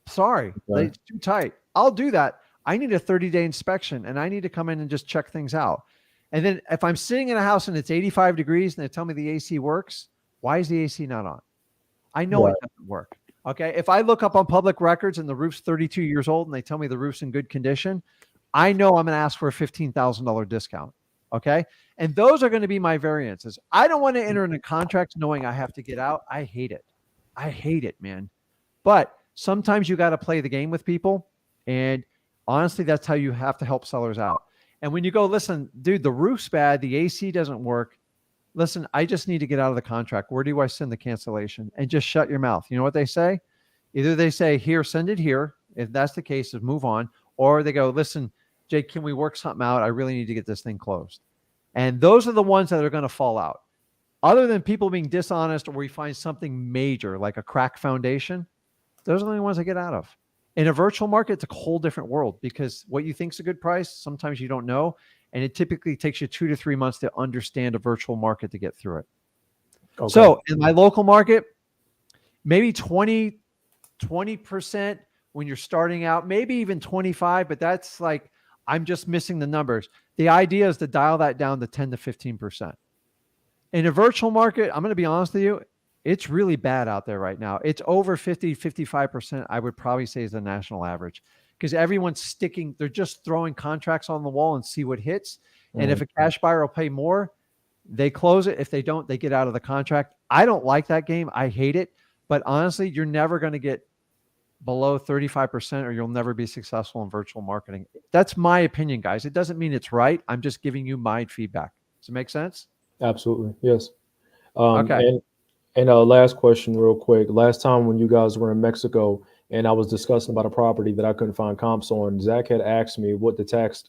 Sorry, it's too tight. I'll do that. I need a 30-day inspection and I need to come in and just check things out. And then if I'm sitting in a house and it's 85 degrees and they tell me the AC works, why is the AC not on? I know it doesn't work. Okay. If I look up on public records and the roof's 32 years old and they tell me the roof's in good condition, I know I'm going to ask for a $15,000 discount. Okay. And those are going to be my variances. I don't want to enter into contracts knowing I have to get out. I hate it. I hate it, man. But sometimes you got to play the game with people. And honestly, that's how you have to help sellers out. And when you go, listen, dude, the roof's bad, the AC doesn't work. Listen, I just need to get out of the contract. Where do I send the cancellation? And just shut your mouth. You know what they say? Either they say, here, send it here. If that's the case, just move on. Or they go, listen, Jake, can we work something out? I really need to get this thing closed. And those are the ones that are going to fall out. Other than people being dishonest or we find something major like a cracked foundation, those are the only ones I get out of. In a virtual market, it's a whole different world because what you think is a good price, sometimes you don't know. And it typically takes you 2 to 3 months to understand a virtual market to get through it. Okay. So in my local market, maybe 20% when you're starting out, maybe even 25, but that's like, I'm just missing the numbers. The idea is to dial that down to 10 to 15%. In a virtual market, I'm going to be honest with you, it's really bad out there right now. It's over 50, 55%, I would probably say is the national average because everyone's sticking, they're just throwing contracts on the wall and see what hits. And if a cash buyer will pay more, they close it. If they don't, they get out of the contract. I don't like that game. I hate it. But honestly, you're never going to get below 35% or you'll never be successful in virtual marketing. That's my opinion, guys. It doesn't mean it's right. I'm just giving you my feedback. Does it make sense? Absolutely. Yes. Okay. And last question real quick. Last time when you guys were in Mexico and I was discussing about a property that I couldn't find comps on, Zach had asked me what the tax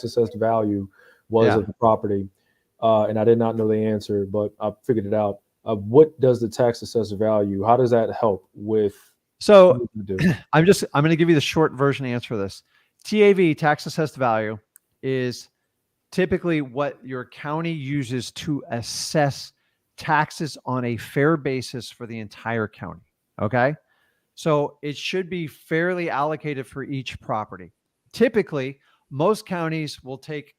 assessed value was of the property. And I did not know the answer, but I figured it out. What does the tax assessed value, how does that help with? So I'm going to give you the short version answer for this. TAV, tax assessed value, is typically what your county uses to assess taxes on a fair basis for the entire county. Okay. So it should be fairly allocated for each property. Typically, most counties will take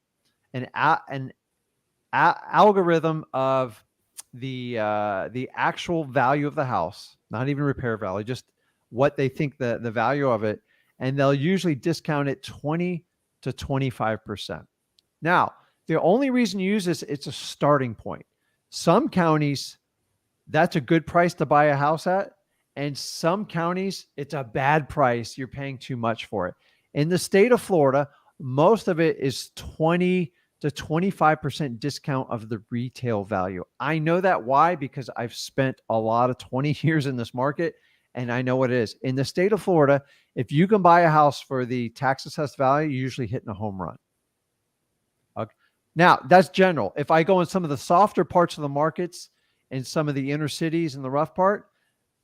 an algorithm of the actual value of the house, not even repair value, just what they think the value of it. And they'll usually discount it 20 to 25%. Now, the only reason you use this, it's a starting point. Some counties, that's a good price to buy a house at. And some counties, it's a bad price. You're paying too much for it. In the state of Florida, most of it is 20 to 25% discount of the retail value. I know that why, because I've spent a lot of 20 years in this market and I know what it is. In the state of Florida, if you can buy a house for the tax assessed value, you're usually hitting a home run. Okay. Now, that's general. If I go in some of the softer parts of the markets and some of the inner cities and the rough part,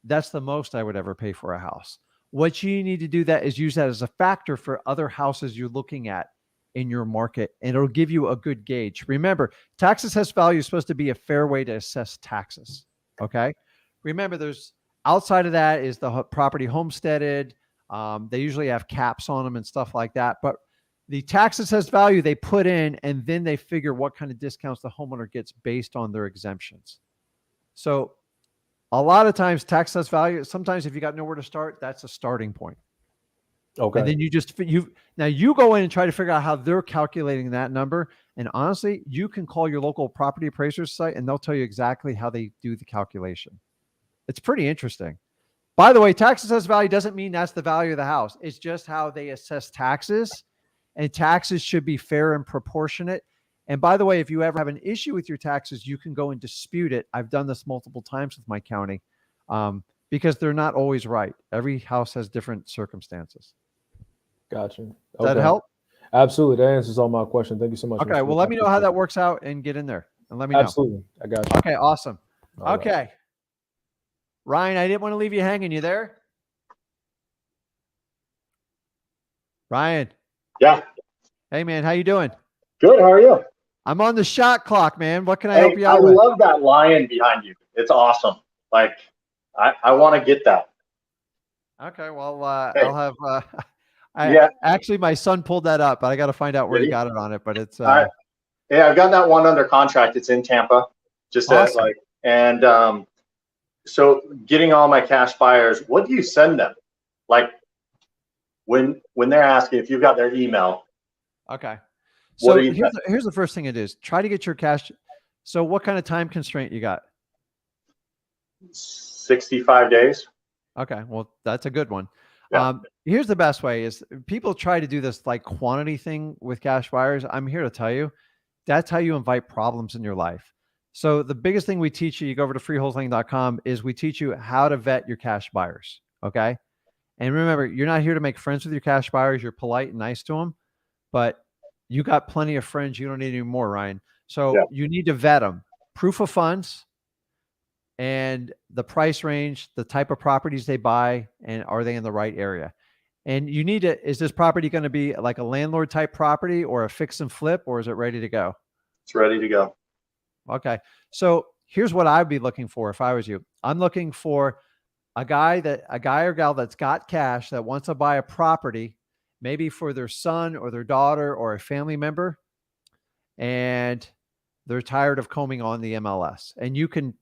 that's the most I would ever pay for a house. What you need to do that is use that as a factor for other houses you're looking at in your market, and it'll give you a good gauge. Remember, tax assessed value is supposed to be a fair way to assess taxes. Okay. Remember, there's outside of that is the property homesteaded. They usually have caps on them and stuff like that. But the tax assessed value they put in, and then they figure what kind of discounts the homeowner gets based on their exemptions. So a lot of times tax assessed value, sometimes if you got nowhere to start, that's a starting point. Okay. And then you go in and try to figure out how they're calculating that number. And honestly, you can call your local property appraiser site and they'll tell you exactly how they do the calculation. It's pretty interesting. By the way, tax assessed value doesn't mean that's the value of the house. It's just how they assess taxes, and taxes should be fair and proportionate. And by the way, if you ever have an issue with your taxes, you can go and dispute it. I've done this multiple times with my county because they're not always right. Every house has different circumstances. Gotcha. Does that help? Absolutely. That answers all my questions. Thank you so much. Okay. Well, let me know how that works out and get in there and let me know. Absolutely. I got you. Okay. Awesome. Okay. Ryan, I didn't want to leave you hanging. You there? Ryan. Yeah. Hey, man. How you doing? Good. How are you? I'm on the shot clock, man. What can I help you I out with? love that lion behind you. It's awesome. Like, I want to get that. Okay. Well, Hey. I'll have, actually my son pulled that up, but I got to find out where he got it on it, but it's, yeah, I've got that one under contract. It's in Tampa. Just awesome. So getting all my cash buyers, what do you send them? Like when they're asking, if you've got their email. Okay. So here's the first thing it is. Try to get your cash. So what kind of time constraint you got? 65 days. Okay. Well, that's a good one. Yeah. Here's the best way is people try to do this like quantity thing with cash buyers. I'm here to tell you, that's how you invite problems in your life. So the biggest thing we teach you go over to freewholesaling.com, is we teach you how to vet your cash buyers. Okay. And remember, you're not here to make friends with your cash buyers. You're polite and nice to them, but you got plenty of friends. You don't need any more, Ryan. So you need to vet them. Proof of funds and the price range, the type of properties they buy, and are they in the right area? And you need to, is this property going to be like a landlord type property or a fix and flip, or is it ready to go? It's ready to go. Okay. So here's what I'd be looking for if I was you. I'm looking for a guy or gal that's got cash that wants to buy a property, maybe for their son or their daughter or a family member, and they're tired of combing on the MLS. And you can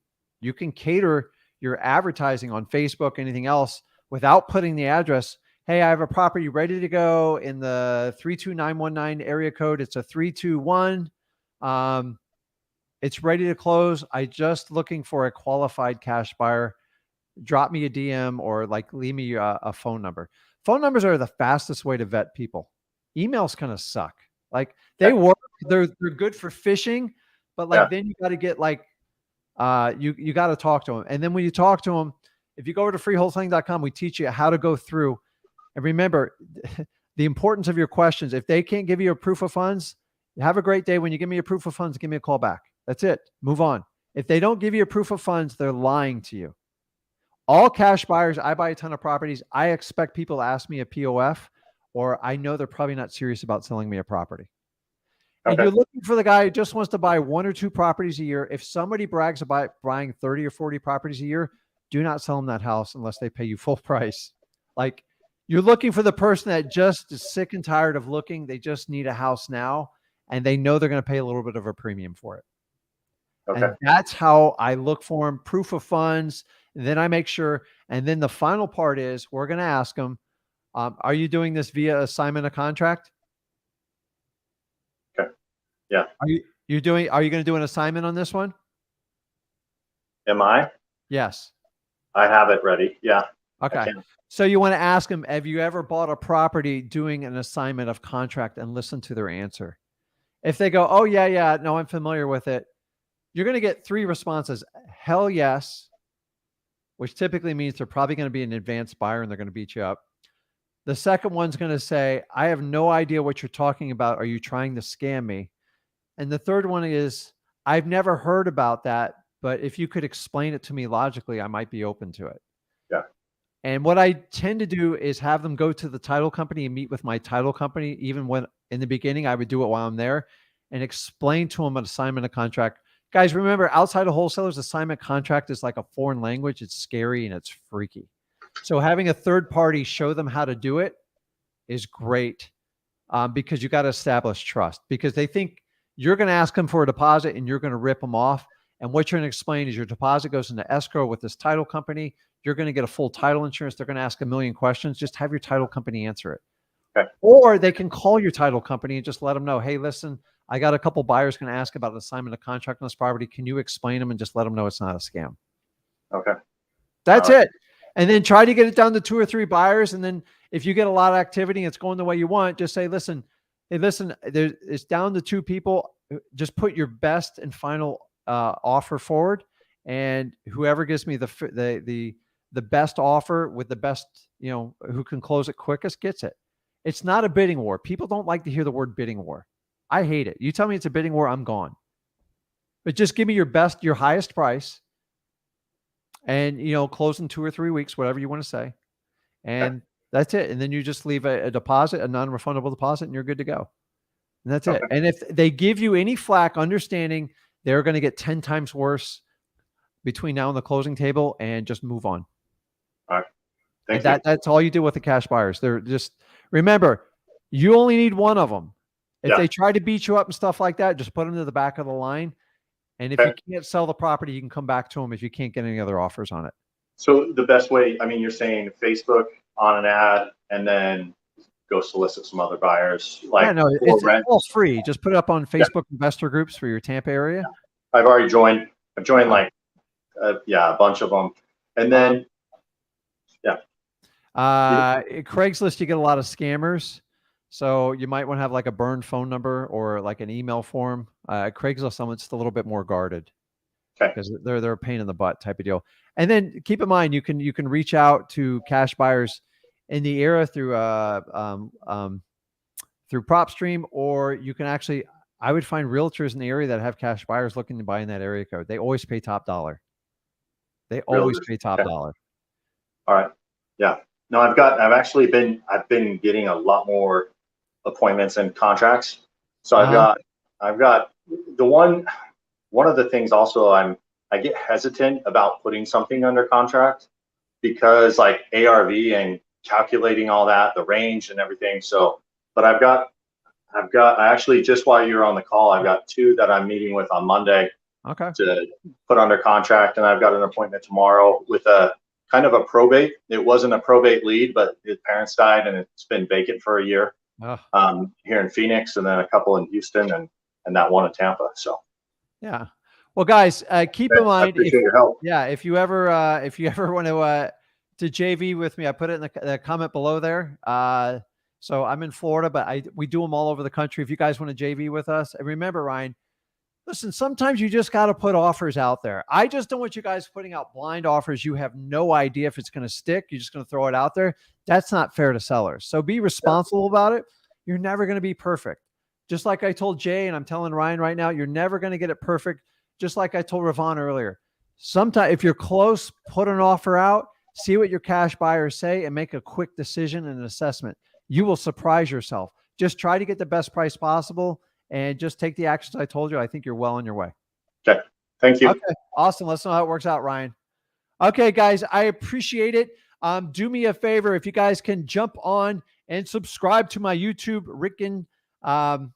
cater your advertising on Facebook, anything else, without putting the address. Hey, I have a property ready to go in the 32919 area code. It's a 321. It's ready to close. I just looking for a qualified cash buyer. Drop me a DM or like leave me a phone number. Phone numbers are the fastest way to vet people. Emails kind of suck. Like they work. They're good for phishing, but like then you got to get like you got to talk to them. And then when you talk to them, if you go over to freewholesaling.com, we teach you how to go through. And remember the importance of your questions. If they can't give you a proof of funds, have a great day. When you give me a proof of funds, give me a call back. That's it. Move on. If they don't give you a proof of funds, they're lying to you. All cash buyers, I buy a ton of properties. I expect people to ask me a POF, or I know they're probably not serious about selling me a property. And you're looking for the guy who just wants to buy 1 or 2 properties a year. If somebody brags about buying 30 or 40 properties a year, do not sell them that house unless they pay you full price. Like you're looking for the person that just is sick and tired of looking. They just need a house now, and they know they're going to pay a little bit of a premium for it. Okay. And that's how I look for them. Proof of funds. And then I make sure. And then the final part is we're going to ask them, are you doing this via assignment of contract? Okay. Yeah. Are you going to do an assignment on this one? Am I? Yes. I have it ready. Yeah. Okay. So you want to ask them, have you ever bought a property doing an assignment of contract, and listen to their answer. If they go, oh yeah, no, I'm familiar with it, you're going to get 3 responses. Hell yes, which typically means they're probably going to be an advanced buyer and they're going to beat you up. The second one's going to say, I have no idea what you're talking about. Are you trying to scam me? And the third one is, I've never heard about that, but if you could explain it to me logically, I might be open to it. Yeah. And what I tend to do is have them go to the title company and meet with my title company. Even when in the beginning, I would do it while I'm there and explain to them an assignment of contract. Guys, remember, outside of wholesalers, assignment contract is like a foreign language. It's scary and it's freaky. So having a third party show them how to do it is great, because you got to establish trust, because they think you're going to ask them for a deposit and you're going to rip them off. And what you're going to explain is your deposit goes into escrow with this title company. You're going to get a full title insurance. They're going to ask a million questions. Just have your title company answer it. Okay. Or they can call your title company and just let them know, hey, listen, I got a couple buyers going to ask about an assignment of contract on this property. Can you explain them? And just let them know it's not a scam. Okay. That's it. And then try to get it down to 2 or 3 buyers. And then if you get a lot of activity and it's going the way you want, just say, listen, it's down to 2 people. Just put your best and final offer forward. And whoever gives me the best offer with the best, who can close it quickest gets it. It's not a bidding war. People don't like to hear the word bidding war. I hate it. You tell me it's a bidding war, I'm gone. But just give me your highest price. and close in 2 or 3 weeks, whatever you want to say, and that's it. And then you just leave a deposit, a non-refundable deposit, and you're good to go. And that's it. And if they give you any flack, understanding they're going to get 10 times worse between now and the closing table, and just move on. All right. Thank you. That's all you do with the cash buyers. They're just, remember, you only need one of them. If they try to beat you up and stuff like that, just put them to the back of the line. And if you can't sell the property, you can come back to them if you can't get any other offers on it. So the best way, I mean, you're saying Facebook on an ad, and then go solicit some other buyers. Like, no, it's all free. Just put it up on Facebook investor groups for your Tampa area. I've already joined. I've joined like, a bunch of them. And then, Craigslist, you get a lot of scammers. So you might want to have like a burned phone number or like an email form. Craigslist, someone's just a little bit more guarded because they're a pain in the butt type of deal. And then keep in mind, you can reach out to cash buyers in the area through PropStream, or you can actually, I would find realtors in the area that have cash buyers looking to buy in that area code. They always pay top dollar. They always pay top dollar. All right. Yeah. No, I've been getting a lot more appointments and contracts. So I've got the one of the things also I get hesitant about putting something under contract because like ARV and calculating all that, the range and everything. So, but I actually, just while you're on the call, I've got 2 that I'm meeting with on Monday to put under contract. And I've got an appointment tomorrow with a kind of a probate. It wasn't a probate lead, but his parents died and it's been vacant for a year here in Phoenix, and then a couple in Houston, and that one in Tampa. So, yeah. Well, guys, keep in mind, your help. if you ever want to JV with me, I put it in the comment below there. So I'm in Florida, but we do them all over the country. If you guys want to JV with us, and remember, Ryan, listen, sometimes you just got to put offers out there. I just don't want you guys putting out blind offers. You have no idea if it's going to stick. You're just going to throw it out there. That's not fair to sellers. So be responsible about it. You're never going to be perfect. Just like I told Jay, and I'm telling Ryan right now, you're never going to get it perfect. Just like I told Ravon earlier. Sometimes if you're close, put an offer out, see what your cash buyers say, and make a quick decision and an assessment. You will surprise yourself. Just try to get the best price possible and just take the actions I told you. I think you're well on your way. Okay. Thank you. Okay. Awesome. Let's know how it works out, Ryan. Okay, guys, I appreciate it. Do me a favor. If you guys can jump on and subscribe to my YouTube, Rick Ginn. I'm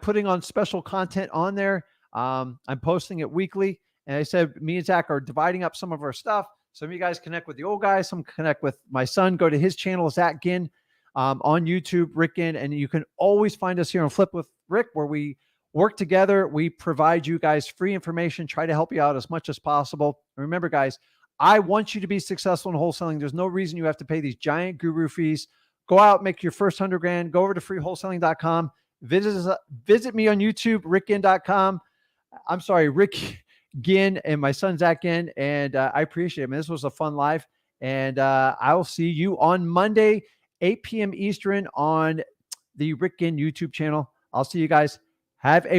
putting on special content on there. I'm posting it weekly. And I said, me and Zach are dividing up some of our stuff. Some of you guys connect with the old guys. Some connect with my son. Go to his channel, Zach Ginn, on YouTube, Rick Ginn. And you can always find us here on Flip with Rick, where we work together. We provide you guys free information, try to help you out as much as possible. And remember, guys, I want you to be successful in wholesaling. There's no reason you have to pay these giant guru fees. Go out, make your first 100 grand. Go over to freewholesaling.com. Visit me on YouTube, rickginn.com. I'm sorry, Rick Ginn, and my son, Zach Ginn. And I appreciate it, man. This was a fun live. And I'll see you on Monday, 8 p.m. Eastern on the Rick Ginn YouTube channel. I'll see you guys. Have a